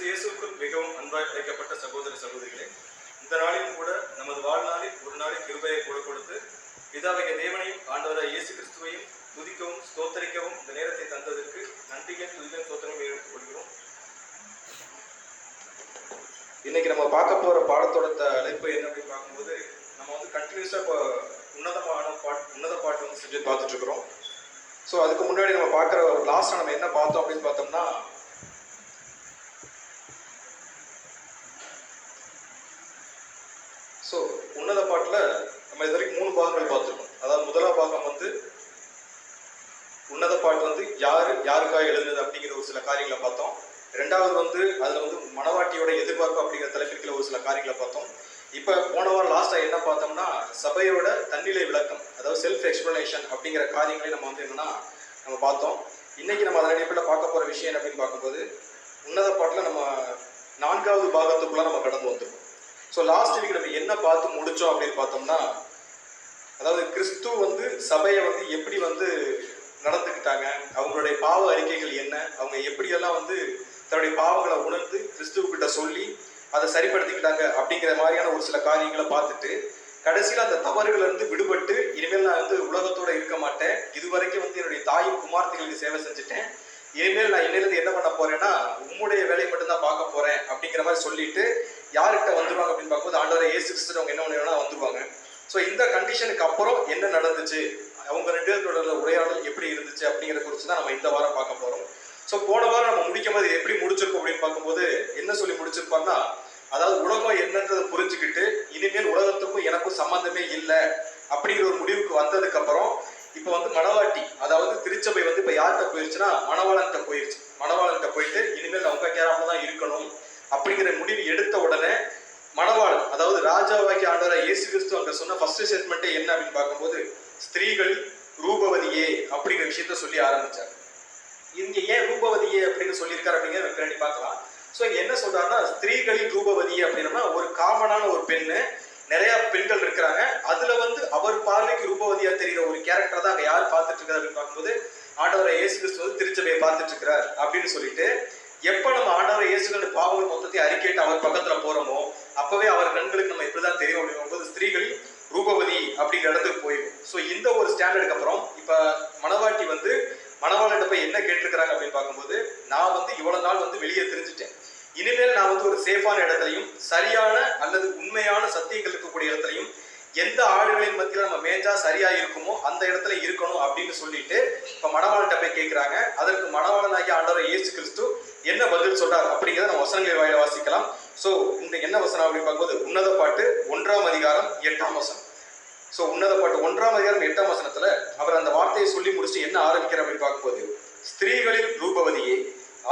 இயேசுவுக்குள் மிகவும் அன்பாய் அழைக்கப்பட்ட சகோதர சகோதரிகளே, இந்த நாளிலும் கூட நமது வாழ்நாளில் ஒரு நாளின் கிருபையை கூட கொடுத்து பிதாவிய தேவனையும் ஆண்டவராய் இயேசு கிறிஸ்துவையும் துதிக்கவும் ஸ்தோத்தரிக்கவும் இந்த நேரத்தை தந்ததற்கு நன்றிகள் துதிகள் ஸ்தோத்திரம் எடுத்துக் கொள்கிறோம். இன்னைக்கு நம்ம பார்க்க போற பாடத்தோட தலைப்பு என்ன அப்படின்னு பார்க்கும்போது, நம்ம வந்து கண்டினியூஸா இப்போ உன்னத பாட்டு வந்து செஞ்சு பார்த்துட்டு இருக்கிறோம். ஸோ அதுக்கு முன்னாடி நம்ம பார்க்குற லாஸ்ட்டாக நம்ம என்ன பார்த்தோம் அப்படின்னு பார்த்தோம்னா, ஸோ உன்னத பாட்டில் நம்ம இது வரைக்கும் 3 பாகங்கள் பார்த்துருக்கோம். அதாவது முதலாம் பாகம் வந்து உன்னத பாட்டு வந்து யாருக்காக எழுதுனது அப்படிங்கிற ஒரு சில காரியங்களை பார்த்தோம். ரெண்டாவது வந்து அதில் வந்து மனவாட்டியோட எதிர்பார்ப்பு அப்படிங்கிற தலைப்பிற்குள்ள ஒரு சில காரியங்களை பார்த்தோம். இப்போ போன வாரம் லாஸ்ட்டாக என்ன பார்த்தோம்னா, சபையோட தன்னிலை விளக்கம், அதாவது செல்ஃப் எக்ஸ்பிளனேஷன் அப்படிங்கிற காரியங்களை நம்ம வந்து என்னன்னா நம்ம பார்த்தோம். இன்னைக்கு நம்ம அதன் அடிப்படையில் பார்க்க போகிற விஷயம் என்ன அப்படின்னு பார்க்கும்போது, உன்னத பாட்டில் நம்ம 4வது பாகத்துக்குள்ள நம்ம கடந்து வந்துடும். ஸோ லாஸ்ட் வீக் நம்ம என்ன பார்த்து முடித்தோம் அப்படின்னு பார்த்தோம்னா, அதாவது கிறிஸ்து வந்து சபையை வந்து எப்படி வந்து நடந்துக்கிட்டாங்க, அவங்களுடைய பாவ அறிக்கைகள் என்ன, அவங்க எப்படியெல்லாம் வந்து தன்னுடைய பாவங்களை உணர்ந்து கிறிஸ்துவக்கிட்ட சொல்லி அதை சரிப்படுத்திக்கிட்டாங்க அப்படிங்கிற மாதிரியான ஒரு சில காரியங்களை பார்த்துட்டு, கடைசியில் அந்த தவறுகள் இருந்து விடுபட்டு இனிமேல் நான் வந்து உலகத்தோட இருக்க மாட்டேன், இதுவரைக்கும் வந்து என்னுடைய தாயும் குமார்த்திகளுக்கு சேவை செஞ்சுட்டேன், இனிமேல் நான் இன்னிலிருந்து என்ன பண்ண போறேன்னா உம்முடைய வேலையை மட்டும்தான் பார்க்க போறேன் அப்படிங்கிற மாதிரி சொல்லிட்டு யார்கிட்ட வந்துருவாங்க அப்படின்னு பார்க்கும்போது ஆண்டவரை இயேசு கிறிஸ்து அவங்க என்ன பண்ணுவாங்கன்னா வந்துருவாங்க. ஸோ இந்த கண்டிஷனுக்கு அப்புறம் என்ன நடந்துச்சு, அவங்க 2 பேரோட உரையாடல் எப்படி இருந்துச்சு அப்படிங்கிற குறித்து தான் நம்ம இந்த வாரம் பார்க்க போறோம். ஸோ போன வாரம் நம்ம முடிக்கும் போது எப்படி முடிச்சிருக்கோம் அப்படின்னு பார்க்கும்போது என்ன சொல்லி முடிச்சிருப்பாங்கன்னா, அதாவது உலகம் என்னன்றதை புரிஞ்சுக்கிட்டு இனிமேல் உலகத்துக்கும் எனக்கும் சம்பந்தமே இல்லை அப்படிங்கிற ஒரு முடிவுக்கு வந்ததுக்கு அப்புறம் இப்போ வந்து மணவாட்டி, அதாவது திருச்சபை வந்து இப்போ யார்கிட்ட போயிருச்சுன்னா மணவாளன்கிட்ட போயிருச்சு. மணவாளன்கிட்ட போயிட்டு இனிமேல் நான் உங்க கேராம தான் இருக்கணும் அப்படிங்கிற முடிவு எடுத்த உடனே மணவாளன், அதாவது ராஜாவாக்கி ஆண்டவராய் இயேசு கிறிஸ்து அங்க சொன்ன ஃபர்ஸ்ட் ஸ்டேட்மெண்ட்டே என்ன அப்படின்னு பார்க்கும்போது, ஸ்திரீகள் ரூபவதியே அப்படிங்கிற விஷயத்த சொல்லி ஆரம்பிச்சார். இங்க ஏன் ரூபவதியே அப்படின்னு சொல்லியிருக்காரு அப்படிங்கிற பின்னாடி பார்க்கலாம். ஸோ இங்க என்ன சொல்றாருன்னா, ஸ்திரீகளின் ரூபவதியே அப்படின்னா ஒரு காமனான ஒரு பெண்ணு, நிறைய பெண்கள் இருக்கிறாங்க, அதுல வந்து அவர் பார்வைக்கு ரூபவதியா தெரிகிற ஒரு கேரக்டர் தான் அங்க யார் பார்த்துட்டு இருக்காரு அப்படின்னு பார்க்கும்போது ஆண்டவரை இயேசு கிறிஸ்து வந்து திருச்சபையை பார்த்துட்டு இருக்கிறார் அப்படின்னு சொல்லிட்டு, எப்ப நம்ம ஆண்டவரை இயேசுகிற பாவங்கள் மொத்தத்தை அறிக்கைட்டு அவர் பக்கத்துல போறோமோ அப்பவே அவர் கண்களுக்கு நம்ம இப்படிதான் தெரியும் அப்படிங்கும்போது ஸ்திரீகளின் ரூபவதி அப்படிங்கிற இடத்துக்கு போயிடும். ஸோ இந்த ஒரு ஸ்டாண்டர்டுக்கு அப்புறம் இப்ப மணவாட்டி வந்து மணவாளன்ட்ட போய் என்ன கேட்டிருக்கிறாங்க அப்படின்னு பார்க்கும்போது, நான் வந்து இவ்வளவு நாள் வந்து வெளியே தெரிஞ்சுட்டேன், இனிமேல் நான் வந்து ஒரு சேஃபான இடத்துலையும் சரியான அல்லது உண்மையான சத்தியங்கள் இருக்கக்கூடிய இடத்துலையும் எந்த ஆடுகளின் மத்தியில நம்ம மேஞ்சா சரியா இருக்குமோ அந்த இடத்துல இருக்கணும் அப்படின்னு சொல்லிட்டு இப்ப மணவாளன்ட்ட போய் கேட்கிறாங்க. அதற்கு மணவாளனாகிய ஆண்டவர் இயேசு கிறிஸ்து என்ன பதில் சொல்றார் அப்படிங்கிறத நம்ம வசனங்களை வாயில வாசிக்கலாம். ஸோ இந்த என்ன வசனம் அப்படின்னு பார்க்கும்போது உன்னத பாட்டு 1ஆம் அதிகாரம் 8ஆம் வசனம். ஸோ உன்னத பாட்டு 1ஆம் அதிகாரம் 8ஆம் வசனத்துல அவர் அந்த வார்த்தையை சொல்லி முடிச்சு என்ன ஆரம்பிக்கிறார் அப்படின்னு பார்க்கும்போது, ஸ்திரீகளின் ரூபவதியே,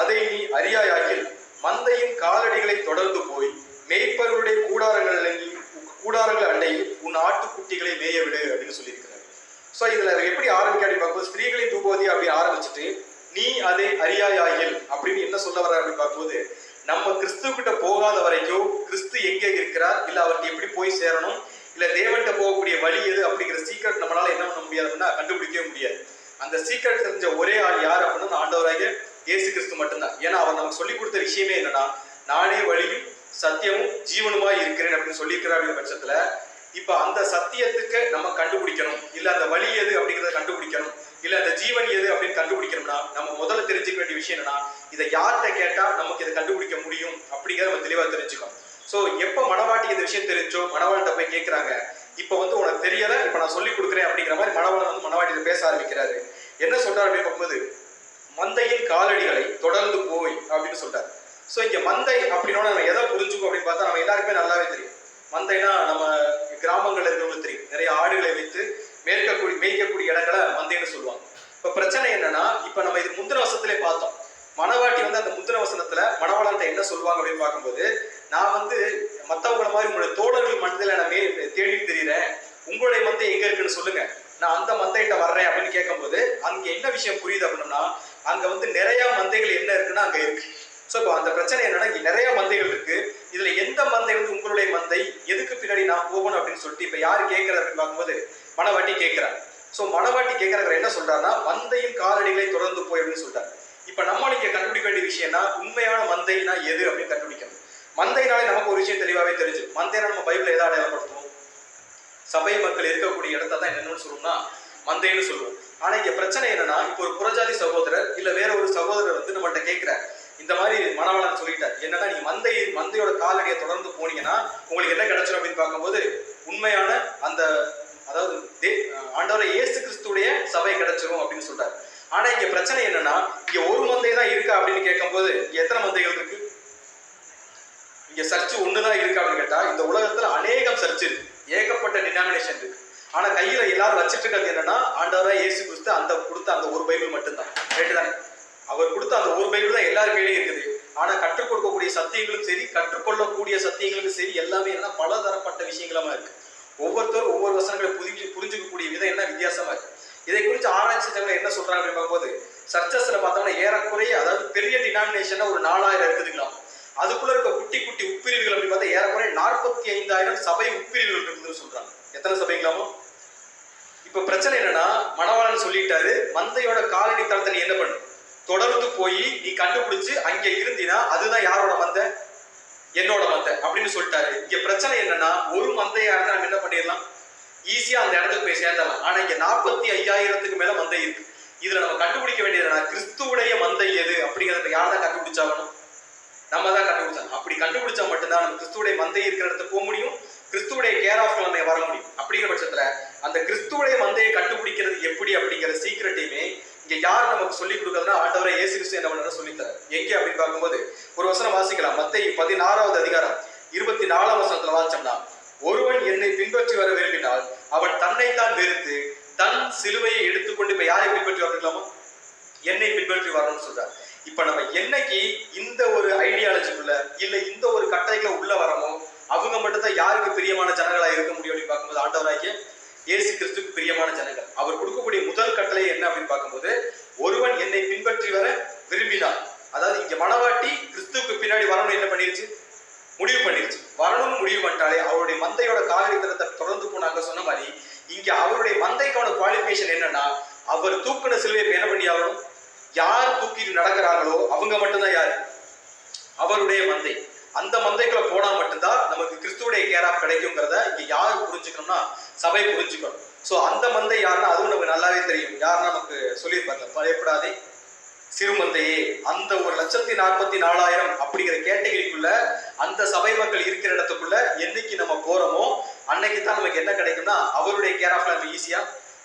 அதை நீ அறியாயாகில் மந்தையின் காலடிகளை தொடர்ந்து போய் மேய்ப்பர்களுடைய கூடாரங்கள் அண்டையில் உன் ஆட்டுக்குட்டிகளை மேய விடு அப்படின்னு சொல்லியிருக்கிறார். ஸோ இதுல எப்படி ஆரம்பிக்க அப்படின்னு பார்க்கும்போது, ஸ்திரீகளின் ரூபவதி அப்படின்னு ஆரம்பிச்சுட்டு நீ அதை அறியாயாகில் அப்படின்னு என்ன சொல்ல வர்ற அப்படின்னு பார்க்கும்போது, நம்ம கிறிஸ்து கிட்ட போகாத வரைக்கும் கிறிஸ்து எங்கே இருக்கிறார், இல்ல அவருக்கு எப்படி போய் சேரணும், இல்ல தேவன்கிட்ட போகக்கூடிய வழி எது அப்படிங்கிற சீக்ரெட் நம்மளால என்ன பண்ண முடியாது அப்படின்னா கண்டுபிடிக்கவே முடியாது. அந்த சீக்ரெட் தெரிஞ்ச ஒரே ஆள் யார் அப்படின்னா ஆண்டவராகிய இயேசு கிறிஸ்து மட்டும்தான். ஏன்னா அவர் நமக்கு சொல்லி கொடுத்த விஷயமே என்னன்னா, நானே வழியும் சத்தியமும் ஜீவனுமாய் இருக்கிறேன் அப்படின்னு சொல்லியிருக்கிறார். அப்படிங்கிற பட்சத்துல இப்ப அந்த சத்தியத்துக்கு நம்ம கண்டுபிடிக்கணும், இல்ல அந்த வழி எது அப்படிங்கிறத கண்டுபிடிக்கணும், இல்ல அந்த ஜீவன் எது அப்படின்னு கண்டுபிடிக்கணும்னா நம்ம முதல்ல தெரிஞ்சுக்க வேண்டிய விஷயம் என்னன்னா, இதை யார்கிட்ட கேட்டா நமக்கு இதை கண்டுபிடிக்க முடியும் அப்படிங்கிறத நம்ம தெளிவா தெரிஞ்சுக்கணும். ஸோ எப்ப மணவாட்டி இந்த விஷயம் தெரிஞ்சோ மணவாள்கிட்ட போய் கேட்கிறாங்க, இப்ப வந்து உனக்கு தெரியல, இப்ப நான் சொல்லி கொடுக்குறேன் அப்படிங்கிற மாதிரி மணவாளன் வந்து மணவாட்டியில பேச ஆரம்பிக்கிறாரு. என்ன சொல்றாரு அப்படின்னு பார்க்கும்போது, மந்தையின் காலடிகளை தொடர்ந்து போய் அப்படின்னு சொல்றாரு. ஸோ இங்க மந்தை அப்படின்னா நம்ம எதை புரிஞ்சுக்கோ அப்படின்னு பார்த்தா நம்ம எல்லாருக்குமே நல்லாவே தெரியும். மந்தைனா நம்ம கிராமங்கள்ல இருக்கிறவங்களுக்கு தெரியும், நிறைய ஆடுகளை வைத்து மேய்க்கக்கூடிய இடங்களை மந்தைன்னு சொல்லுவாங்க. இப்ப பிரச்சனை என்னன்னா, இப்ப நம்ம இது முந்தின வசனத்திலே பார்த்தோம், மணவாட்டி வந்து அந்த முந்தின வசனத்துல மணவாளன்ட்ட என்ன சொல்லுவாங்க அப்படின்னு பார்க்கும்போது, நான் வந்து மற்றவங்களை மாதிரி உங்களுடைய தோழர்கள் மனதில் நான் தேடிட்டு தெரியுறேன், உங்களுடைய மந்தை எங்க இருக்குன்னு சொல்லுங்க, நான் அந்த மந்தைகிட்ட வர்றேன் அப்படின்னு கேட்கும்போது அங்க என்ன விஷயம் புரியுது அப்படின்னா, அங்க வந்து நிறைய மந்தைகள் என்ன இருக்குன்னா அங்க இருக்கு. ஸோ இப்போ அந்த பிரச்சனை என்னன்னா, இங்க நிறைய மந்தைகள் இருக்கு, இதுல எந்த மந்தை வந்து உங்களுடைய மந்தை, எதுக்கு பின்னாடி நான் போகணும் அப்படின்னு சொல்லிட்டு இப்ப யாரு கேட்கறது அப்படின்னு பார்க்கும்போது மணவாட்டி கேட்கிறார். ஸோ மணவாட்டி கேட்கறவர் என்ன சொல்றாருன்னா, மந்தையின் காலடிகளை தொடர்ந்து போய் அப்படின்னு சொல்றாரு. இப்ப நம்ம நீங்க கண்டுபிடிக்க வேண்டிய விஷயம்னா உண்மையான மந்தைனா எது அப்படின்னு கண்டுபிடிக்கணும். மந்தைனாலே நமக்கு ஒரு விஷயம் தெளிவாவே தெரிஞ்சு. மந்தைனா நம்ம பைபிள் எதை அடையாளப்படுத்துவோம்? சபை மக்கள் இருக்கக்கூடிய இடத்த தான் என்னன்னு சொல்லுவோம்னா மந்தைன்னு சொல்லுவோம். ஆனா இங்க பிரச்சனை என்னன்னா, இப்போ ஒரு புறஜாதி சகோதரர் இல்ல வேற ஒரு சகோதரர் வந்து நம்மள்ட்ட கேட்கிறார், இந்த மாதிரி மணவாளன் சொல்லிட்டார், என்னன்னா நீங்க மந்தையோட காலடியை தொடர்ந்து போனீங்கன்னா உங்களுக்கு என்ன கிடைச்சிடும் அப்படின்னு பார்க்கும்போது உண்மையான அந்த அதாவது ஆண்டவரை இயேசு கிறிஸ்துடைய சபை கிடைச்சிரும் அப்படின்னு சொல்றாரு. ஆனா இங்க பிரச்சனை என்னன்னா, இங்க ஒரு மந்தை தான் இருக்கா அப்படின்னு கேட்கும்போது இங்க எத்தனை மந்தைகள் இருக்கு? இங்க சர்ச் ஒண்ணுதான் இருக்கா அப்படின்னு கேட்டா, இந்த உலகத்துல அநேகம் சர்ச் இருக்கு, ஏகப்பட்ட டினாமினேஷன் இருக்கு. ஆனா கையில எல்லாரும் வச்சிட்டு இருக்கிறது என்னன்னா, ஆண்டவராய் இயேசு கிறிஸ்து அந்த கொடுத்த அந்த ஒரு பைபிள் மட்டும்தான். ரைட்டு தானே? அவர் கொடுத்த அந்த ஒரு பைபிள் தான் எல்லார் கையிலையும் இருக்குது. ஆனா கற்றுக் கொடுக்கக்கூடிய சத்தியங்களும் சரி, கற்றுக்கொள்ளக்கூடிய சத்தியங்களும் சரி, எல்லாமே என்ன பலதரப்பட்ட விஷயங்களா இருக்கு. ஒவ்வொருத்தரும் ஒவ்வொரு வசனங்களை புரிஞ்சுக்கக்கூடிய விதம் என்ன வித்தியாசமா இருக்கு. இதை குறித்து ஆராய்ச்சி செஞ்சவங்க என்ன சொல்றாங்க அப்படின்னு பார்க்கும்போது, சர்ச்சஸ்ல பார்த்தோம்னா ஏறக்குறைய அதாவது பெரிய டினாமினேஷன் ஒரு 4000 இருக்குதுங்களா. அதுக்குள்ள இருக்க குட்டி குட்டி உட்பிரிவுகள் அப்படின்னு பார்த்தா ஏறக்குறைய 45,000 சபை உட்பிரிவுகள் இருக்குதுன்னு சொல்றாங்க. எத்தனை சபைங்களாமோ? இப்ப பிரச்சனை என்னன்னா, மணவாளன் சொல்லிட்டாரு, மந்தையோட காலடி தளத்தை நீ என்ன பண்ணு, தொடர்ந்து போய் நீ கண்டுபிடிச்சு அங்க இருந்தினா அதுதான் யாரோட மந்தை? என்னோட மந்தை அப்படின்னு சொல்லிட்டாரு. இங்க பிரச்சனை என்னன்னா, ஒரு மந்தையா இருந்தா நம்ம என்ன பண்ணிடலாம், ஈஸியா அந்த இடத்துக்கு போய் சேர்ந்தலாம். ஆனா இங்க 45,000க்கு மேல மந்தை இருக்கு. இதுல நம்ம கண்டுபிடிக்க வேண்டியதுனா கிறிஸ்துவுடைய மந்தை எது அப்படிங்கறத யார் தான் கண்டுபிடிச்சாகணும்? நம்ம தான் கண்டுபிடிச்சாங்க. அப்படி கண்டுபிடிச்சா மட்டும்தான் நம்ம கிறிஸ்துவுடைய மந்தை இருக்கிற இடத்துக்கு போக முடியும், கிறிஸ்துவுடைய கேர் ஆஃப் நம்ம வர முடியும். அப்படிங்கிற பட்சத்துல அந்த கிறிஸ்துவுடைய மந்தையை கண்டுபிடிக்கிறது எப்படி அப்படிங்கிற சீக்கிரட்டையுமே இங்க யார் நமக்கு சொல்லிக் கொடுக்குறதுன்னா, ஆண்டவரை இயேசு கிறிஸ்து என்ன பண்ண சொல்லித்தரார். எங்க அப்படின்னு பார்க்கும்போது ஒரு வசனம் வாசிக்கலாம். மத்தேயு 16வது அதிகாரம் 24ஆம் வசனத்துல வாசிச்சோம்னா, ஒருவன் என்னை பின்பற்றி வர விரும்பினால் அவன் தன்னைத்தான் வெறுத்து தன் சிலுவையை எடுத்துக்கொண்டு இப்ப யாரை பின்பற்றி வரலாமா? என்னை பின்பற்றி வரணும்னு சொல்றார். இப்ப நம்ம என்னைக்கு இந்த ஒரு ஐடியாலஜிக்குள்ள இல்ல இந்த ஒரு கட்டளைக்குள்ள உள்ள வரமோ அவங்க மட்டும் தான் யாருக்கு பிரியமான ஜனங்களா இருக்க முடியும் அப்படின்னு பார்க்கும்போது ஆண்டவராகிய இயேசு கிறிஸ்துக்கு பிரியமான ஜனங்கள். அவர் கொடுக்கக்கூடிய முதல் கட்டளை என்ன அப்படின்னு பார்க்கும்போது, ஒருவன் என்னை பின்பற்றி வர விரும்பினார். அதாவது இங்க மணவாட்டி கிறிஸ்துவுக்கு பின்னாடி வரணும் என்ன பண்ணிருச்சு, முடிவு பண்ணிருச்சு. வரணும்னு முடிவு பண்ணிட்டாலே அவருடைய மந்தையோட காலடி தரத்தை தொடர்ந்து போனாங்க சொன்ன மாதிரி இங்க அவருடைய மந்தைக்கான குவாலிஃபிகேஷன் என்னன்னா, அவர் தூக்குன சிலுவையை என்ன பண்ணி ஆகணும், யார் தூக்கிட்டு நடக்கிறாங்களோ அவங்க மட்டும்தான் யாரு, அவருடைய மந்தை. அந்த மந்தைக்குள்ள போனா மட்டும்தான் நமக்கு கிறிஸ்துவுடைய கேர் ஆஃப் கிடைக்குங்கிறத இங்க யாரு புரிஞ்சுக்கணும்னா சபை புரிஞ்சுக்கணும். சோ அந்த மந்தை யாருன்னா அதுவும் நமக்கு நல்லாவே தெரியும். யாருன்னா நமக்கு சொல்லியிருப்பாங்க, பயப்படாதே சிறு மந்தையே. அந்த 1,44,000 அப்படிங்கிற கேட்டகரிக்குள்ள அந்த சபை மக்கள் இருக்கிற இடத்துக்குள்ள என்னைக்கு நம்ம போறோமோ அன்னைக்கு தான் நமக்கு என்ன கிடைக்கும்னா அவருடைய கேர் ஆஃப்ல நம்ம ஈஸியா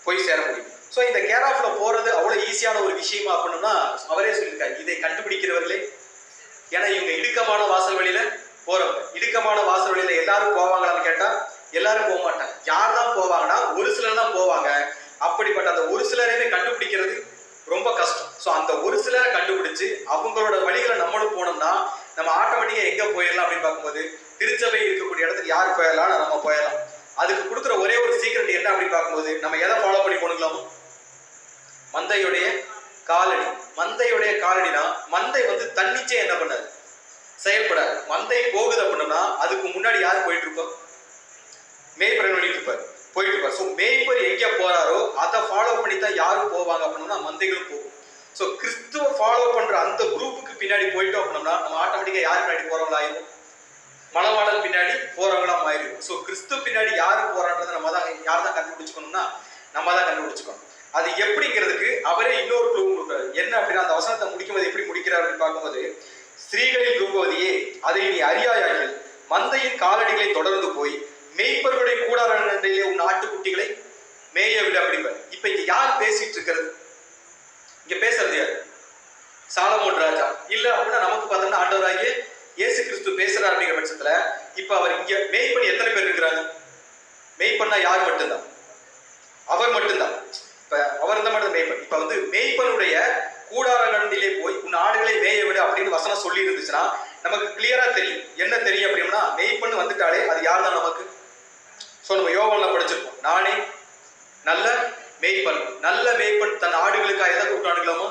போய் சேர முடியும். ஸோ இந்த கேர் ஆஃப்ல போறது அவ்வளவு ஈஸியான ஒரு விஷயமா அப்படின்னா அவரே சொல்லியிருக்காரு, இதை கண்டுபிடிக்கிறவர்களே. ஏன்னா இவங்க இடுக்கமான வாசல் வழியில போறவங்க. இடுக்கமான வாசல் வழியில எல்லாரும் போவாங்களான்னு கேட்டா எல்லாரும் போக மாட்டாங்க. யார் தான் போவாங்கன்னா ஒரு சிலர் தான் போவாங்க. அப்படிப்பட்ட அந்த ஒரு சிலரையுமே கண்டுபிடிக்கிறது ரொம்ப கஷ்டம். ஸோ அந்த ஒரு சிலரை கண்டுபிடிச்சு அவங்களோட வழிகளை நம்மளும் போனோம்னா நம்ம ஆட்டோமேட்டிக்கா எங்க போயிடலாம் அப்படின்னு பார்க்கும்போது திருச்சபை இருக்கக்கூடிய இடத்துக்கு யார் போயிடலாம், நம்ம போயிடலாம். அதுக்கு கொடுக்குற ஒரே ஒரு சீக்கிரட் என்ன அப்படின்னு பார்க்கும்போது நம்ம எதை ஃபாலோ பண்ணி போகணுங்களாமோ, மந்தையுடைய காலடி. மந்தையுடைய காலடினா மந்தை வந்து தன்னிச்சே என்ன பண்ணாது, செயல்படாது. மந்தை போகுது அப்படின்னா அதுக்கு முன்னாடி யார் போயிட்டு இருப்போம், மேய்ப்பர் பண்ணிட்டு இருப்பார், போயிட்டு இருப்பார். ஸோ மேய்ப்பர் எங்க போறாரோ அதை ஃபாலோ பண்ணி தான் யாரும் போவாங்க அப்படின்னா மந்தைகளும் போகும். ஸோ கிறிஸ்துவ ஃபாலோ பண்ற அந்த குரூப்புக்கு பின்னாடி போயிட்டோம் அப்படின்னா நம்ம ஆட்டோமேட்டிக்கா யார் பின்னாடி போறவங்களா ஆயிரும், மணவாளன் பின்னாடி போறவங்களா ஆயிரும். ஸோ கிறிஸ்து பின்னாடி யாரு போறான்றதை நம்ம தான் யார் தான் கண்டுபிடிச்சுக்கணும்னா நம்ம தான் கண்டுபிடிச்சுக்கணும். அது எப்படிங்கிறதுக்கு அவரே இன்னொரு க்ளூ கொடுக்குறாரு. என்ன அப்படின்னா அந்த வசனத்தை முடிக்கும்போது எப்படி முடிக்கிறார் அப்படின்னு பார்க்கும்போது, ஸ்திரீகளின் ரூபவதியே அதை நீ அறியாயாகில் மந்தையின் காலடிகளை தொடர்ந்து போய் மேய்ப்பர்களுடைய கூடாரங்களிலே உன் ஆட்டுக்குட்டிகளை மேய விட அப்படிங்கிற. இப்ப இங்க யார் பேசிட்டு இருக்கிறது, இங்க பேசுறது யாரு, சாலமோன் ராஜா இல்ல அப்படின்னா நமக்கு பார்த்தோம்னா ஆண்டவராகிய இயேசு கிறிஸ்து பேசுறாரு. அப்படிங்கிற பட்சத்துல இப்ப அவர் இங்க மேய்ப்பன் எத்தனை பேர் இருக்கிறாங்க, மேய்ப்பன்னா யார் மட்டும்தான், அவர் மட்டும்தான். இப்ப அவர் தான் மட்டும் மேய்ப்பன். இப்ப வந்து மேய்ப்பனுடைய கூடாரங்களிலே போய் உன் ஆடுகளை மேய விடு அப்படின்னு வசனம் சொல்லி இருந்துச்சுன்னா நமக்கு கிளியரா தெரியும். என்ன தெரியும் அப்படின்னா மேய்ப்பன் வந்துட்டாலே அது யார் தான் நமக்கு. ஸோ நம்ம யோவான்ல படிச்சிருக்கோம், நானே நல்ல மேய்ப்பன். நல்ல மேய்ப்பன் தன் ஆடுகளுக்காக எதை கொடுக்குறானுங்களோ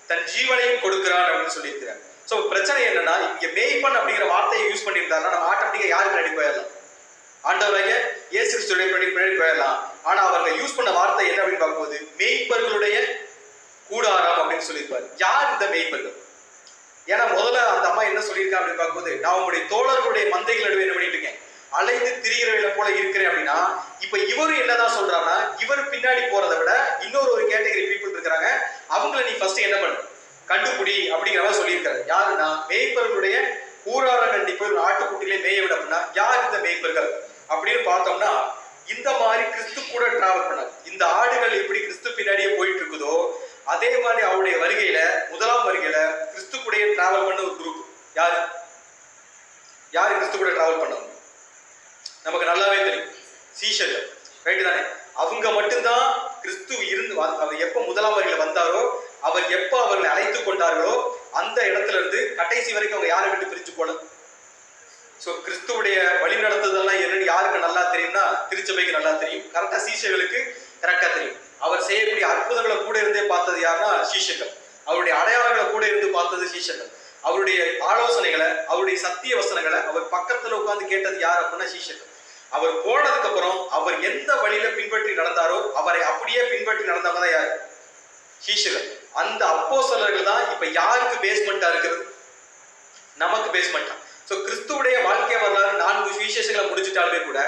தன் ஜீவனையும் கொடுக்கிறான் அப்படின்னு சொல்லியிருக்கிறார். ஸோ பிரச்சனை என்னன்னா இங்க மேய்ப்பன் அப்படிங்கிற வார்த்தையை யூஸ் பண்ணியிருந்தாருன்னா நம்ம ஆட்டோமேட்டிக்கா யாருக்கு பின்னாடி போயிடலாம், ஆண்டவராகிய இயேசு கிறிஸ்துவுடைய பின்னாடி போயிடலாம். ஆனா அவங்க யூஸ் பண்ண வார்த்தை என்ன அப்படின்னு பார்க்கும்போது மேய்ப்பர்களுடைய கூடாரம் அப்படின்னு சொல்லியிருப்பாரு. யார் இந்த மேய்ப்பர்கள்? ஏன்னா முதல்ல அந்த அம்மா என்ன சொல்லியிருக்கா அப்படின்னு பார்க்கும்போது, நான் உங்களுடைய தோழர்களுடைய மந்தைகள் நடுவே என்ன பண்ணிட்டு இருக்கேன், அலைந்து திரிகிறவையில போல இருக்கிறேன் அப்படின்னா, இப்ப இவரு என்னதான் சொல்றாருன்னா, இவர் பின்னாடி போறதை விட இன்னொரு ஒரு கேட்டகரி பீப்புள் இருக்கிறாங்க, அவங்களை நீ ஃபர்ஸ்ட் என்ன பண்ணு, கண்டுபிடி அப்படிங்கிற மாதிரி சொல்லியிருக்காரு. யாருன்னா மேய்ப்பர்களுடைய கூறாரங்கள் நீ போய் ஆட்டுக்குட்டிலே மேய விட அப்படின்னா யார் இந்த மேய்ப்பர்கள் அப்படின்னு பார்த்தோம்னா, இந்த மாதிரி கிறிஸ்து கூட டிராவல் பண்ண இந்த ஆடுகள் எப்படி கிறிஸ்து பின்னாடியே போயிட்டு இருக்குதோ அதே மாதிரி அவருடைய வருகையில முதலாம் வருகையில கிறிஸ்து கூட டிராவல் பண்ண ஒரு குரூப். யாரு யாரு கிறிஸ்து கூட டிராவல் பண்ணவங்க நமக்கு நல்லாவே தெரியும், சீஷர்கள். ரைட்டு தானே? அவங்க மட்டும்தான் கிறிஸ்து இருந்து அவர் எப்ப முதலாம் வருகையில வந்தாரோ, அவர் எப்ப அவர்களை அழைத்து கொண்டார்களோ அந்த இடத்துல இருந்து கடைசி வரைக்கும் அவங்க யாரை விட்டு பிரிச்சு போல. சோ கிறிஸ்துவுடைய வழி நடத்துதெல்லாம் என்னன்னு யாருக்கு நல்லா தெரியும்னா, திருச்சபைக்கு நல்லா தெரியும், கரெக்டா சீஷர்களுக்கு கரெக்டா தெரியும். அவர் செய்யக்கூடிய அற்புதங்களை கூட இருந்தே பார்த்தது யாருன்னா சீஷர்கள். அவருடைய அடையாளங்களை கூட இருந்து பார்த்தது சீஷர்கள். அவருடைய ஆலோசனைகளை, அவருடைய சத்திய வசனங்களை அவர் பக்கத்துல உட்கார்ந்து கேட்டது யார் அப்படின்னா சீஷர்கள். அவர் போனதுக்கு அப்புறம் அவர் எந்த வழியில பின்பற்றி நடந்தாரோ அவரை அப்படியே பின்பற்றி நடந்தவங்க தான் யாரு? சீஷர்கள். அந்த அப்போஸ்தலர்கள் தான் இப்ப யாருக்கு பேஸ்மெண்டா இருக்கிறது? நமக்கு பேஸ்மெண்டா. சோ கிறிஸ்துவுடைய வாழ்க்கை வரலாறு 4 விசேஷங்களை முடிச்சுட்டாலுமே கூட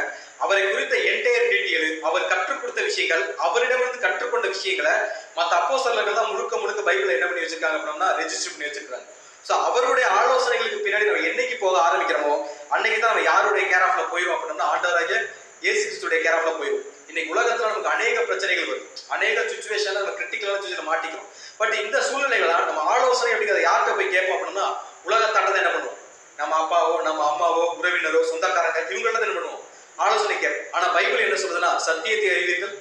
அவரை குறித்த என்டையர் டீட்டெயில், அவர் கற்றுக் கொடுத்த விஷயங்கள், அவரிடமிருந்து கற்றுக்கொண்ட விஷயங்களை மற்ற அப்போஸ்தலர்கள் தான் முழுக்க முழுக்க பைபிள்ல என்ன பண்ணி வச்சிருக்காங்க அப்படின்னா ரெஜிஸ்டர் பண்ணி வச்சிருக்காங்க. சோ அவருடைய ஆலோசனைகளுக்கு பின்னாடி நம்ம என்னைக்கு போக ஆரம்பிக்கிறோமோ அன்னைக்கு தான் நம்ம யாருடைய கேர் ஆஃப்ல போயிடும் அப்படின்னா ஆண்டவராகிய இயேசு கிறிஸ்துடைய கேர் ஆஃப்ல போயிடும். இன்னைக்கு உலகத்துல நமக்கு அநேக பிரச்சனைகள் வரும், அநேக சுச்சுவேஷன்ல நம்ம கிரிட்டிக்கலான சுச்சுவேஷன் மாட்டிக்கிறோம். பட் இந்த சூழ்நிலைகளா நம்ம ஆலோசனை அப்படிங்கிறத யார்கிட்ட போய் கேட்போம் அப்படின்னா உலகத்தாண்டதை என்ன பண்ணுவோம், நம்ம அப்பாவோ நம்ம அம்மாவோ உறவினரோ சொந்தக்காரங்க இவங்கள்ட்ட என்ன பண்ணுவோம், ஆலோசனை கேட்போம். ஆனா பைபிள் என்ன சொல்றதுன்னா, சத்தியத்தை அறிவீர்கள்,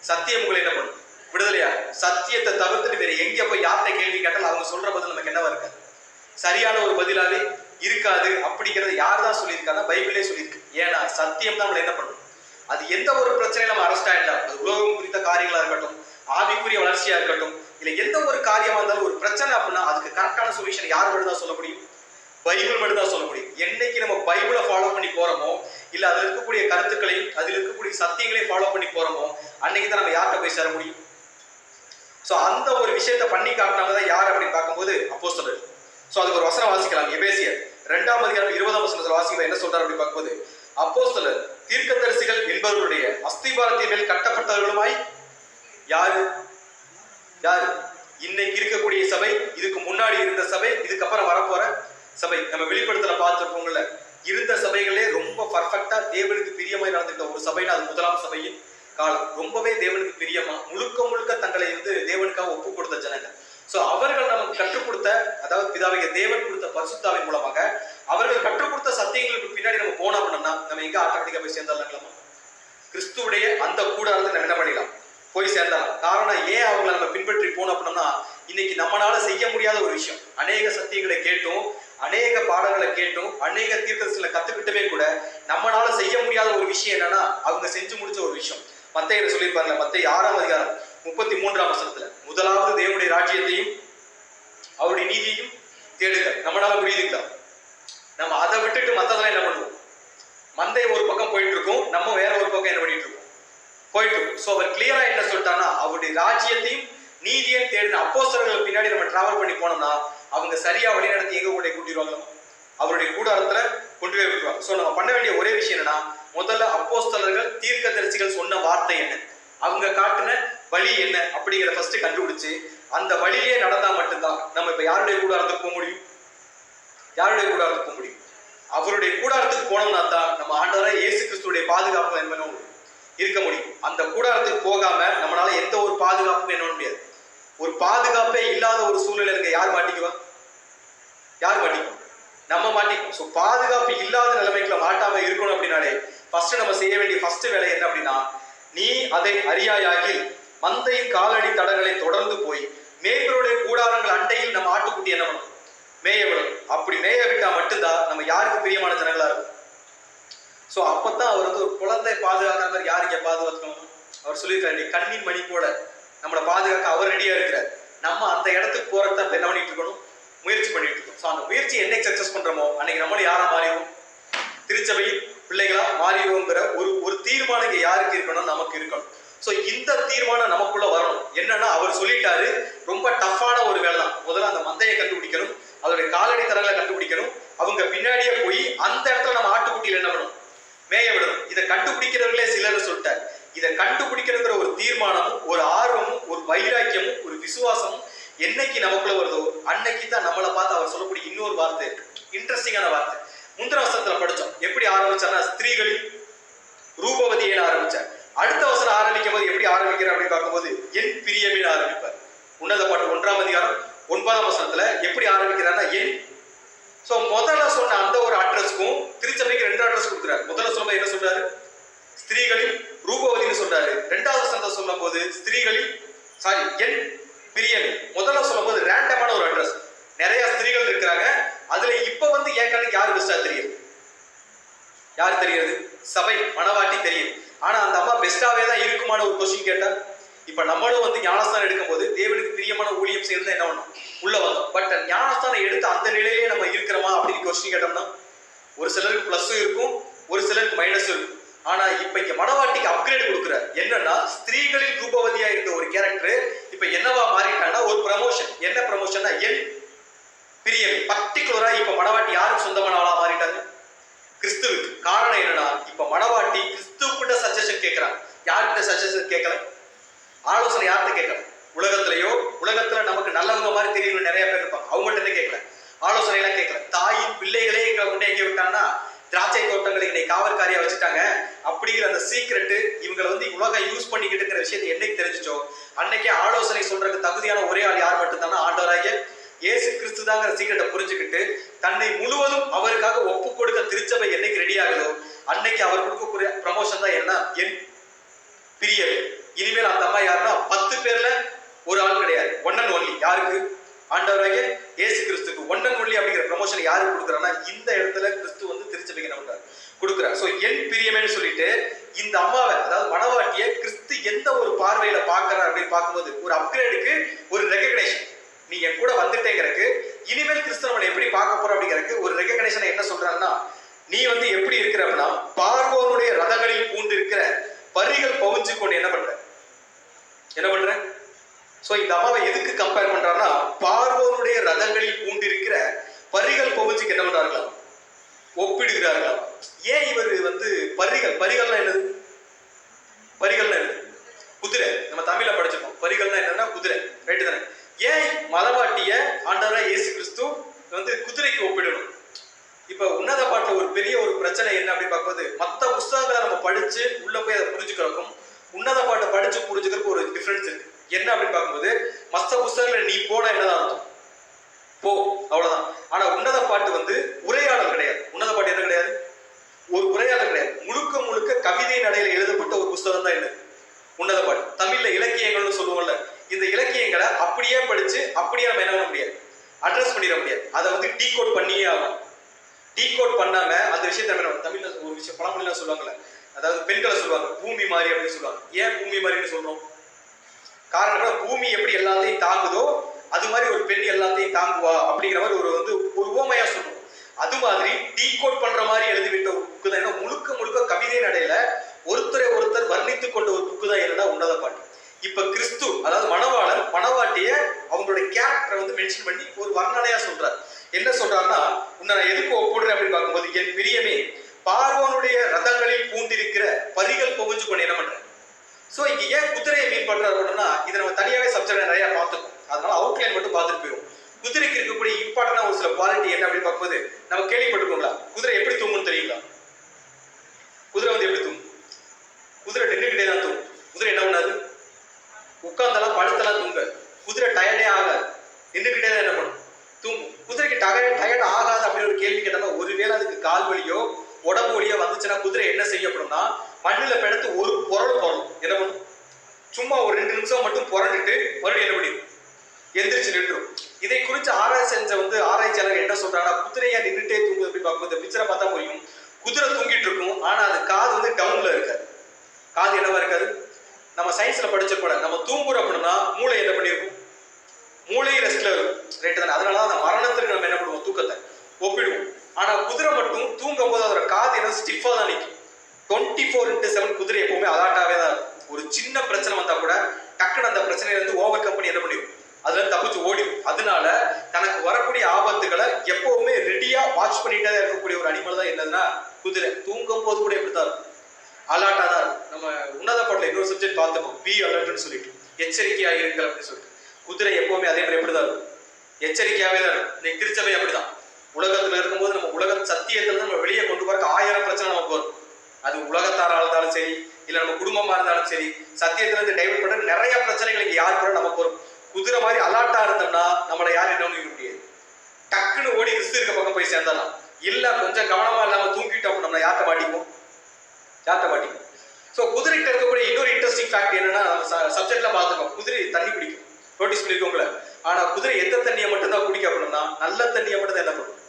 சத்தியம் உங்களை என்ன பண்ணும், விடுதலையா. சத்தியத்தை தவிர்த்துட்டு வேற எங்க போய் யார்கிட்ட கேள்வி கேட்டாலும் அவங்க சொல்ற பதில் நமக்கு என்னவா இருக்காது, சரியான ஒரு பதிலாவே இருக்காது. அப்படிங்கிறது யார் தான் சொல்லியிருக்காங்கன்னா பைபிளே சொல்லியிருக்கு. ஏன்னா சத்தியம் தான் நம்மளை என்ன பண்ணும், அது எந்த ஒரு பிரச்சனையும் நம்ம அரெஸ்ட் ஆயிடலாம். அது உலகம் குறித்த காரியங்களா இருக்கட்டும், ஆவிக்குரிய வளர்ச்சியா இருக்கட்டும், இல்ல எந்த ஒரு காரியமா இருந்தாலும் ஒரு பிரச்சனை அப்படின்னா அதுக்கு கரெக்டான சொல்யூஷன் யார் மட்டும் தான் சொல்ல முடியும், பைபிள் மட்டும் தான் சொல்ல முடியும். என்னைக்கு நம்ம பைபிளை ஃபாலோ பண்ணி போறோமோ, இல்ல அதுல இருக்கக்கூடிய கருத்துக்களையும் அதில் இருக்கக்கூடிய சத்தியங்களையும் ஃபாலோ பண்ணி போறோமோ அன்னைக்கு தான் நம்ம யார்கிட்ட போய் சேர முடியும். சோ அந்த ஒரு விஷயத்த பண்ணி காட்டினவங்க தான் யார் அப்படின்னு பார்க்கும்போது அப்போஸ்தலர்கள். சோ அதுக்கு ஒரு வசனம் வாசிக்கலாம். எபேசியர் 2ஆம் அதிகாரம் 20ஆம் வசனத்துல வாசிக்க என்ன சொல்றாரு அப்படின்னு பார்க்கும்போது, அப்போஸ்தலர் தீர்க்கதரிசிகள் என்பவருடைய அஸ்திபாரத்தின் மேல் கட்டப்பட்டவர்களுமாய் யாரு யாரு இன்னைக்கு இருக்கக்கூடிய சபை, இதுக்கு முன்னாடி இருந்த சபை, இதுக்கப்புறம் வரப்போற சபை. நம்ம வெளிப்படுத்தல பார்த்துருப்போங்கல்ல, இருந்த சபைகளே ரொம்ப பர்ஃபெக்டா தேவனுக்கு பிரியமாய் நடந்துட்ட ஒரு சபைனா அது முதலாம் சபையின் காலம். ரொம்பவே தேவனுக்கு பிரியமா முழுக்க முழுக்க தங்களை தேவனுக்காக ஒப்பு கொடுத்த ஜனங்கள். சோ அவர்கள் நமக்கு கற்றுக் கொடுத்த, அதாவது பிதாவிய தேவன் கொடுத்த பரிசுத்தாவின் மூலமாக அவர்கள் கற்றுக் கொடுத்த சத்தியங்களுக்கு பின்னாடி நம்ம போனோம் அப்படின்னா நம்ம எங்க ஆட்டோமேட்டிக்கா போய் சேர்ந்துடலாமா, கிறிஸ்துவுடைய அந்த கூடாரத்தை நம்ம என்ன பண்ணிடலாம், போய் சேர்ந்தலாம். காரணம் ஏன் அவங்களை நம்ம பின்பற்றி போனோம் அப்படின்னா, இன்னைக்கு நம்மளால செய்ய முடியாத ஒரு விஷயம், அநேக சத்தியங்களை கேட்டும் அநேக பாடங்களை கேட்டும் அநேக தீர்க்கதரிசிகளை கத்துக்கிட்டவே கூட நம்மளால செய்ய முடியாத ஒரு விஷயம் என்னன்னா அவங்க செஞ்சு முடிச்ச ஒரு விஷயம். மத்தேயுல சொல்லியிருப்பாங்க, மத்தேயு 6ஆம் அதிகாரம் 33ஆம் வசனத்துல, முதலாவது தேவனுடைய ராஜ்யத்தையும் அவருடைய நீதியையும் தேடுங்க. நம்மளால முடியுதுங்களா? நம்ம அதை விட்டுட்டு மத்ததெல்லாம் என்ன பண்ணுவோம், மந்தை ஒரு பக்கம் போயிட்டு இருக்கோம், நம்ம வேற ஒரு பக்கம் என்ன பண்ணிட்டு இருக்கோம், போயிட்டு இருக்கோம். சோ அவர் கிளியரா என்ன சொல்லிட்டான்னா, அவருடைய ராஜ்யத்தையும் நீதியையும் தேடின அப்போஸ்தலர்கள் பின்னாடி நம்ம டிராவல் பண்ணி போனோம்னா அவங்க சரியா வழி நடத்தி எங்க கூட கூட்டிடுவாங்களோ அவருடைய கூடாரத்துல கொண்டு போய் விட்டுருவாங்க. சோ நம்ம பண்ண வேண்டிய ஒரே விஷயம் என்னன்னா, முதல்ல அப்போஸ்தலர்கள் தீர்க்கதரிசிகள் சொன்ன வார்த்தை என்ன, அவங்க காட்டின வழி என்ன அப்படிங்கிற ஃபர்ஸ்ட் கண்டுபிடிச்சு அந்த வழியிலே நடந்தா மட்டும்தான் நம்ம இப்ப யாருடைய கூடாரத்துக்கு போக முடியும், யாருடைய கூடாரத்துக்கு போக முடியும், அவருடைய கூடாரத்துக்கு போனோம்னா தான் நம்ம ஆண்டவராகிய இயேசு கிறிஸ்துவுடைய பாதுகாப்பு என்ன இருக்க முடியும். அந்த கூடாரத்துக்கு போகாம நம்மளால எந்த ஒரு பாதுகாப்பும் என்ன முடியாது. ஒரு பாதுகாப்பே இல்லாத ஒரு சூழ்நிலை இருக்க யார் மாட்டிக்குவா, யார் மாட்டிக்குவோம், நம்ம மாட்டிக்குவோம். ஸோ பாதுகாப்பு இல்லாத நிலைமைக்குள்ள மாட்டாம இருக்கணும் அப்படின்னாலே ஃபர்ஸ்ட் நம்ம செய்ய வேண்டிய ஃபர்ஸ்ட் வேலை என்ன அப்படின்னா, நீ அதை அறியாயாகி மந்தையின் காலடி தடங்களை தொடர்ந்து போய் மேய்ப்பருடைய கூடாரங்கள் அண்டையில் நம்ம ஆட்டுக்குட்டி என்ன பண்ணணும், மேய விடணும். அப்படி மேய விட்டா மட்டும்தான் நம்ம யாருக்கு பிரியமான ஜனங்களா இருக்கும். சோ அப்பதான் அவர் ஒரு குழந்தை பாதுகாக்கிற மாதிரி யார் இங்க பாதுகாக்கணும், அவர் சொல்லியிருக்காரு, நீ கண்ணின் மணி போல நம்மளை பாதுகாக்க அவர் ரெடியா இருக்கிறார். நம்ம அந்த இடத்துக்கு போறத என்ன பண்ணிட்டு இருக்கணும், முயற்சி பண்ணிட்டு இருக்கோம். ஸோ அந்த முயற்சி என்னைக்கு சக்சஸ் பண்றோமோ அன்னைக்கு நம்மளும் யாரா மாறிடும், திருச்சபையில் பிள்ளைகளா மாறிடுவோங்கிற ஒரு தீர்மானம் இங்க யாருக்கு இருக்கணும், நமக்கு இருக்கணும். ஸோ இந்த தீர்மானம் நமக்குள்ள வரணும். என்னன்னா அவர் சொல்லிட்டாரு, ரொம்ப டஃப்பான ஒரு வேலை தான். முதல்ல அந்த என்னைக்கு நமக்குள்ள வருதோ அன்னைக்கு தான் நம்மளை பார்த்து அவர் சொல்லக்கூடிய இன்னொரு வார்த்தை இருக்கு, இன்ட்ரெஸ்டிங்கான வார்த்தை. முந்தின வசனத்துல படிச்சோம். எப்படி ஆரம்பிச்சார்னா ஸ்திரீகளில் ரூபவதியை ஆரம்பிச்சார். அடுத்த வசனம் ஆரம்பிக்கும் போது எப்படி ஆரம்பிக்கிற அப்படின்னு பார்க்கும்போது என் பிரியமின்னு ஆரம்பிப்பார். உன்னத பாட்டு 1ஆம் அதிகாரம் 9ஆம் வசனத்துல எப்படி ஆரம்பிக்கிறார்னா என். சோ முதல்ல சொன்ன அந்த ஒரு அட்ரஸ்க்கும் திருச்சபைக்கு 2 அட்ரஸ் கொடுக்குறாரு. முதல்ல சொல்லும்போது என்ன சொல்றாரு? ஸ்திரீகளில் ரூபவதின்னு சொல்றாரு. 2வது வசனத்தை சொல்லும் போது ஸ்திரீகளில் என் பிரியமி. முதல்ல சொல்லும் போது ரேண்டமான ஒரு அட்ரஸ். நிறைய ஸ்திரீகள் இருக்கிறாங்க. அதுல இப்ப வந்து என் கண்ணுக்கு யாரு பெஸ்டா தெரியுது? யாரு தெரியுது? சபை மணவாட்டி தெரியுது. ஆனா அந்த அம்மா பெஸ்டாவே தான் இருக்குமான ஒரு கொஸ்டின் கேட்டா, இப்ப நம்மளும் வந்து ஞானஸ்தானம் எடுக்கும் போது தேவனுக்கு பிரியமான ஊழியம் செய்யறது என்ன பண்ணும்? உள்ள வந்தோம். பட் ஞானஸ்தானம் எடுத்து அந்த நிலையிலேயே நம்ம இருக்கிறோமா அப்படின்னு கொஸ்டின் கேட்டோம்னா, ஒரு சிலருக்கு பிளஸும் இருக்கும், ஒரு சிலருக்கு மைனஸும் இருக்கும். ஆனா இப்ப இங்க மணவாட்டிக்கு அப்கிரேட் கொடுக்குறாரு. என்னன்னா ஸ்திரீகளின் ரூபவதியா இருந்த ஒரு கேரக்டர் இப்ப என்னவா மாறிட்டான்னா ஒரு ப்ரமோஷன். என்ன ப்ரமோஷன்னா என் பிரியமி. பர்டிகுலரா இப்ப மணவாட்டி யாருக்கு சொந்தமானவளா மாறிட்டாங்க? கிறிஸ்துவுக்கு. காரணம் என்னன்னா இப்ப மணவாட்டி கிறிஸ்துவுக்கிட்ட சஜஷன் கேட்கிறாங்க. யார்கிட்ட சஜஷன் கேட்கல? ஆலோசனை யார்கிட்ட கேட்கல? உலகத்துல நமக்கு நல்லவங்க மாதிரி தெரியணும் நிறைய பேர் இருப்பாங்க, அவங்கள்ட்ட கேட்கல. ஆலோசனை எல்லாம் கேட்கல. தாயின் பிள்ளைகளே கொண்டு எங்க விட்டாங்கன்னா திராட்சை தோட்டங்களை இன்னைக்கு காவற்காரியா வச்சுட்டாங்க அப்படிங்கிற அந்த சீக்ரெட் இவங்களை வந்து உலகம் யூஸ் பண்ணிக்கிட்டு இருக்கிற விஷயத்தை என்னைக்கு தெரிஞ்சிச்சோ அன்னைக்கே ஆலோசனை சொல்றதுக்கு தகுதியான ஒரே ஆள் யார் மட்டும்தானா? ஆண்டவராகிய இயேசு கிறிஸ்து தாங்கிற சீக்கிரட்டை புரிஞ்சுக்கிட்டு தன்னை முழுவதும் அவருக்காக ஒப்பு கொடுக்க திருச்சபை என்னைக்கு ரெடி ஆகுதோ அன்னைக்கு அவர் கொடுக்கக்கூடிய ப்ரமோஷன் தான் என்ன? என் பிரியவே. இனிமேல் அந்த அம்மா யாருன்னா 10 பேர்ல ஒரு ஆள் கிடையாது. One and only. யாருக்கு? ஆண்டவராகிய இயேசு கிறிஸ்துக்கு ஒன் அண்ட் ஒன்லி அப்படிங்கிற ப்ரமோஷன் யாருக்கு கொடுக்குறாங்கன்னா இந்த இடத்துல கிறிஸ்து வந்து திருச்சபைக்கு என்ன பண்றாரு? கொடுக்குறாரு. ஸோ என் பிரியமேன்னு சொல்லிட்டு இந்த அம்மாவை, அதாவது மணவாட்டிய கிறிஸ்து எந்த ஒரு பார்வையில பாக்குறாரு அப்படின்னு பார்க்கும்போது ஒரு அப்கிரேடுக்கு ஒரு ரெகக்னேஷன். நீ என் கூட வந்துட்டேங்கிறக்கு இனிமேல் கிறிஸ்தவனை எப்படி பார்க்க போற அப்படிங்கிறதுக்கு ஒரு ரெகக்னேஷன். என்ன சொல்றாங்கன்னா நீ வந்து எப்படி இருக்கிற அப்படின்னா பார்வோனுடைய ரதங்களில் பூண்டு இருக்கிற பரிகள் பவுஞ்சு கொண்டு என்ன பண்ற? சோ இந்த அம்மாவை எதுக்கு கம்பேர் பண்றான்னா பார்வோனுடைய ரதங்களில் பூண்டு இருக்கிற பரிகள் பவுஞ்சுக்கு என்ன பண்றார்களாம்? ஒப்பிடுகிறார்களாம். ஏன் இவர் வந்து பரிகள்னா என்னது? பரிகள்னா என்னது? குதிரை. நம்ம தமிழ்ல படிச்சிருக்கோம். பரிகள்னா என்னன்னா குதிரை, ரைட்டு தானே? ஏன் மணவாட்டிய ஆண்டவராகிய இயேசு கிறிஸ்து வந்து குதிரைக்கு ஒப்பிடணும்? இப்ப உன்னத பாட்டுல ஒரு பெரிய ஒரு பிரச்சனை என்ன அப்படின்னு பார்க்கும்போது மற்ற புஸ்தகங்களை நம்ம படிச்சு உள்ள போய் அதை புரிஞ்சுக்கிறக்கும் உன்னத பாட்டை படிச்சு புரிஞ்சுக்கிறதுக்கு ஒரு டிஃபரன்ஸ் இருக்கு. என்ன அப்படின்னு பார்க்கும்போது மற்ற புஸ்தகங்களை நீ போனா என்னதான் அர்த்தம்? போ, அவ்வளவுதான். ஆனா உன்னத பாட்டு வந்து உரையாடல் கிடையாது. உன்னத பாட்டு என்ன கிடையாது? ஒரு உரையாடல் கிடையாது. முழுக்க கவிதை நடையில எழுதப்பட்ட ஒரு புஸ்தகம் தான் என்ன உன்னத பாட்டு. தமிழ்ல இலக்கியங்கள்னு சொல்லுவோம்ல, இந்த இலக்கியங்களை அப்படியே படிச்சு அப்படியே நம்ம என்ன பண்ண முடியாது? அட்ரஸ் பண்ணிட முடியாது. அதை வந்து டீகோட் பண்ணியே ஆகும். டீகோட் பண்ணாம அந்த விஷயத்தை நம்ம தமிழ்ல ஒரு விஷயம் பழமொழிலாம் சொல்லுவாங்கல்ல, அதாவது பெண்களை சொல்லுவாங்க பூமி மாறி அப்படின்னு சொல்லுவாங்க. ஏன் பூமி மாறின்னு சொல்றோம்? காரணம் பூமி எப்படி எல்லாத்தையும் தாங்குதோ அது மாதிரி ஒரு பெண் எல்லாத்தையும் தாங்குவா அப்படிங்கிற மாதிரி ஒரு உவமையா சொல்லுவோம். அது மாதிரி டீகோட் பண்ற மாதிரி எழுதிவிட்ட ஒரு புக்கு தான் என்ன முழுக்க கவிதை நடையில ஒருத்தர் வர்ணித்து கொண்ட ஒரு புக்கு தான் என்னன்னா உன்னத பாட்டு. இப்ப கிறிஸ்து, அதாவது மணவாளன் மணவாட்டிய அவங்களுடைய கேரக்டரை வந்து மென்ஷன் பண்ணி ஒரு வர்ணனையா சொல்றாரு. என்ன சொல்றாருன்னா உன்னை நான் எதுக்கு ஒப்பிடுறேன் அப்படின்னு பார்க்கும்போது என் பிரியமே பார்வோனுடைய ரதங்களில் பூண்டிருக்கிற பரிகள் புகுஞ்சு கொண்டு என்ன பண்றேன்? சோ இங்க ஏன் குதிரையை மீன் பண்றாரு அப்படின்னா இதை நம்ம தனியாவே சப்ஜெக்ட் நிறைய பார்த்துக்கோம். அதனால அவுட்லைன் மட்டும் பார்த்துட்டு போயிடும். குதிரைக்கு இருக்கக்கூடிய இம்பார்ட்டன்டா ஒரு சில குவாலிட்டி என்ன அப்படின்னு பார்க்கும்போது நம்ம கேள்விப்பட்டிருக்கோங்களா? குதிரை எப்படி தூங்கும்னு தெரியுங்களா? குதிரை வந்து எப்படி தூங்கும்? குதிரை நின்றுகிட்டே தான் தூங்கும். குதிரை என்ன பண்ணாது? உட்கார்ந்தெல்லாம் படுத்தெல்லாம் தூங்க. குதிரை டயர்டே ஆகாது, நின்றுகிட்டே தான் என்ன பண்ணும்? தூங்கும். குதிரைக்கு டயர்ட் ஆகாது அப்படின்னு ஒரு கேள்வி கேட்டோம்னா ஒருவேளை அதுக்கு கால் வலியோ உடம்பு வலியோ வந்துச்சுன்னா குதிரை என்ன செய்யப்படும்னா மண்ணில படுத்து ஒரு புரள் போடும். என்ன பண்ணும்? சும்மா ஒரு 2 நிமிஷம் மட்டும் புரண்டுட்டு மறுபடியும் என்ன பண்ணிடும்? எந்திரிச்சு நின்றும். இதை குறித்து ஆராய்ச்சியாளர்கள் என்ன சொல்றாங்கன்னா குதிரையா நின்றுட்டே தூங்குது அப்படின்னு பார்க்கும்போது இந்த பிக்சரை பார்த்தா புரியும். குதிரை தூங்கிட்டு இருக்கும், ஆனா அது காது வந்து டவுன்ல இருக்காது. காது என்னவா இருக்காது? நம்ம சயின்ஸ்ல படிச்சப்பட நம்ம தூங்குறோம் அப்படின்னா மூளை என்ன பண்ணிருக்கும்? மூளை ரெஸ்ட்ல இருக்கும், ரைட் தானே? அதனாலதான் அந்த மரணத்துக்கு நம்ம என்ன பண்ணுவோம்? தூக்கத்தை ஒப்பிடுவோம். ஆனா குதிரை மட்டும் தூங்கும் போது அதோட காது என்ன ஸ்டிஃபா தான் நிற்கும். 24/7 குதிரை எப்பவுமே அலாட்டாவே தான் இருக்கும். ஒரு சின்ன பிரச்சனை வந்தா கூட டக்குன்னு அந்த பிரச்சனையில இருந்து ஓவர் கம் பண்ணி என்ன பண்ணிடும்? அதுல இருந்து தப்பிச்சு ஓடிடும். அதனால தனக்கு வரக்கூடிய ஆபத்துகளை எப்பவுமே ரெடியா வாட்ச் பண்ணிட்டே இருக்கக்கூடிய ஒரு அனிமல் தான் என்னதுன்னா குதிரை. தூங்கும் போது கூட எப்படித்தான் இருக்கும்? அலாட்டா தான் இருக்கும். நம்ம உன்னத பாட்டுல இன்னொரு சப்ஜெக்ட் பார்த்துப்போம், பி அலர்ட்னு சொல்லிட்டு, எச்சரிக்கையா இருங்கள் அப்படின்னு சொல்லிட்டு. குதிரை எப்பவுமே அதே மாதிரி எப்படிதான் இருக்கும், எச்சரிக்கையாவே தான் இருக்கும். இன்னைக்கு திருச்சபை அப்படிதான். உலகத்துல இருக்கும்போது நம்ம உலக சத்தியத்துல நம்ம வெளியே கொண்டு போறக்கு 1000 பிரச்சனை நமக்கு வரும். அது உலகத்தாரா இருந்தாலும் சரி, இல்ல நம்ம குடும்பமா இருந்தாலும் சரி, சத்தியத்துல இருந்து டைவர்ட் பண்ற நிறைய பிரச்சனைகள் இங்க யாரு கூட நமக்கு வரும். குதிரை மாதிரி அலாட்டா இருந்தோம்னா நம்மளை யாரும் என்ன பண்ணிக்க முடியாது. டக்குன்னு ஓடி கிறிஸ்து இருக்க பக்கம் போய் சேர்ந்தலாம். இல்ல கொஞ்சம் கவனமா இல்லாம தூங்கிட்டோம் நம்ம யார்கிட்ட மாட்டிப்போம். ஸோ குதிரைகிட்ட இருக்கக்கூடிய இன்னொரு இன்ட்ரெஸ்டிங் ஃபேக்ட் என்னன்னா, சப்ஜெக்ட்ல பார்த்துக்கோம், குதிரை தண்ணி குடிக்கும். நோட்டீஸ் பண்ணிருக்கோங்கள. ஆனா குதிரை எந்த தண்ணியை மட்டும் தான் குடிக்க அப்படின்னா நல்ல தண்ணியை மட்டும் தான் என்ன பண்ணும்,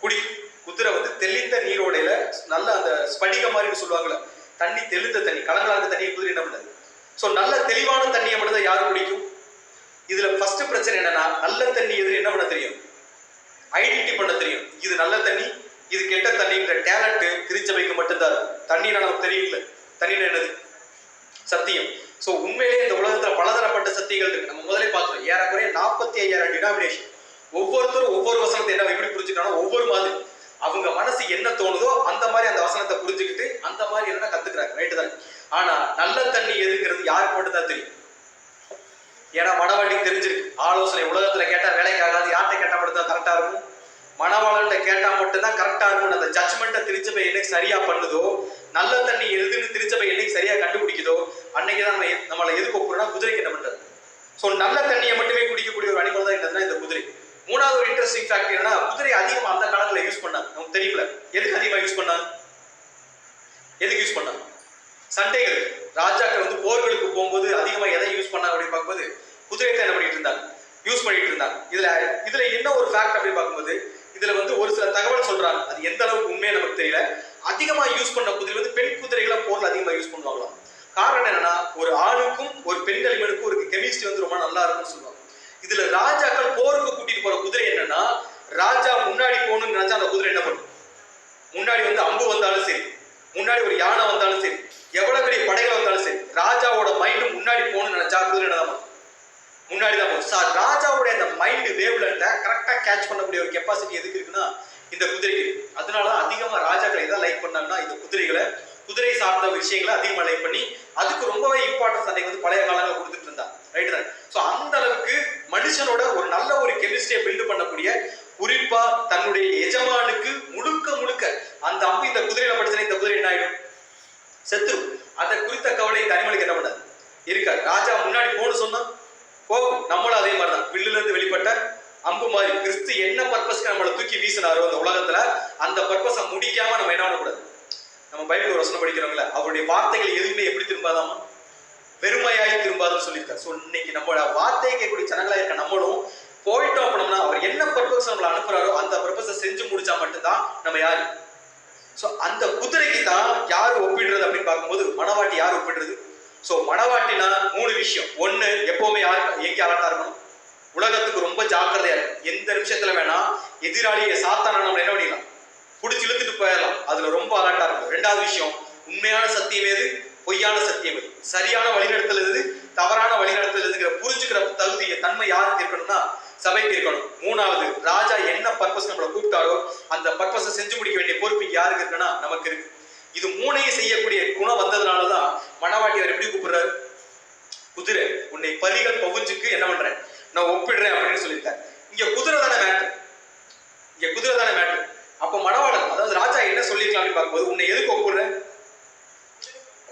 குடிக்கும். குதிரை வந்து தெளிந்த நீரோடையில நல்ல அந்த ஸ்படிக மாதிரி சொல்லுவாங்கல்ல, தண்ணி தெளிந்த தண்ணி, கலங்களாக தண்ணியை குதிரை என்ன பண்ணுது. ஸோ நல்ல தெளிவான தண்ணியை மட்டும் தான் யாரு குடிக்கும். இதுல ஃபர்ஸ்ட் பிரச்சனை என்னன்னா, நல்ல தண்ணி எதிர என்ன பண்ண தெரியும், ஐடென்டி பண்ண தெரியும். இது நல்ல தண்ணி, இது கெட்ட தண்ணின்ற டேலண்ட் திருச்சபைக்கு மட்டும்தான் இருக்கும். தண்ணினா நமக்கு தெரியல, தண்ணினா என்னது, சத்தியம். சோ உண்மையிலேயே இந்த உலகத்துல பலதரப்பட்ட சத்தியங்கள் இருக்கு. நம்ம முதலே பார்த்தோம், ஏறக்குறைய 45,000 டினாமினேஷன். ஒவ்வொருத்தரும் ஒவ்வொரு வசனத்தை என்ன எப்படி புரிஞ்சுக்கணும், ஒவ்வொரு மாதிரி அவங்க மனசு என்ன தோணுதோ அந்த மாதிரி அந்த வசனத்தை புரிஞ்சுக்கிட்டு அந்த மாதிரி என்ன கத்துக்கிறாங்க. ரைட்டு தான். ஆனா நல்ல தண்ணி எதுங்கிறது யாருக்கு மட்டும் தான் தெரியும். ஏன்னா மனவாட்டிக்கு தெரிஞ்சிருக்கு. ஆலோசனை உலகத்துல கேட்டா வேலைக்கு ஆகாது, யார்கிட்ட கேட்டா மட்டும் தான் கரெக்டா இருக்கும், மனவாளன்ட்ட கேட்டா மட்டும் தான் கரெக்டா இருக்கும். அந்த ஜட்ஜ்மெண்ட்டை திருச்சபை என்னைக்கு சரியா பண்ணுதோ, நல்ல தண்ணி எதுன்னு திருச்சபை என்னைக்கு சரியா கண்டுபிடிக்குதோ அன்னைக்கு தான் நம்மளை எதுக்கு ஒப்புறோம்னா குதிரைக்கு என்ன பண்றது. ஸோ நல்ல தண்ணியை மட்டுமே குடிக்கக்கூடிய ஒரு அனிமல் தான் என்னதுன்னா இந்த குதிரை. மூணாவது ஒரு இன்ட்ரெஸ்டிங் ஃபேக்ட் என்னன்னா, குதிரை அதிகமா அந்த காலத்துல யூஸ் பண்ணாங்க. நமக்கு தெரியல எதுக்கு அதிகமா யூஸ் பண்ணாங்க. எதுக்கு யூஸ் பண்ணாங்க, சண்டைகள். ராஜாக்கள் வந்து போர்களுக்கு போகும்போது அதிகமா எதை யூஸ் பண்ணாங்க அப்படின்னு பார்க்கும்போது குதிரையை என்ன பண்ணிட்டு இருந்தாங்க, யூஸ் பண்ணிட்டு இருந்தாங்க. இதுல என்ன ஒரு ஃபேக்ட் அப்படின்னு பார்க்கும்போது, இதுல வந்து ஒரு சில தகவல் சொல்றாங்க, அது எந்த அளவுக்கு உண்மையை நமக்கு தெரியல. அதிகமா யூஸ் பண்ண குதிரை வந்து பெண் குதிரைகளை போர்ல அதிகமா யூஸ் பண்ணுவாங்களாம். காரணம் என்னன்னா, ஒரு ஆணுக்கும் ஒரு பெண்களுக்கும் ஒரு கெமிஸ்ட்ரி வந்து ரொம்ப நல்லா இருக்கும்னு சொல்லுவாங்க. இதுல ராஜாக்கள் போருக்கு கூட்டிட்டு போற குதிரை என்னன்னா, ராஜா முன்னாடி போகணும்னு நினைச்சா அந்த குதிரை என்ன பண்ணும், முன்னாடி வந்து அம்பு வந்தாலும் சரி, முன்னாடி ஒரு யானை வந்தாலும் சரி, எவ்வளவு பெரிய படைகள் வந்தாலும் சரி, ராஜாவோட மைண்ட் முன்னாடி போகணும்னு நினைச்சா குதிரை என்ன தான் முன்னாடி தான் போகும். ராஜாவோட அந்த மைண்ட் வேவ்லென்த்தை கரெக்டா கேட்ச் பண்ணக்கூடிய ஒரு கெப்பாசிட்டி எதுக்கு இருக்குன்னா இந்த குதிரைக்கு. அதனாலதான் அதிகமா ராஜாக்கள் எதை லைக் பண்ணாங்கன்னா இந்த குதிரைகளை, குதிரை சார்ந்த விஷயங்களை அதிகமா லைக் பண்ணி அதுக்கு ரொம்பவே இம்பார்ட்டன்ஸ் அன்னைக்கு வந்து பழைய காலங்களில் கொடுத்துட்டு இருந்தாங்க. ரைட் தான். ஸோ அந்த அளவுக்கு மனுஷனோட ஒரு நல்ல ஒரு கெமிஸ்ட்ரியை பில்டு பண்ணக்கூடிய, குறிப்பா தன்னுடைய எஜமானுக்கு முழுக்க முழுக்க அந்த அம்பு இந்த குதிரையில படிச்சா இந்த குதிரை என்ன ஆயிடும், செத்துரும். அதை குறித்த கவலை இந்த அனிமலுக்கு என்ன பண்ணாது, இருக்காது. ராஜா முன்னாடி போன்னு சொன்னா போகும். நம்மளும் அதே மாதிரி தான், வில்லுல இருந்து வெளிப்பட்ட அம்பு மாதிரி. கிறிஸ்து என்ன பர்பஸ்க்கு நம்மளை தூக்கி வீசினாரோ அந்த உலகத்துல, அந்த பர்பஸை முடிக்காம நம்ம என்ன பண்ணக்கூடாது. நம்ம பைபிள் ஒரு வசனம் படிக்கிறோம்ல, அவருடைய வார்த்தைகள் எதுவுமே எப்படி திரும்பாதாமா, பெருமையாய் திரும்பாதுன்னு சொல்லியிருக்காரு. ஸோ இன்னைக்கு நம்மளோட வார்த்தையை கேட்கக்கூடிய ஜனங்களா இருக்க நம்மளும் போயிட்டோம் அப்படின்னா, அவர் என்ன பர்பஸ் நம்மளை அனுப்புறாரோ அந்த பர்பஸை செஞ்சு முடிச்சா மட்டும்தான் நம்ம யாரு. ஸோ அந்த குதிரைக்கு தான் யாரு ஒப்பிடுறது அப்படின்னு பார்க்கும்போது, மனவாட்டி யார் ஒப்பிடுறது. ஸோ மனவாட்டினா 3 விஷயம். ஒண்ணு, எப்பவுமே யாரு எங்கே அலர்ட்டா இருக்கணும், உலகத்துக்கு ரொம்ப ஜாக்கிரதையா இருக்கும். எந்த நிமிஷத்துல வேணா எதிராளியை சாத்தான நம்ம என்ன பண்ணிடலாம், பிடிச்சி இழுத்துட்டு போயிடலாம். அதுல ரொம்ப அலர்ட்டா இருக்கும். 2வது விஷயம், உண்மையான சத்தியம் எது, பொய்யான சத்தியம் எது, சரியான வழிநடத்தல் எது, தவறான வழிநடத்தல் எதுங்கிற புரிஞ்சுக்கிற தகுதிய தன்மை யாருக்கு இருக்கணும்னா சபைக்கு இருக்கணும். 3வது, ராஜா என்ன பர்பஸ் நம்மளை கூப்பிட்டாரோ அந்த பர்பஸை செஞ்சு முடிக்க வேண்டிய பொறுப்பு யாருக்கு இருக்குன்னா நமக்கு இருக்கு. இது 3ஐயும் செய்யக்கூடிய குணம் வந்ததுனாலதான் மனவாட்டியார் எப்படி கூப்பிடுறாரு, குதிரை உன்னை பலிகள் பவுஞ்சுக்கு என்ன பண்றேன் நான் ஒப்பிடுறேன் அப்படின்னு சொல்லியிருக்காரு. இங்க குதிரை தானே மேட்டர், இங்க குதிரை தானே மேட்டர். அப்ப மனவாளன், அதாவது ராஜா என்ன சொல்லிருக்கலாம் அப்படின்னு பார்க்கும்போது, உன்னை எதுக்கு ஒப்புடுறேன்,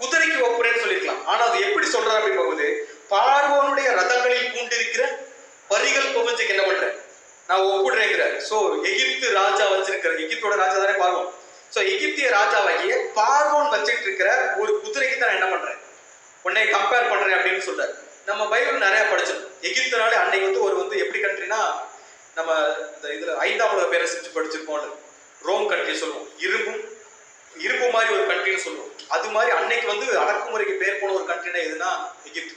குதிரைக்கு ஒப்புறேன்னு சொல்லிருக்கலாம். ஆனா அது எப்படி சொல்றாரு அப்படின்னு பார்க்கும்போது, பார்வோனுடைய ரதங்களில் பூண்டிருக்கிற பரிகள் பவுஞ்சுக்கு என்ன பண்றேன் நான் ஒப்புடுறேங்கிறார். சோ எகிப்து ராஜா வச்சிருக்கிற, எகிப்தோட ராஜா தானே பார்வோன். சோ எகிப்திய ராஜாவாகிய பார்வோன் வச்சுட்டு இருக்கிற ஒரு குதிரைக்கு தான் என்ன பண்றேன், உன்னை கம்பேர் பண்றேன் அப்படின்னு சொல்றாரு. நம்ம பைபிள் நிறைய படிச்சிருக்கோம். எகிப்துனாலே அன்னைக்கு வந்து ஒரு வந்து எப்படி கண்ட்ரினா, நம்ம இந்த இதுல 5ஆம் உலக பேரை செஞ்சு படிச்சிருப்போம்ல, ரோம் கண்ட்ரி சொல்லுவோம். இரும்பு மாதிரி ஒரு கண்ட்ரின்னு சொல்லுவோம். அது மாதிரி அன்னைக்கு வந்து அடக்குமுறைக்கு பேர் போன ஒரு கண்ட்ரினா எதுனா எகிப்து.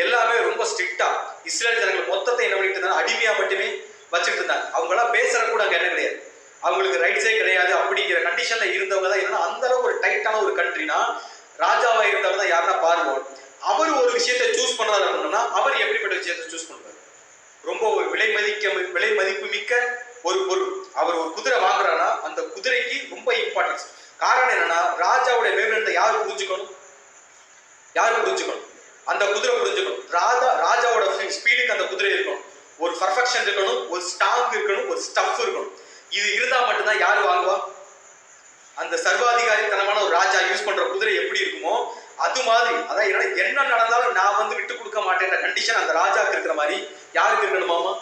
எல்லாமே ரொம்ப ஸ்ட்ரிக்டா இஸ்ரேல் ஜனங்கள் மொத்தத்தை என்ன பண்ணிட்டு இருந்தாங்க, அடிமையா மட்டுமே வச்சுட்டு இருந்தாங்க. அவங்க எல்லாம் பேசுற கூட அங்க என்ன கிடையாது, அவங்களுக்கு ரைட்ஸே கிடையாது. அப்படிங்கிற கண்டிஷன்ல இருந்தவங்க தான் என்னன்னா, அந்த அளவுக்கு ஒரு டைட்டான ஒரு கண்ட்ரினா ராஜாவா இருந்தவர் தான் யாருன்னா பார்வோன். அவர் ஒரு விஷயத்தை சூஸ் பண்றாரு அப்படின்னா, அவர் எப்படிப்பட்ட விஷயத்தை சூஸ் பண்றாரு, ரொம்ப ஒரு விலை மதிப்பு மிக்க ஒரு பொருள். அவர் ஒரு குதிரை வாங்குறாருன்னா அந்த குதிரைக்கு ரொம்ப இம்பார்ட்டன்ஸ். காரணம் என்னன்னா, ராஜாவுடைய வேவ்லென்த்தை யாரு புரிஞ்சுக்கணும், அந்த குதிரை புரிஞ்சுக்கணும். ராஜாவோட ஸ்பீடுக்கு அந்த குதிரை இருக்கணும், ஒரு பர்ஃபெக்ஷன் இருக்கணும், ஒரு ஸ்டாங் இருக்கணும், ஒரு ஸ்டஃப் இருக்கணும். இது இருந்தா மட்டும்தான் யாரு வாங்குவா? அந்த சர்வாதிகாரித்தனமான ஒரு ராஜா யூஸ் பண்ற குதிரை எப்படி இருக்குமோ அது மாதிரி, அதான் என்ன நடந்தாலும் நான் வந்து விட்டு கொடுக்க மாட்டேன்ற கண்டிஷன் அந்த ராஜாக்கு இருக்கிற மாதிரி யாருக்கு இருக்கணுமாமா?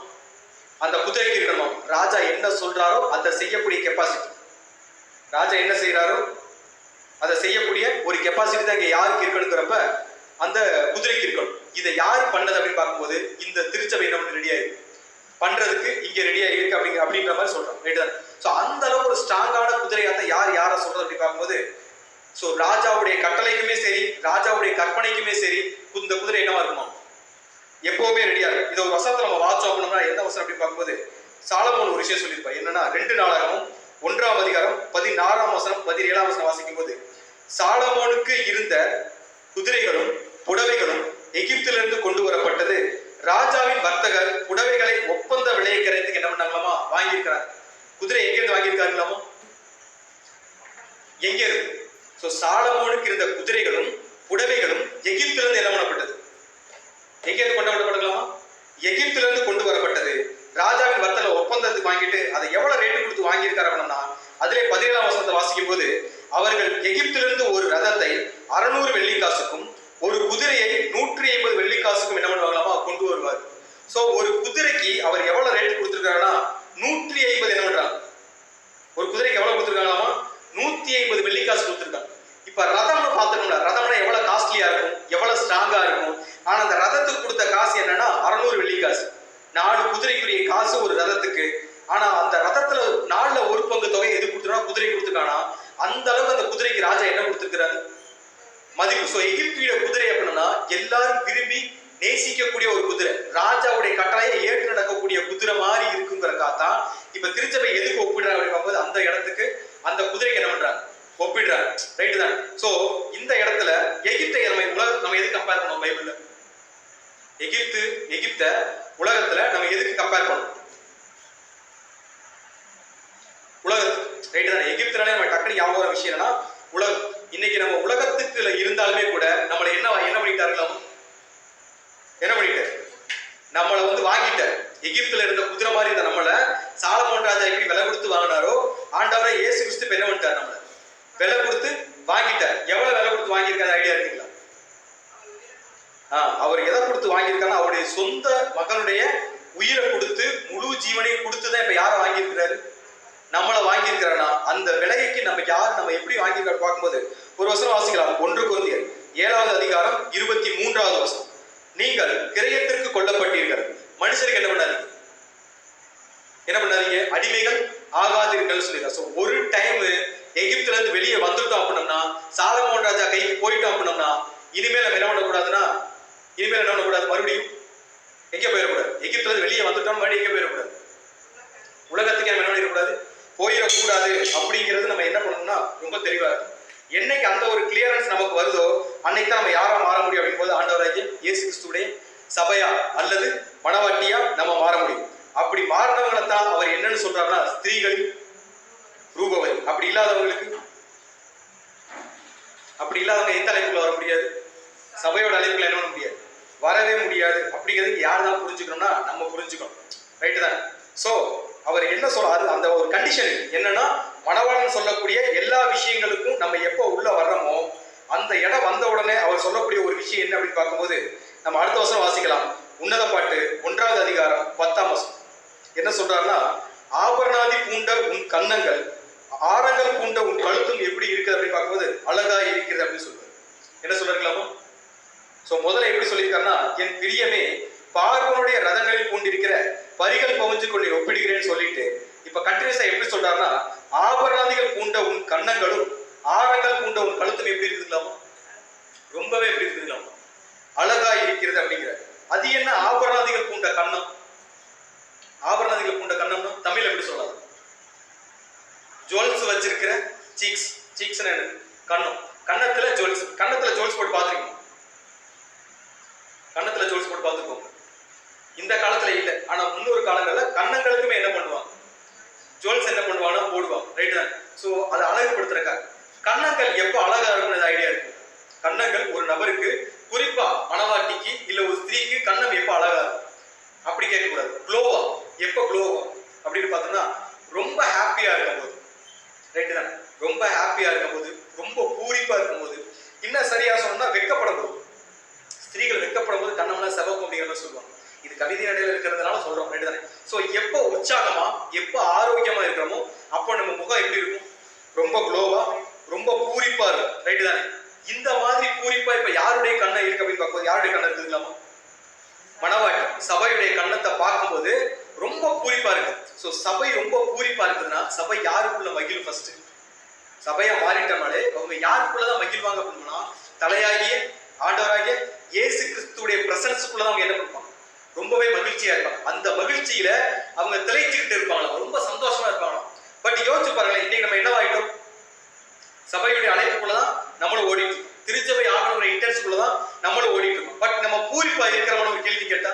அந்த குதிரைக்கு இருக்கணுமாமா. ராஜா என்ன சொல்றாரோ அதை செய்யக்கூடிய கெப்பாசிட்டி, ராஜா என்ன செய்யறாரோ அதை செய்யக்கூடிய ஒரு கெப்பாசிட்டி தான் இங்க யாருக்கு இருக்கணுங்கிறப்ப அந்த குதிரைக்கு இருக்கணும். இதை யார் பண்ணது அப்படின்னு பார்க்கும்போது இந்த திருச்சபை என்ன ரெடியா இருக்கு பண்றதுக்கு, இங்க ரெடியா இருக்கு அப்படின்ற மாதிரி சொல்றோம். ரைட் தான். ஸோ அந்த அளவுக்கு ஒரு ஸ்ட்ராங்கான குதிரையாத்தான் யாரை சொல்றது அப்படின்னு பார்க்கும்போது, ஸோ ராஜாவுடைய கட்டளைக்குமே சரி, ராஜாவுடைய கற்பனைக்குமே சரி, இந்த குதிரை என்னவா இருக்குமா? எப்பவுமே ரெடியா இருக்கு. இதை ஒரு வசனத்தை நம்ம வாட்சோம் அப்படின்னா எந்த வசனம் அப்படின்னு பார்க்கும்போது, சாலமோன் ஒரு விஷயம் சொல்லியிருப்பார். என்னன்னா 2 நாளாகமும் 1ஆம் அதிகாரம் 16ஆம் வசனம் 17ஆம் வசனம் வாசிக்கும் போது, சாலமோனுக்கு இருந்த குதிரைகளும் புடவைகளும் எகிப்திலிருந்து கொண்டு வரப்பட்டது. ராஜாவின் வர்த்தகர் புடவைகளை ஒப்பந்த விலையை கிடைத்துக்கு என்ன பண்ணாங்களாமா? வாங்கியிருக்கிறார். குதிரை எங்க இருந்து வாங்கியிருக்காங்களாமா? எங்க இருக்கு? சோ சாலமோனுக்கு இருந்த குதிரைகளும் புடவைகளும் எகிப்திலிருந்து என்ன பண்ணப்பட்டது? எங்க இருந்து கொண்டு வரப்படலாமா? எகிப்திலிருந்து கொண்டு வரப்பட்டது. ராஜாவின் வர்த்தக ஒப்பந்தத்துக்கு வாங்கிட்டு அதை எவ்வளவு ரேட்டு கொடுத்து வாங்கியிருக்காரு அப்படின்னா, அதிலே 17ஆம் வசனத்தை வாசிக்கும் போது, அவர்கள் எகிப்திலிருந்து ஒரு ரதத்தை 600 வெள்ளிக்காசுக்கும் ஒரு குதிரையை 150 வெள்ளிக்காசுக்கும் என்ன பண்ணுவாங்களாமா? கொண்டு வருவார். சோ ஒரு குதிரைக்கு அவர் எவ்வளவு ரேட் கொடுத்திருக்காருன்னா 150 என்ன பண்றாங்க? ஒரு குதிரைக்கு எவ்வளவு கொடுத்திருக்காங்களாமா? 150 வெள்ளிக்காசு கொடுத்திருக்காங்க. இப்ப ரதம்னு பாத்துக்கோங்க, ரதம்னா எவ்வளவு காஸ்ட்லியா இருக்கும், எவ்வளவு ஸ்ட்ராங்கா இருக்கும். ஆனா அந்த ரதத்துக்கு கொடுத்த காசு என்னன்னா 600 வெள்ளிக்காசு. 4 குதிரைக்குரிய காசு ஒரு ரதத்துக்கு. ஆனா அந்த ரதத்துல 4ல ஒரு பங்கு தொகை எது கொடுத்துருக்கா? குதிரை கொடுத்துருக்கானா. அந்த அளவுக்கு அந்த குதிரைக்கு ராஜா என்ன கொடுத்திருக்கிறாரு? மதிப்பு. சோ எகிப்திய குதிரை அப்படின்னா எல்லாரும் விரும்பி நேசிக்கக்கூடிய ஒரு குதிரை, ராஜாவுடைய கட்டளையை ஏற்று நடக்கக்கூடிய குதிரை மாதிரி இருக்குங்கிறக்காத்தான் இப்ப திருச்சபை எதுக்கு ஒப்பிடுறாங்க அப்படிங்கும்போது அந்த இடத்துக்கு அந்த குதிரைக்கு என்ன பண்றாங்க? ஒப்பிடுறாங்க. ரைட்டு தான். சோ இந்த இடத்துல எகிப்தை நம்ம எதுக்கு கம்பேர் பண்ணுவோம்? பைபிள்ல எகிப்த உலகத்துல நம்ம எதுக்கு கம்பேர் பண்ணுவோம்? உலகத்துக்கு. ரைட்டு தான். எகிப்துனாலே நம்ம டக்குனு ஞாபகம் வர விஷயம் என்னன்னா உலகம். இன்னைக்கு நம்ம உலகத்துக்குள்ள இருந்தாலுமே கூட நம்மளை என்ன பண்ணிட்டாருங்களா? என்ன பண்ணிட்டாரு? நம்மளை வந்து வாங்கிட்டார். எகிப்துல இருந்த குதிரை மாதிரி இருந்த நம்மளை சாலமோன் ராஜா எப்படி விலை கொடுத்து வாங்கினாரோ, ஆண்டவரை இயேசு கிறிஸ்து என்ன பண்ணிட்டார்? நம்மளை விலை கொடுத்து வாங்கிட்டார். எவ்வளவு விலை கொடுத்து வாங்கியிருக்காரு ஐடியா இருக்குங்களா? அவர் எதை கொடுத்து வாங்கியிருக்காருன்னா அவருடைய சொந்த மகனுடைய உயிரை கொடுத்து முழு ஜீவனையும் கொடுத்துதான் இப்ப யாரை வாங்கியிருக்கிறாரு? நம்மளை வாங்கியிருக்கிறனா. அந்த விலைக்கு நம்ம எப்படி வாங்கியிருக்காரு பார்க்கும்போது ஒரு வசனம் வாசிக்கலாம். 1 கொரிந்தியர் 7ஆம் அதிகாரம் 23ஆவது வசனம். நீங்கள் கிரயத்திற்கு கொல்லப்பட்டீர்கள், மனுஷருக்கு என்ன பண்ணாதீங்க? அடிமைகள் ஆகாதீர்கள் சொல்லிடுறார். சோ ஒரு டைம் எகிப்துல இருந்து வெளியே வந்துட்டோம் அப்படின்னம்னா, சாலமோன் ராஜா கைக்கு போயிட்டோம் அப்படின்னம்னா, இனிமேல் நம்ம என்ன பண்ணக்கூடாதுன்னா, மறுபடியும் எங்கே போயிடக்கூடாது? எகிப்துல இருந்து வெளியே வந்துட்டோம், மறுபடியும் எங்கே போயிடக்கூடாது? உலகத்துக்கு நம்ம என்ன பண்ணிடக்கூடாது? போயிடக்கூடாது. அப்படிங்கிறது நம்ம என்ன பண்ணணும்னா ரொம்ப தெளிவா இருக்கும். என்னைக்கு அந்த ஒரு கிளியரன்ஸ் நமக்கு வருதோ அன்னைக்கு தான் நம்ம யாரா மாற முடியும் அப்படின் போது ஆண்டவராகிய இயேசு கிறிஸ்துவுடைய சபையா அல்லது மனவாட்டியா நம்ம மாற முடியும். அப்படி மாறினவங்களை தான் அவர் என்னன்னு சொல்றாருன்னா ஸ்திரீகளின் ரூபவதி. அப்படி இல்லாதவங்க எந்த அழைப்புல வர முடியாது? சபையோட அழைப்புல என்ன பண்ண முடியாது? வரவே முடியாது. அப்படிங்கிறது யார் தான் புரிஞ்சுக்கணும்னா நம்ம புரிஞ்சுக்கணும். ரைட்டு தான். சோ அவர் என்ன சொல்றாரு? அந்த ஒரு கண்டிஷன் என்னன்னா, மணவாளன் சொல்லக்கூடிய எல்லா விஷயங்களுக்கும் நம்ம எப்போ உள்ள வர்றோமோ அந்த இடம் வந்த உடனே அவர் சொல்லக்கூடிய ஒரு விஷயம் என்ன அப்படின்னு பார்க்கும்போது நம்ம அடுத்த வசனம் வாசிக்கலாம். உன்னத பாட்டு 1ஆவது அதிகாரம் 10ஆம் வசனம் என்ன சொல்றாருன்னா, ஆபரணாதி பூண்ட உன் கன்னங்கள், ஆரங்கள் பூண்ட உன் கழுத்தும் எப்படி இருக்குது அப்படின்னு பார்க்கும்போது அழகா இருக்கிறது அப்படின்னு சொல்றாரு. என்ன சொல்றாருக்கலாமா? சோ முதல்ல எப்படி சொல்லியிருக்காருன்னா, என் பிரியமே பார்வனுடைய ரதங்களில் பூண்டிருக்கிற பரிகள் பவுஞ்சு கொண்டு ஒப்பிடுகிறேன்னு சொல்லிட்டு இப்ப கண்டினியூஸா எப்படி சொல்றாருன்னா, ஆபரணாதிகள் பூண்ட உன் கன்னங்களும் ஆரங்கள் பூண்ட உன் கழுத்தும் எப்படி இருக்குதுலாமா? ரொம்பவே எப்படி இருக்குதுலாமா? அழகா இருக்கிறது அப்படிங்கிற. அது என்ன ஆபரணாதிகள் பூண்ட கன்னம்? ஆபரணாதிகள் பூண்ட கன்னம்னா தமிழ் எப்படி சொல்லலாம்? ஜுவல்ஸ் வச்சிருக்கிற சீக்ஸ் கன்னம். கன்னத்துல ஜுவல்ஸ் போட்டு பாத்துருக்கீங்க? கன்னத்துல ஜுவல்ஸ் போட்டு பாத்துக்கோங்க. இந்த காலத்துல இல்ல, ஆனா முன்னொரு காலங்கள்ல கன்னங்களுக்குமே என்ன பண்ணுவாங்க? ஜுவல்ஸ் என்ன பண்ணுவாங்க? போடுவாங்க. ரைட் தான். சோ அதை அழகுபடுத்துறக்காக கன்னங்கள் எப்போ அழகா இருக்கும்னு ஐடியா இருக்கு. கன்னங்கள் ஒரு நபருக்கு குறிப்பா மணவாட்டிக்கு இல்ல ஒரு ஸ்திரீக்கு கண்ணம் எப்ப அழகா இருக்கும் அப்படி கேட்கக்கூடாது. க்ளோவா, எப்ப க்ளோவா அப்படின்னு பார்த்தோம்னா ரொம்ப ஹாப்பியா இருக்கும்போது, ரைட்டு தானே? ரொம்ப ஹாப்பியா இருக்கும்போது, ரொம்ப பூரிப்பா இருக்கும்போது, இன்னும் சரியா சொன்னா வெட்கப்படும் போது, ஸ்திரீகள் வெட்கப்படும் போது கண்ணம்லாம் செவக்கும் அப்படிங்கிற சொல்லுவாங்க. இது கவிதை நடையில இருக்கிறதுனால சொல்றோம், ரைட்டு தானே? ஸோ எப்போ உற்சாகமா எப்போ ஆரோக்கியமா இருக்கிறோமோ அப்போ நம்ம முகம் எப்படி இருக்கும்? ரொம்ப க்ளோவா, ரொம்ப பூரிப்பா இருக்கும், ரைட்டு தானே? இந்த மாதிரி பூரிப்பா இப்ப யாருடைய கண்ணை இருக்கு அப்படின்னு பார்க்கும்போது யாருடைய கண்ணை இருக்குதுங்களாமா? மணவாட்டி சபையுடைய கண்ணத்தை பார்க்கும்போது ரொம்ப பூரிப்பா இருக்கு. ஸோ சபை ரொம்ப பூரிப்பா இருக்குதுன்னா சபை யாருக்குள்ள மகிழும்? ஃபர்ஸ்ட் சபையா மாறிட்டனாலே அவங்க யாருக்குள்ளதான் மகிழ்வாங்க அப்படின்னா தலையாகிய ஆண்டவராகிய இயேசு கிறிஸ்துடைய பிரசன்ஸ்க்குள்ளதான் அவங்க என்ன பண்ணுவாங்க? ரொம்பவே மகிழ்ச்சியா இருப்பாங்க. அந்த மகிழ்ச்சியில அவங்க திளைச்சுக்கிட்டு இருப்பாங்க, ரொம்ப சந்தோஷமா இருப்பாங்க. பட் யோசிச்சு பாருங்களேன், இன்னைக்கு நம்ம என்னவாயிட்டோம்? சபையுடைய அழைப்புக்குள்ளதான் நம்மளும் ஓடிட்டு இருக்கோம், திருச்சபை ஆகணுங்கிற இன்டென்ஸ்க்குள்ளதான் நம்மளும் ஓடிட்டு இருக்கோம். பட் நம்ம பூரிப்பா இருக்கிறவன ஒரு கேள்வி கேட்டா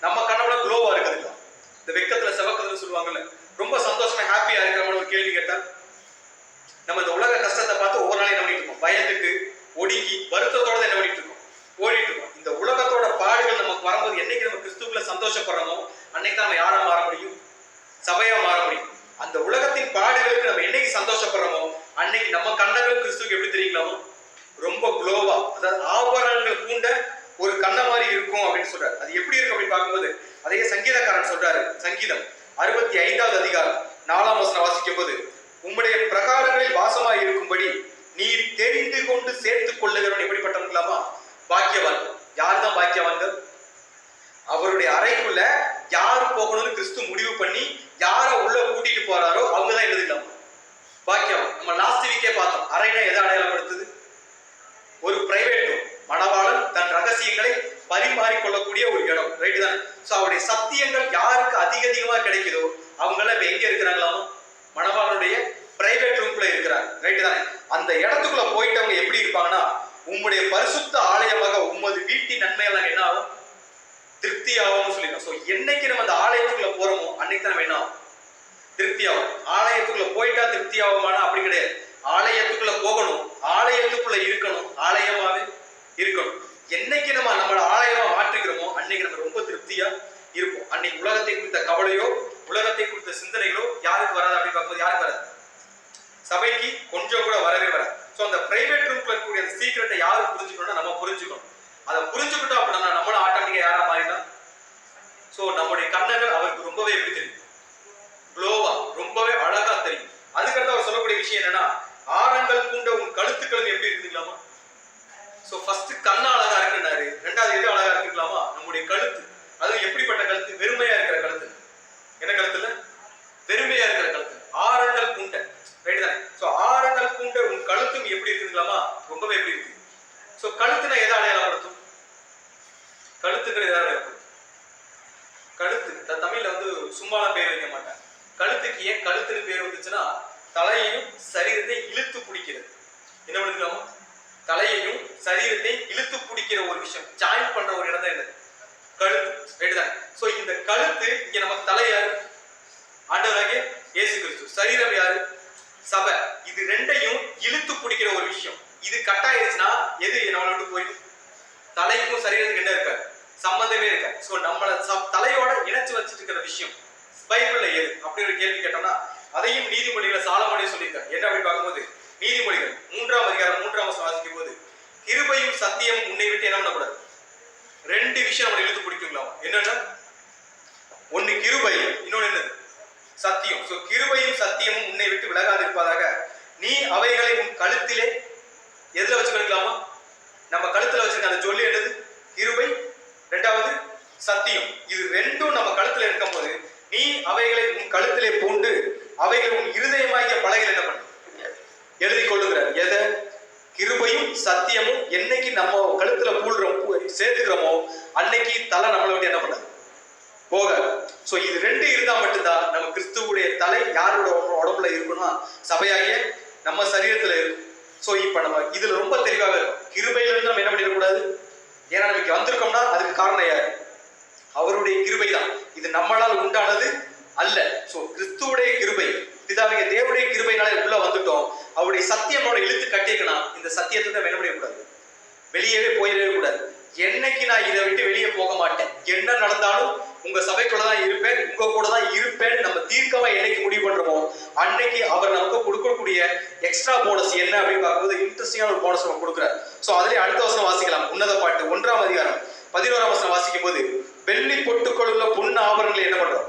நம்ம கண்ணோட க்ளோவா இருக்கிறது, இந்த வெக்கத்துல செவக்கத்துல சொல்லுவாங்கல்ல, ரொம்ப சந்தோஷமா ஹாப்பியா இருக்கிறவன ஒரு கேள்வி கேட்டா நம்ம இந்த உலக கஷ்டத்தை பார்த்து ஒவ்வொரு நாளையும் என்ன பண்ணிட்டு இருக்கோம்? பயந்துட்டு ஒடுங்கி வருத்தத்தோட என்ன பண்ணிட்டு இருக்கோம்? ஓடிட்டு இருக்கோம். இந்த உலகத்தோட பாடுகள் நமக்கு வரும்போது என்னைக்கு நம்ம கிறிஸ்துக்குள்ள சந்தோஷப்படுறோமோ அன்னைக்கு தான் நம்ம யாரா மாற முடியும்? சபையா மாற முடியும். அந்த உலகத்தின் பாடுகளுக்கு நம்ம என்னைக்கு சந்தோஷப்படுறோமோ அன்னைக்கு நம்ம கண்ணங்கள் கிறிஸ்துக்கு எப்படி தெரியுங்களாமோ? ரொம்ப க்ளோவா, அதாவது ஆபரணங்கள் பூண்ட ஒரு கண்ண மாதிரி இருக்கும் அப்படின்னு சொல்றாரு. அது எப்படி இருக்கு அப்படின்னு பார்க்கும்போது அதையே சங்கீதக்காரன் சொல்றாரு. சங்கீதம் 65வது அதிகாரம் 4ஆம் வசனம் வாசிக்கும் போது, உம்முடைய பிரகாரங்களில் வாசமாய் இருக்கும்படி நீர் தெரிந்து கொண்டு சேர்த்துக் கொள்ளுகிறவன் எப்படிப்பட்டவங்களாமா? பாக்கியவான். யார் தான் பாக்கியவான்கள்? அவருடைய அறைக்குள்ள யாரு போகணும்னு கிறிஸ்து முடிவு பண்ணி யார உள்ள கூட்டிட்டு போறாரோ அவங்கதான் எழுதிக்கலாம் பாக்கியவான். நம்ம லாஸ்ட் வீக்கே பார்த்தோம், அறைனா எதை அடையாளப்படுத்துது? ஒரு பிரைவேட் ரூம், மணவாளன் தன் ரகசியங்களை பரிமாறிக்கொள்ளக்கூடிய ஒரு இடம், ரைட்டு தான்? சோ அவருடைய சத்தியங்கள் யாருக்கு அதிகமா கிடைக்குதோ அவங்க எல்லாம் இப்ப எங்க இருக்கிறாங்களாமோ? மணவாளனுடைய பிரைவேட் ரூம்குள்ள இருக்கிறாங்க, ரைட்டு தானே? அந்த இடத்துக்குள்ள போயிட்டு அவங்க எப்படி இருப்பாங்கன்னா, உம்முடைய பரிசுத்த ஆலயமாக உம்மது வீட்டின் நன்மையெல்லாம் என்ன ஆகும்? திருப்தி ஆகும்னு சொல்லிடுறோம். ஸோ என்னைக்கு நம்ம அந்த ஆலயத்துக்குள்ள போறோமோ அன்னைக்கு தான் நம்ம என்ன ஆகும்? திருப்தி ஆகும். ஆலயத்துக்குள்ள போயிட்டா திருப்தி ஆகுமானா அப்படி கிடையாது. ஆலயத்துக்குள்ள போகணும், ஆலயத்துக்குள்ள இருக்கணும், ஆலயமாவே இருக்கணும். என்னைக்கு நம்ம நம்மளோட ஆலயமா மாற்றிக்கிறோமோ அன்னைக்கு நம்ம ரொம்ப திருப்தியா இருப்போம். அன்னைக்கு உலகத்தை குறித்த கவலையோ உலகத்தை குறித்த சிந்தனைகளோ யாருக்கு வராது அப்படின்னு பார்க்கும்போது யாருக்கு வராது? சபைக்கு கொஞ்சம் கூட வரவே வராது. ஸோ அந்த பிரைவேட் ரூம்ல இருக்கக்கூடிய அந்த சீக்கிரட்டை யாரு புரிஞ்சுக்கணும்னா நம்ம புரிஞ்சுக்கணும். அதை புரிஞ்சுக்கிட்டோம் அப்படின்னா நம்மளும் ஆட்டோமேட்டிக்கா யாரா மாறிடலாம். ஸோ நம்முடைய கண்ணங்கள் அவருக்கு ரொம்பவே எப்படி தெரியும்? க்ளோவா, ரொம்பவே அழகா தெரியும். அதுக்கடுத்து அவர் சொல்லக்கூடிய விஷயம் என்னன்னா, ஆரங்கள் பூண்ட உன் கழுத்துக்களும் எப்படி இருக்குங்களாமா? ஸோ ஃபர்ஸ்ட் கண்ணா அழகா இருக்குன்னாரு, ரெண்டாவது எது அழகா இருக்குங்களாமா? நம்முடைய கழுத்து. அது எப்படிப்பட்ட கழுத்து? வெறுமையா இருக்கிற கழுத்து. என்ன கழுத்துல? வெறுமையா இருக்கிற கழுத்து. ஆரங்கள் பூண்ட, ரைட் தானே? ஸோ ஆரங்கள் பூண்ட உன் கழுத்தும் எப்படி இருக்குங்களாமா? ரொம்பவே எப்படி இருக்கு. ஸோ கழுத்துனா எதை அடையாளப்படுத்தும்? கழுத்துக்கள் எதாவது இருக்கும். கழுத்து தமிழ்ல வந்து சும்மாலாம் பேர் வைக்க மாட்டேன். கழுத்துக்கு ஏன் கழுத்துன்னு பேர் வந்துச்சுன்னா தலையையும் சரீரத்தை இழுத்து பிடிக்கிறது. என்ன பண்ணுங்களாமா? தலையையும் சரீரத்தை இழுத்து பிடிக்கிற ஒரு விஷயம், ஜாயின் பண்ற ஒரு இடம் தான் என்னது? கழுத்து, ரைட் தானே? ஸோ இந்த கழுத்து இங்க நமக்கு தலை யாரு? ஆண்டவராகிய இயேசு கிறிஸ்து. சரீரம் யாரு? சபை. இது ரெண்டையும் இழுத்து பிடிக்கிற ஒரு விஷயம். இது கட்டாயிருச்சுன்னா எது நம்மளை விட்டு போயிடும்? தலைக்கும் சரீரத்துக்கு என்ன இருக்காது? சம்பந்தமே இருக்காது. ஸோ நம்மளை தலையோட இணைச்சு வச்சுட்டு இருக்கிற விஷயம் பைபிள்ல எது அப்படி ஒரு கேள்வி கேட்டோம்னா அதையும் நீதிமொழிகளை சாலமோனே சொல்லியிருக்காரு. என்ன அப்படின்னு பார்க்கும்போது நீதிமொழிகள் 3ஆம் அதிகாரம் 3ஆம் வசனம் வாசிக்கும் போது, கிருபையும் சத்தியமும் உன்னை விட்டு என்ன பண்ணக்கூடாது? ரெண்டு விஷயம் நம்ம இழுத்து பிடிக்குங்களா? என்னன்னா ஒன்னு கிருபை, இன்னொன்னு என்னது? சத்தியம். ஸோ கிருபையும் சத்தியமும் உன்னை விட்டு விலகாது இருப்பதாக நீ அவைகளை உன் கழுத்திலே எதுல வச்சுக்கலாமா? நம்ம கழுத்துல வச்சிருக்க அந்த சொல்லி என்னது? கிருபை, ரெண்டாவது சத்தியம். இது ரெண்டும் நம்ம கழுத்துல இருக்கும் போது நீ அவைகளை உன் கழுத்திலே பூண்டு அவைகள் உன் இருதயமாகிய பலகையில் என்ன பண்ணு? எழுதி கொள்ளுகிறார். எதை? கிருபையும் சத்தியமும் என்னைக்கு நம்ம கழுத்துல பூடுறோம் சேர்த்துக்கிறோமோ அன்னைக்கு தலை நம்மளை விட்டு என்ன பண்ணாது? போகாது. ஸோ இது ரெண்டு இருந்தா மட்டும்தான் நம்ம கிறிஸ்துவுடைய தலை யாரோட உடம்புல இருக்குன்னா சபையாகிய நம்ம சரீரத்துல இருக்கும். ஸோ இப்ப நம்ம இதுல ரொம்ப தெளிவாக இருக்கும். கிருபையில இருந்து நம்ம என்ன பண்ணிடக்கூடாது? ஏன்னா நமக்கு வந்திருக்கோம்னா அதுக்கு காரணம் யாரு? அவருடைய கிருபை தான். இது நம்மளால் உண்டானது அல்ல. ஸோ கிறிஸ்துவுடைய கிருபை, பிதாவிய தேவனுடைய கிருபைனால உள்ள வந்துட்டோம். அவருடைய சத்தியமோட இழுத்து கட்டிக்கணும். இந்த சத்தியத்தை தான் என்ன பண்ணக்கூடாது? வெளியவே போயிடவே கூடாது. என்னைக்கு நான் இதை விட்டு வெளியே போக மாட்டேன், என்ன நடந்தாலும் உங்க சபைக்குள்ளதான் இருப்பேன், உங்க கூட தான் இருப்பேன், நம்ம தீர்க்கமா என்னைக்கு முடிவு பண்றோமோ அன்னைக்கு அவர் நமக்கு கொடுக்கக்கூடிய எக்ஸ்ட்ரா போனஸ் என்ன அப்படின்னு பார்க்கும்போது இன்ட்ரெஸ்டிங்கான ஒரு போனஸ் நம்ம கொடுக்குறாரு. சோ அதுலயே அடுத்த வசனம் வாசிக்கலாம். உன்னத பாட்டு 1ஆம் அதிகாரம் 11ஆம் வசனம் வாசிக்கும் போது, வெள்ளி பொட்டுக்கள் உள்ள பொன் ஆபரணங்களை என்ன பண்றோம்,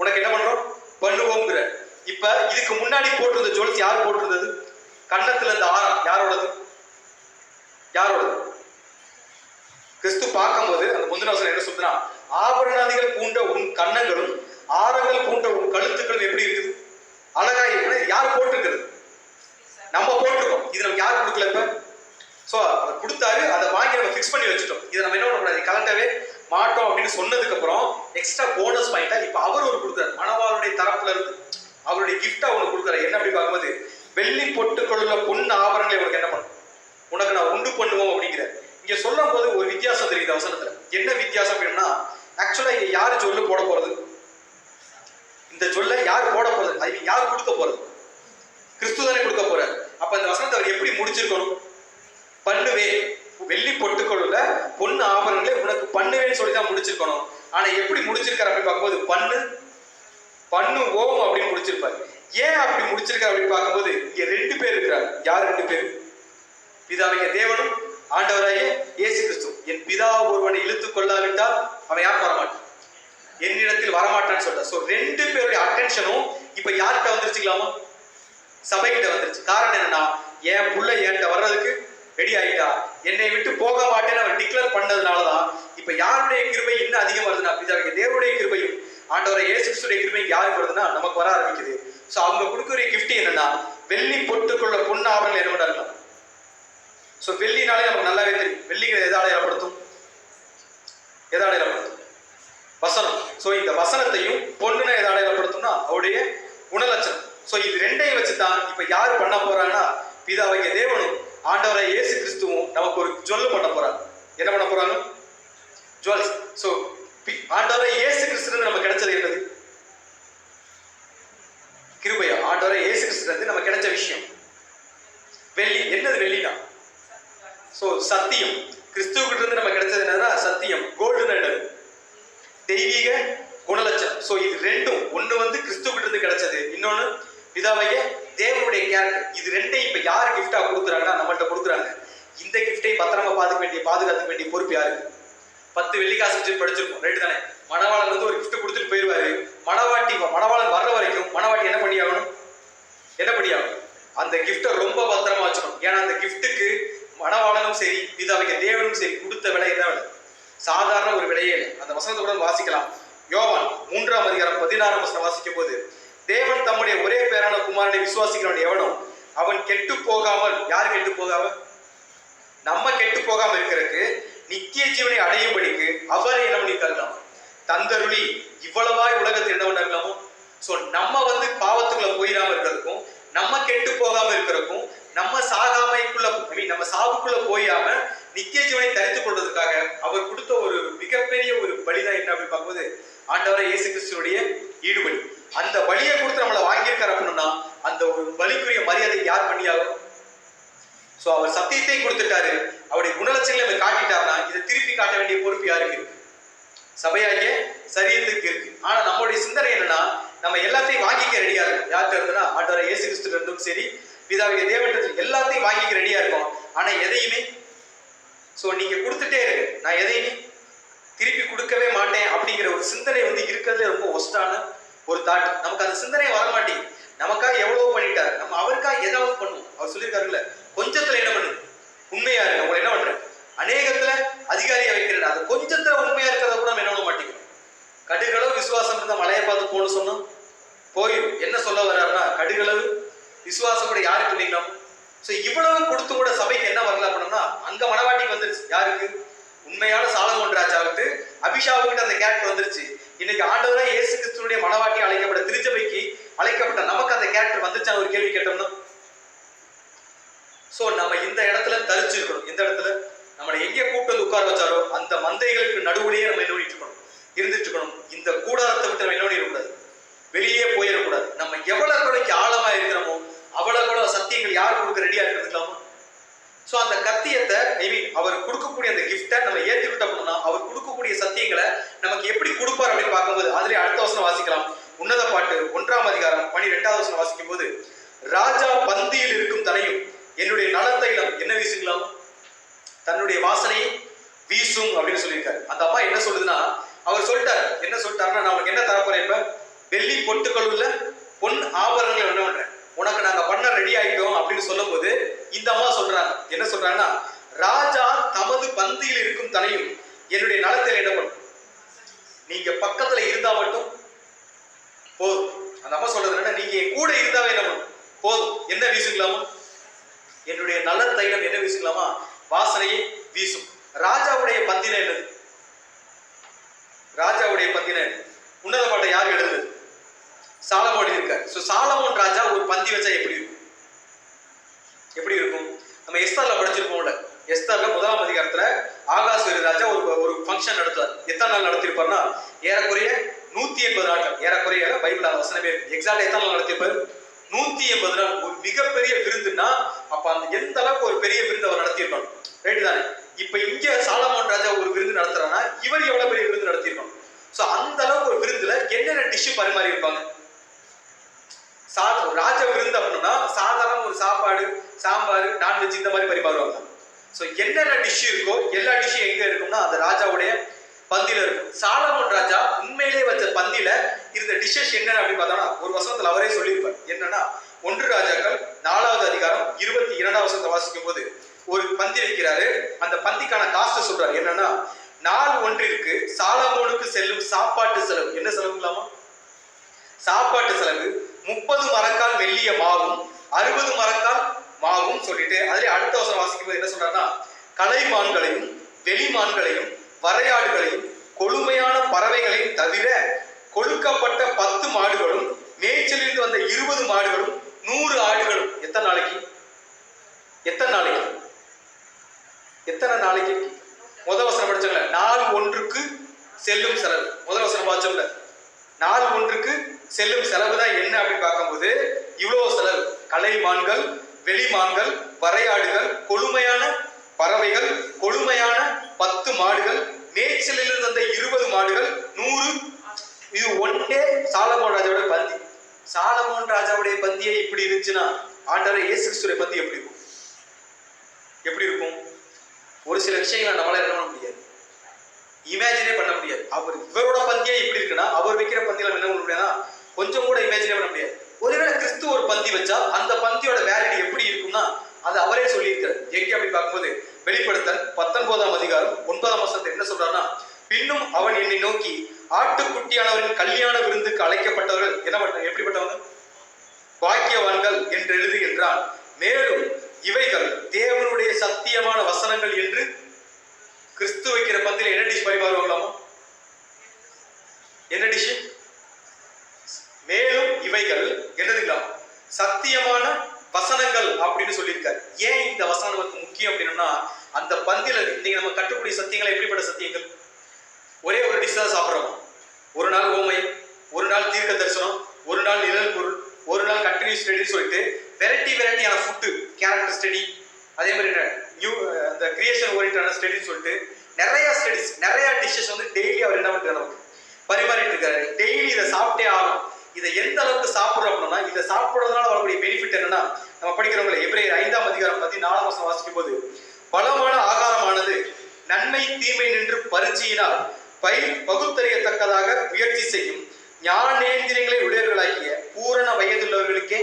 உனக்கு என்ன பண்றோம் பண்ணுவோங்கிற. இப்ப இதுக்கு முன்னாடி போட்டிருந்த ஜுவல்ஸ் யார் போட்டிருந்தது? கன்னத்துல இந்த ஆரம் யாரோடது? யாரோடது? கிறிஸ்து பார்க்கும்போது அந்த முந்தின வசனம் என்ன சொல்றா, ஆபரணாதிகள் பூண்ட உன் கன்னங்களும் ஆரங்கள் பூண்ட உன் கழுத்துக்களும் எப்படி இருக்குது, அழகா இருக்கு. யார் போட்டிருக்கிறது? நம்ம போட்டிருக்கோம். இது நமக்கு யார் கொடுக்கல? இப்ப சோ அவர் கொடுத்தாரு, அதை வாங்கி நம்ம ஃபிக்ஸ் பண்ணி வச்சுட்டோம். இதை நம்ம என்ன பண்ணக்கூடாது, கலட்டவே மாட்டோம் அப்படின்னு சொன்னதுக்கு அப்புறம் எக்ஸ்ட்ரா போனஸ் பாயிண்டா இப்ப அவர் ஒரு கொடுக்குறாரு. மணவாளுடைய தரப்புல இருந்து அவருடைய கிஃப்டா ஒண்ணு கொடுக்குறாரு. என்ன அப்படி பார்க்கும்போது, வெள்ளி பொட்டுக்களுள்ள பொன் ஆபரணங்களை உனக்கு என்ன பண்ணும், உனக்கு நான் உண்டு பண்ணுவோம் அப்படிங்கிற. இங்க சொல்லும் போது ஒரு வித்தியாசம் தெரியுது வசனத்துல. என்ன வித்தியாசம் அப்படின்னா, ஆக்சுவலா இங்க யாரு சொல்லு போட போறது? இந்த சொல்ல யார் போட போறது? அது யார் கொடுக்க போறது? கிறிஸ்து தானே கொடுக்க போறாரு. அப்ப இந்த வசனத்தை அவர் எப்படி முடிச்சிருக்கணும்? பண்ணுவே, வெள்ளி பொட்டுக்களுள்ள பொண்ணு ஆபரணங்களை உனக்கு பண்ணுவேன்னு சொல்லிதான் முடிச்சிருக்கணும். ஆனா எப்படி முடிச்சிருக்காரு அப்படின்னு பார்க்கும்போது, பண்ணுவோம் அப்படின்னு முடிச்சிருப்பாரு. ஏன் அப்படி முடிச்சிருக்காரு அப்படின்னு பார்க்கும்போது, இங்க 2 பேர் இருக்கிறாங்க. யார் 2 பேர்? பிதாவிய தேவனும் ஆண்டவராகிய இயேசு கிறிஸ்து. என் பிதா ஒருவனை இழுத்துக் கொள்ளாவிட்டால் அவன் யார் வரமாட்டான், என்னிடத்தில் வரமாட்டான்னு சொல்ற. சோ 2 பேருடைய அட்டென்ஷனும் இப்ப யார்கிட்ட வந்துருச்சுக்கலாமா? சபைகிட்ட வந்துருச்சு. காரணம் என்னன்னா, என் புள்ள என்கிட்ட வர்றதுக்கு ரெடி ஆகிட்டா, என்னை விட்டு போக மாட்டேன்னு அவர் டிக்ளேர் பண்ணதுனாலதான் இப்ப யாருடைய கிருபை இன்னும் அதிகம் வருதுன்னா, பிதாவிய தேவனுடைய கிருபையும் ஆண்டவரை இயேசு கிறிஸ்துடைய கிருபை யாருக்கு வருதுன்னா நமக்கு வர ஆரம்பிக்குது. சோ அவங்க கொடுக்குற கிஃப்ட் என்னன்னா, வெள்ளி பொட்டுக்குள்ள பொண்ணு ஆபரணங்கள் என்ன பண்ணலாம். சோ வெள்ளினாலே நமக்கு நல்லாவே தெரியும், வெள்ளிகளை எதை அடையாளப்படுத்தும்? எதை அடையாளப்படுத்தும்? வசனம். சோ இந்த வசனத்தையும் பொண்ணுனா எதை அடையாளப்படுத்தும்னா அவருடைய குணலட்சணம். சோ இது 2ஐயும் வச்சுதான் இப்ப யாரு பண்ண போறாங்கன்னா, பிதாவாகிய தேவனும் ஆண்டவரை இயேசு கிறிஸ்துவும் நமக்கு ஒரு ஜுவல் பண்ண போறாங்க. என்ன பண்ண போறாங்க? ஜுவல்ஸ். சோ ஆண்டவரை இயேசு கிறிஸ்து நமக்கு கிடைச்சது என்னது? கிருபையா. ஆண்டவரை இயேசு கிறிஸ்து நமக்கு கிடைச்ச விஷயம் வெள்ளி. என்னது வெள்ளினா? சோ சத்தியம். கிறிஸ்துவுக்கிட்ட இருந்து நமக்கு கிடைச்சது என்னன்னா சத்தியம். கோல்டுன்னு என்னது? தெய்வீக குணலட்சணம். சோ இது 2ம், ஒண்ணு கிறிஸ்துவுக்கிட்ட இருந்து கிடைச்சது, இன்னொன்னு பிதாவாகிய தேவனுடைய கேரக்டர். இது 2ஐயும் இப்ப யாரு கிஃப்டா கொடுக்குறாங்கன்னா நம்மள்ட்ட கொடுக்குறாங்க. இந்த கிஃப்டை பத்திரமா பாதுகாக்க வேண்டிய பொறுப்பு யாருக்கு? 10 வெள்ளிக்காசு படிச்சிருக்கோம், ரைட்டு தானே? மணவாளன் ஒரு கிஃப்ட் கொடுத்துட்டு போயிருவாரு. மணவாளன் வர்ற வரைக்கும் மணவாட்டி என்ன பண்ணியாகணும்? அந்த கிஃப்டை ரொம்ப பத்திரமா வச்சுக்கணும். ஏன்னா அந்த கிஃப்ட்டுக்கு மணவாளனும் சரி பிதாவிய தேவனும் சரி கொடுத்த விலை என்ன விலை? சாதாரண ஒரு விலையே இல்லை. அந்த வசனத்தை கூட வாசிக்கலாம். யோவான் 3ஆம் அதிகாரம் 16ஆம் வசனம் வாசிக்கும் போது, தேவன் தம்முடைய ஒரே பேரான குமாரனை விசுவாசிக்கிறவன் எவனோ அவன் கெட்டு போகாமல், யார் கெட்டு போகாம? நம்ம கெட்டு போகாம இருக்கிறதுக்கு, நித்திய ஜீவனை அடையும்படிக்கு அவரை என்ன பண்ணி தரலாம்? தந்தருளி இவ்வளவாய் உலகத்தில் என்ன பண்ணலாமோ. சோ நம்ம பாவத்துக்குள்ள போயிடாம இருக்கிறதுக்கும், நம்ம கெட்டு போகாம இருக்கிறதுக்கும், நம்ம சாகாமைக்குள்ள நம்ம சாவுக்குள்ள போயாம நித்திய ஜீவனை தரித்துக் கொள்வதற்காக அவர் கொடுத்த ஒரு மிகப்பெரிய ஒரு பலிதான் என்ன அப்படின்னு பார்க்கும்போது, ஆண்டவரை இயேசு கிறிஸ்துவுடைய ஈடுபலி. அந்த பலியை கொடுத்து நம்மளை வாங்கியிருக்காரு அப்படின்னா அந்த ஒரு பலிக்குரிய மரியாதை யார் பண்ணியாகும்? சோ அவர் சத்தியத்தை கொடுத்துட்டாரு, அவருடைய குணலட்சணங்களை அவர் காட்டிட்டாருன்னா இதை திருப்பி காட்ட வேண்டிய பொறுப்பு யாருக்கு இருக்கு? சபையாகிய சரீரத்துக்கு இருக்கு. ஆனா நம்மளுடைய சிந்தனை என்னன்னா, நம்ம எல்லாத்தையும் வாங்கிக்க ரெடியா இருக்கும். யார்கிட்ட இருந்துன்னா ஆண்டவரை இயேசு கிறிஸ்துவிட்ட இருந்தும் சரி பிதாவிய தேவனிடத்தில் எல்லாத்தையும் வாங்கிக்க ரெடியா இருக்கும். ஆனா எதையுமே சோ நீங்க கொடுத்துட்டே இருக்கு, நான் எதையுமே திருப்பி கொடுக்கவே மாட்டேன் அப்படிங்கிற ஒரு சிந்தனை இருக்கிறதுல ரொம்ப ஒஸ்டான ஒரு தாட். நமக்கு அந்த சிந்தனை வர மாட்டேங்குது. நமக்காக எவ்வளவு பண்ணிட்டாரு, நம்ம அவருக்காக ஏதாவது பண்ணுவோம். அவர் சொல்லியிருக்காருல்ல, கொஞ்சத்துல என்ன பண்ணு, உண்மையா இருக்கு. உங்களை என்ன பண்றேன், அநேகத்துல அதிகாரியா வைக்கிறேன். அது கொஞ்சத்துல உண்மையா இருக்கிறத கூட நம்ம என்ன பண்ண மாட்டேங்கிறோம். கடுகளவு விசுவாசம் இருந்தா மலையை பார்த்து போன்னு சொன்னோம் போயிடும். என்ன சொல்ல வர்றாருன்னா, கடுகளவு விசுவாசம் கூட யாருக்கு நீங்களும். சோ இவ்வளவு கொடுத்து கூட சபைக்கு என்ன வரல அப்படின்னா, அங்க மனவாட்டி வந்துருச்சு. யாருக்கு? உண்மையான சாலமோன் ராஜாவுக்கு, அபிஷாவுக்கிட்ட அந்த கேரக்டர் வந்துருச்சு. இன்னைக்கு ஆண்டவராய் இயேசு கிறிஸ்துவுடைய மனவாட்டி அழைக்கப்பட்ட திருச்சபைக்கு அழைக்கப்பட்ட நமக்கு அந்த கேரக்டர் வந்துருச்சான்னு ஒரு கேள்வி கேட்டோம்னா, சோ நம்ம இந்த இடத்துல தரிச்சிருக்கணும். இந்த இடத்துல நம்மளை எங்கே கூப்பிட்டு உட்கார வச்சாரோ அந்த மந்தைகளுக்கு நடுவுலயே நம்ம என்ன இருக்கணும், இருந்துட்டு இருக்கணும். இந்த கூடாரத்தை விட்டு நம்ம என்ன இருக்கக்கூடாது, வெளியே போயிடக்கூடாது. நம்ம எவ்வளவு ஆழமா இருக்கிறோமோ அவ்வளவு சத்தியங்கள் யார் கொடுக்க ரெடியா இருக்கிறதுக்கலாமா? ஸோ அந்த கத்தியத்தை அவர் கொடுக்கக்கூடிய அந்த கிஃப்டை நம்ம ஏற்றுக்கிட்ட அப்படின்னா அவர் கொடுக்கக்கூடிய சத்தியங்களை நமக்கு எப்படி கொடுப்பார் அப்படின்னு பார்க்கும்போது அதுலேயே அடுத்த வசனம் வாசிக்கலாம். உன்னத பாட்டு 1ஆம் அதிகாரம் 12வது வசனம் வாசிக்கும் போது, ராஜா பந்தியில் இருக்கும் தனையும் என்னுடைய நலத்தைலம் என்ன வீசுங்களாம், தன்னுடைய வாசனையை வீசும் அப்படின்னு சொல்லியிருக்காரு. அந்த அம்மா என்ன சொல்லுதுன்னா, அவர் சொல்லிட்டார், என்ன சொல்லிட்டாருன்னா, நான் உனக்கு என்ன தரப்போறேன், இப்ப வெள்ளி பொட்டுக்கள் உள்ள பொன் ஆபரணங்கள் என்ன பண்றேன், உனக்கு நாங்க பண்ண ரெடி ஆயிட்டோம் அப்படின்னு சொல்லும் போது இந்த அம்மா சொல்றாங்க, என்ன சொல்றாங்கன்னா, ராஜா தமது பந்தியில் இருக்கும் தனையும் என்னுடைய நலத்தில் என்ன பண்ணும், நீங்க பக்கத்துல இருந்தா மட்டும் போதும். அந்த அம்மா சொல்றது என்ன, நீங்க கூட இருந்தாவே என்ன பண்ணும் போதும், என்ன வீசுங்களாமா, என்னுடைய நல தைலம் என்ன வீசுங்களாமா, வாசனையை வீசும். ராஜாவுடைய பந்தின என்னது, ராஜாவுடைய பந்தின உன்னத பாட்டை யார் எழுதுது, சாலமோன் இருக்கார். சோ சாலமோன் ராஜா ஒரு பந்தி வச்சா எப்படி இருக்கும், எப்படி இருக்கும், நம்ம எஸ்தர்ல படிச்சிருப்போம்ல, எஸ்தர்ல 1ஆம் அதிகாரத்துல ஆகாஸ்வேரு ராஜா ஒரு ஃபங்க்ஷன் நடத்துவார். எத்தனை நாள் நடத்திருப்பார்னா ஏறக்குறைய 180 நாட்கள், ஏறக்குறைய பைபிள் வசனமே எக்ஸாக்ட் எத்தனை நாள் நடத்திருப்பாரு, 180 நாள். ஒரு மிகப்பெரிய விருந்துன்னா அப்ப அந்த எந்த அளவுக்கு ஒரு பெரிய விருந்து அவர் நடத்தியிருக்கணும், ரைட் தானே. இப்ப இங்க சாலமோன் ராஜா ஒரு விருந்து நடத்துறான்னா இவர் எவ்வளவு பெரிய விருந்து நடத்தியிருக்கணும். சோ அந்த அளவுக்கு ஒரு விருந்துல என்னென்ன டிஷ் பரிமாறி இருப்பாங்க, ராஜ விருந்து அப்படின்னா சாதாரண ஒரு சாப்பாடு, சாம்பார், நான்வெஜ் இந்த மாதிரி பரிமாறுவாங்க. சோ என்னென்ன டிஷ் இருக்கோ எல்லா டிஷ்ஷும் எங்க இருக்கும்னா அந்த ராஜாவுடைய பந்தியில இருக்கும். சாலமோன் ராஜா உண்மையிலே வச்ச பந்தியில இருந்த டிஷ்ஷஸ் என்னன்னு அப்படின்னு பார்த்தோம்னா ஒரு வசனத்துல அவரே சொல்லியிருப்பார். என்னன்னா 1 ராஜாக்கள் 4வது அதிகாரம் 22வது வசனத்தை வாசிக்கும் போது ஒரு பந்தி வைக்கிறாரு. அந்த பந்திக்கான காஸ்ட் சொல்றாரு. என்னன்னா, நாள் ஒன்றிற்கு சாலமோனுக்கு செல்லும் சாப்பாட்டு செலவு, என்ன செலவுங்களாமா, சாப்பாட்டு செலவு 30 மரக்கால் மெல்லிய மாவும் 60 மரக்கால் மாவும் சொல்லிட்டு அதுல அடுத்த வசனம் வாசிக்கும் போது என்ன சொல்றாருன்னா, கலைமான்களையும் வெளிமான்களையும் வரையாடுகளையும் கொழுமையான பறவைகளையும் தவிர கொழுக்கப்பட்ட 10 மாடுகளும் மேய்ச்சலிருந்து வந்த 20 மாடுகளும் 100 ஆடுகளும். எத்தனை நாளைக்கு, எத்தனை நாளைக்கு, எத்தனை நாளைக்கு, முதல் வசனம் படிச்சோம்ல, நாள் ஒன்றுக்கு செல்லும் செலவு, முதல் வசனம் பார்த்தோம்ல, நாள் ஒன்றுக்கு செல்லும் செலவு தான் என்ன அப்படின்னு பார்க்கும்போது இவ்வளவு செலவு. கலைமான்கள், வெளிமான்கள், வரையாடுகள், கொழுமையான பறவைகள், கொழுமையான 10 மாடுகள், மேய்ச்சலில் வந்த 20 மாடுகள், 100. இது ஒன்றே சாலமோன் ராஜாவுடைய பந்தி. சாலமோன் ராஜாவுடைய பந்தியை இப்படி இருந்துச்சுன்னா ஆண்டவர் இயேசு கிறிஸ்துவின் பந்தி எப்படி இருக்கும், எப்படி இருக்கும்? ஒரு சில விஷயங்களை நம்மளால என்ன பண்ண முடியாது, இமேஜினே பண்ண முடியாது. அவர் இவரோட பந்தியே இப்படி இருக்குன்னா அவர் வைக்கிற பந்தியில என்ன பண்ண முடியாதுன்னா கொஞ்சம் கூட இமேஜினே பண்ண முடியாது. ஒருவேளை கிறிஸ்து ஒரு பந்தி வச்சா அந்த பந்தியோட வேலிடி எப்படி இருக்கும்னா அது அவரே சொல்லியிருக்காரு. எங்க அப்படின்னு பார்க்கும்போது வெளிப்படுத்தல் 19ஆம் அதிகாரம் 9ஆம் வசனத்தை என்ன சொல்றாருன்னா, பின்னும் அவன் என்னை நோக்கி, ஆட்டுக்குட்டியானவரின் கல்யாண விருந்துக்கு அழைக்கப்பட்டவர்கள் என்ன பண்ண எப்படிப்பட்டவங்க, பாக்கியவான்கள் என்று எழுது என்றான். மேலும் இவைகள் தேவனுடைய சத்தியமான வசனங்கள் என்று கிறிஸ்து வைக்கிற பந்தியில என்ன டிஷ் பரிமாறுவாங்களாமா, என்ன டிஷ், மேலும் இவைகள் என்னதுங்களா, சத்தியமான வசனங்கள் அப்படின்னு சொல்லியிருக்காரு. ஏன் இந்த வசனம் நமக்கு முக்கியம் அப்படின்னா, அந்த பந்தியில நீங்க நம்ம கட்டுக்கூடிய சத்தியங்கள் எப்படிப்பட்ட சத்தியங்கள், ஒரே ஒரு டிஷ் தான் சாப்பிட்றோம். ஒரு நாள் ஓமை, ஒரு நாள் தீர்க்க தரிசனம், ஒரு நாள் நிழல் பொருள், ஒரு நாள் கண்டினியூஸ் ஸ்டடின்னு சொல்லிட்டு வெரைட்டியான ஃபுட்டு, கேரக்டர் ஸ்டடி, அதே மாதிரி நியூ அந்த கிரியேஷன் ஓரியன்டான ஸ்டடின்னு சொல்லிட்டு நிறைய ஸ்டடிஸ், நிறைய டிஷ்ஷஸ் வந்து டெய்லி அவர் என்ன பண்றாரு, நமக்கு பரிமாறிட்டு இருக்காரு. டெய்லி இதை சாப்பிட்டே ஆகும். இதை எந்த அளவுக்கு சாப்பிடுறோம் அப்படின்னா, இதை சாப்பிடுறதுனால வரக்கூடிய பெனிஃபிட் என்னன்னா, நம்ம படிக்கிறவங்களை எபிரேயர் 5ஆம் அதிகாரம் 14ஆம் வசனம் வாசிக்கும் போது, பலமான ஆகாரமானது நன்மை தீமை நின்று பரிச்சையினால் பகுத்தறியத்தக்கதாக முயற்சி செய்யும் ஞானேந்திரியங்களை உடையவர்களாகிய பூரண வயதுள்ளவர்களுக்கே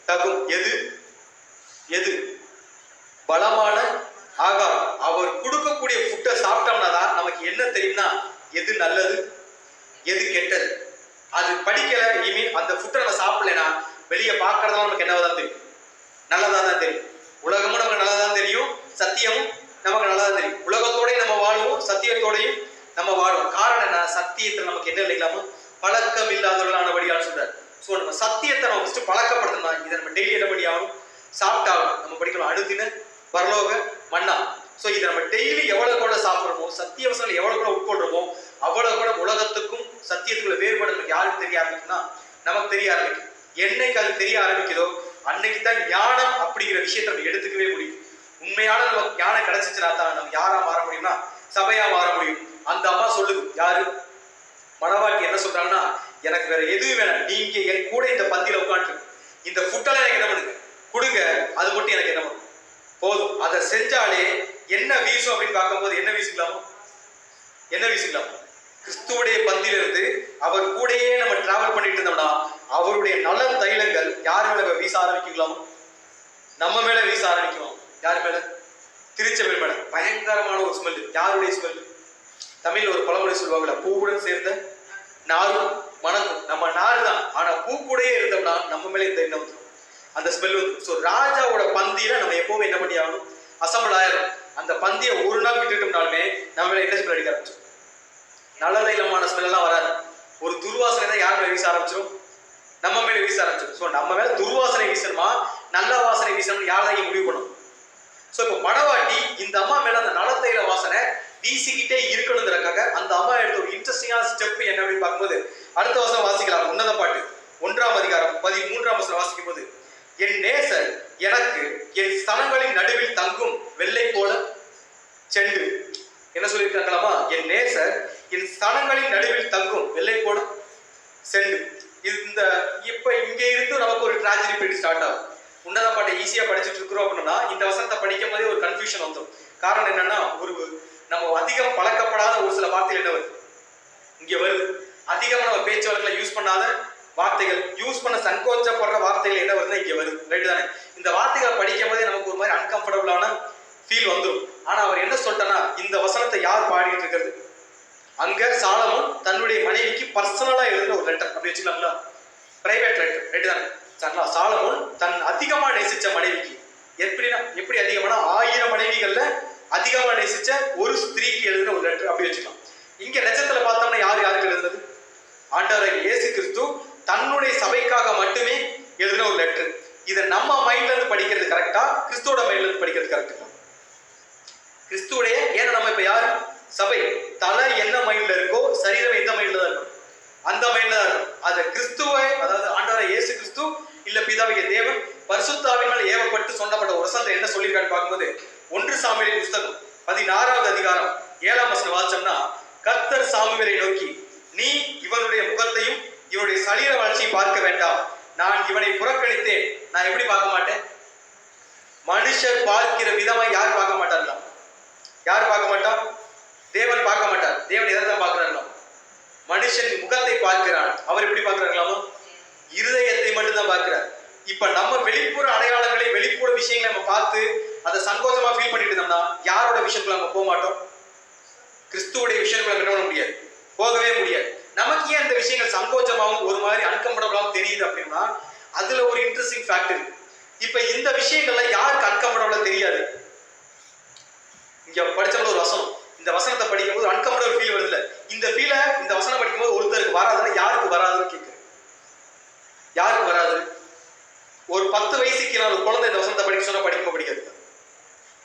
தகும். எது எது பலமான ஆகாரம். அவர் கொடுக்கக்கூடிய ஃபுட்டை சாப்பிட்டோம்னா தான் நமக்கு என்ன தெரியும்னா எது நல்லது எது கெட்டது. அது படிக்கல, அந்த ஃபுட்டை நம்ம சாப்பிடலன்னா வெளியே பார்க்கறதுனால நமக்கு என்னதான் தெரியும், நல்லதா தான் தெரியும். உலகமும் நமக்கு நல்லதா தான் தெரியும், சத்தியமும் நமக்கு நல்லதா தெரியும். உலகத்தோடய நம்ம வாழுவோம், சத்தியத்தோடையும் நம்ம வாழுவோம். காரணம் என்ன, சத்தியத்தில் நமக்கு என்ன இல்லைங்களாமோ பழக்கம் இல்லாதவர்களானபடியான்னு சொல்றாரு. ஸோ நம்ம சத்தியத்தை நம்ம ஃபர்ஸ்ட் பழக்கப்படுத்தணும். இதை நம்ம டெய்லி என்ன பண்ணி ஆகணும், சாப்பிட்டாகணும். நம்ம படிக்கணும் அனுதின பரலோக மன்னா. ஸோ இதை நம்ம டெய்லி எவ்வளவு கூட சாப்பிட்றோமோ, சத்திய வசனங்களை எவ்வளவு கூட உட்கொள்றோமோ அவ்வளவு கூட உலகத்துக்கும் சத்தியத்துக்குள்ள வேறுபாடு நமக்கு யாருக்கு தெரிய ஆரம்பிக்கும்னா நமக்கு தெரிய ஆரம்பிக்கும். என்னைக்கு அது தெரிய ஆரம்பிக்குதோ அன்னைக்கு தான் ஞானம் அப்படிங்கிற விஷயத்தை நம்ம எடுத்துக்கவே முடியும். உண்மையான நமக்கு ஞானம் கிடைச்சிச்சுனா தான் நம்ம யாரா மாற முடியும்னா சபையா மாற முடியும். அந்த அம்மா சொல்லுது, யாரு மணவாட்டி என்ன சொல்றாங்கன்னா, எனக்கு வேற எதுவும் வேணாம், நீங்க என் கூட இந்த பந்தியில உட்காந்து இந்த ஃபுட்டெல்லாம் எனக்கு என்ன பண்ணுங்க கொடுங்க, அது மட்டும் எனக்கு என்ன பண்ணும் போதும். அதை செஞ்சாலே என்ன வீசும் அப்படின்னு பார்க்கும்போது என்ன வீசிக்கலாமோ, என்ன வீசிக்கலாமோ, கிறிஸ்துவுடைய பந்தியிலிருந்து அவர் கூடயே நம்ம டிராவல் பண்ணிட்டு இருந்தோம்னா அவருடைய நல தைலங்கள் யார் மேல வீச ஆரம்பிக்கலாமோ, நம்ம மேல வீச ஆரம்பிக்கும். யார் மேல? திருச்சபை மேல. பயங்கரமான ஒரு ஸ்மெல். யாருடைய ஸ்மெல்? தமிழ்ல ஒரு பழமொழி சொல்லுவாங்கல்ல, பூவுடன் சேர்ந்த நாரும் மணக்கும். நம்ம நாறு தான், ஆனா பூ கூடயே இருந்தோம்னா நம்ம மேல இந்த எண்ணம் வந்துடும், அந்த ஸ்மெல் வந்து. ஸோ ராஜாவோட பந்தியில நம்ம எப்பவுமே என்ன பண்ணி ஆகணும், அசம்பிள் ஆயிரும். அந்த பந்தியை ஒரு நாள் விட்டுட்டோம்னாலுமே நம்ம மேல என்ன ஸ்மெல் அடிக்க ஆரம்பிச்சிடும், நல்ல தைலமான ஸ்மெல் எல்லாம் வராது. ஒரு துர்வாசனை தான் யார் மேல வீச ஆரம்பிச்சிடும், நம்ம மேல வீச ஆரம்பிச்சிடும். ஸோ நம்ம மேல துர்வாசனை வீசணுமா நல்ல வாசனை வீசணும் யாரையும் முடிவு பண்ணும். ஸோ இப்போ மணவாட்டி இந்த அம்மா மேல அந்த நலத்தைல வாசனை வீசிக்கிட்டே இருக்கணுங்கிறக்காக அந்த அம்மா எடுத்த ஒரு இன்ட்ரெஸ்டிங்கான ஸ்டெப் என்ன அப்படின்னு பார்க்கும்போது அடுத்த வசனம் வாசிக்கலாம். உன்னத பாட்டு 1ஆம் அதிகாரம் 13ஆம் வசனம் வாசிக்கும் போது, என் நேசர் எனக்கு என் ஸ்தனங்களின் நடுவில் தங்கும் வெள்ளை போல செண்டு. என்ன சொல்லியிருக்காங்களாமா, என் நேசர் என் ஸ்தனங்களின் நடுவில் தங்கும் வெள்ளை போல செண்டு. இந்த இப்ப இங்க இருந்து நமக்கு ஒரு டிராஜடி பீரியட் ஸ்டார்ட் ஆகும். உன்னத பாட்டை ஈஸியா படிச்சுட்டு இருக்கிறோம் அப்படின்னா இந்த வசனத்தை படிக்கும் போதே ஒரு கன்ஃபியூஷன் வந்துடும். காரணம் என்னன்னா, ஒரு நம்ம அதிகம் பழக்கப்படாத ஒரு சில வார்த்தைகள் என்ன வருது இங்க வருது. அதிகமா நம்ம பேச்சு வழக்கில் யூஸ் பண்ணாத வார்த்தைகள், யூஸ் பண்ண சங்கோச்சப்படுற வார்த்தைகள் என்ன வருதுன்னா இங்க வருது. ரைட் தானே? இந்த வார்த்தைகளை படிக்கும் போதே நமக்கு ஒரு மாதிரி அன்கம்ஃபர்டபுளான ஃபீல் வந்துடும். ஆனா அவர் என்ன சொல்லிட்டனா, இந்த வசனத்தை யார் பாடிட்டு இருக்கிறது, அங்க சாலமோன் தன்னுடைய மனைவிக்கு பர்சனலா எழுதுன ஒரு லெட்டர் அப்படி வச்சுக்கலாங்களா, பிரைவேட் லெட்டர். ரைட் தானே? சாலமோன் தன் அதிகமா நேசிச்ச மனைவிக்கு, எப்படி அதிகமான 1000 மனைவிகள்ல அதிகமா நேசிச்ச ஒரு ஸ்திரீக்கு எழுதுன ஒரு லெட்டர் அப்படி வச்சுக்கலாம். இங்க லட்சத்துல பார்த்தோம்னா யாருக்கு எழுதுனது, ஆண்டவராகிய இயேசு கிறிஸ்து தன்னுடைய சபைக்காக மட்டுமே எழுதின ஒரு லெட்டர். இதை நம்ம மைண்ட்ல இருந்து படிக்கிறது கரெக்டா, கிறிஸ்துவோட மைண்ட்ல இருந்து படிக்கிறது கரெக்டா? கிறிஸ்துவோடைய, ஏன்னா நம்ம இப்ப யாரு, சபை. தலை என்ன மைண்ட்ல இருக்கோ சரீரம் எந்த மைண்ட்ல தான் இருக்கும், அந்த மைண்ட்ல தான் இருக்கும். அதை கிறிஸ்துவை, அதாவது ஆண்டவராகிய இயேசு கிறிஸ்து இல்ல பிதாவாகிய தேவன் பரிசுத்தாவினால் ஏவப்பட்டு சொன்னப்பட்ட ஒரு வசனத்தை என்ன சொல்லியிருக்கான்னு பார்க்கும்போது 1 சாமுவேலின் புத்தகம் 16ஆவது அதிகாரம் 7ஆம் வசனம் வாசிச்சோம்னா, கர்த்தர் சாமுவேலை நோக்கி, நீ இவனுடைய முகத்தையும் இவனுடைய சரீர வளர்ச்சியும் பார்க்க வேண்டாம், நான் இவனை புறக்கணித்தேன். நான் எப்படி பார்க்க மாட்டேன், மனுஷர் பார்க்கிற விதமா யார் பார்க்க மாட்டார்களா, யார் பார்க்க மாட்டா, தேவன் பார்க்க மாட்டார். தேவன் எதை தான் பார்க்கிறார்களாம், மனுஷன் முகத்தை பார்க்கிறான். அவர் எப்படி பார்க்கிறார்களாமா, இருதயத்தை மட்டும் தான் பார்க்கிறார். இப்ப நம்ம வெளிப்புற அடையாளங்களை, வெளிப்புற விஷயங்களை நம்ம பார்த்து அதை சங்கோச்சமா ஃபீல் பண்ணிட்டு இருந்தோம்னா யாரோட விஷயத்துக்குள்ள நம்ம போக மாட்டோம், கிறிஸ்துவோடைய விஷயத்துக்குள்ள என்ன பண்ண முடியாது, போகவே முடியாது. நமக்கு ஏன் இந்த விஷயங்கள் சங்கோச்சமாகவும் ஒரு மாதிரி அன்கம்ஃபர்டபுளாகவும் தெரியுது அப்படின்னா அதுல ஒரு இன்ட்ரெஸ்டிங் ஃபேக்ட் இருக்கு. இப்ப இந்த விஷயங்கள்ல யாருக்கு அன்கம்ஃபர்டபுளா தெரியாது, இங்க படிச்சவங்க ஒரு வசனம், இந்த வசனத்தை படிக்கும்போது அன்கம்ஃபர்டபுள் ஃபீல் வருது இல்ல, இந்த ஃபீலை இந்த வசனம் படிக்கும்போது ஒருத்தருக்கு வராதுன்னா யாருக்கு வராதுன்னு கேட்குறேன், யாருக்கு வராது? ஒரு 10 வயசுக்கு நான் ஒரு குழந்தை இந்த வசனத்தை படிக்க சொன்னா படிக்குமா, படிக்காது?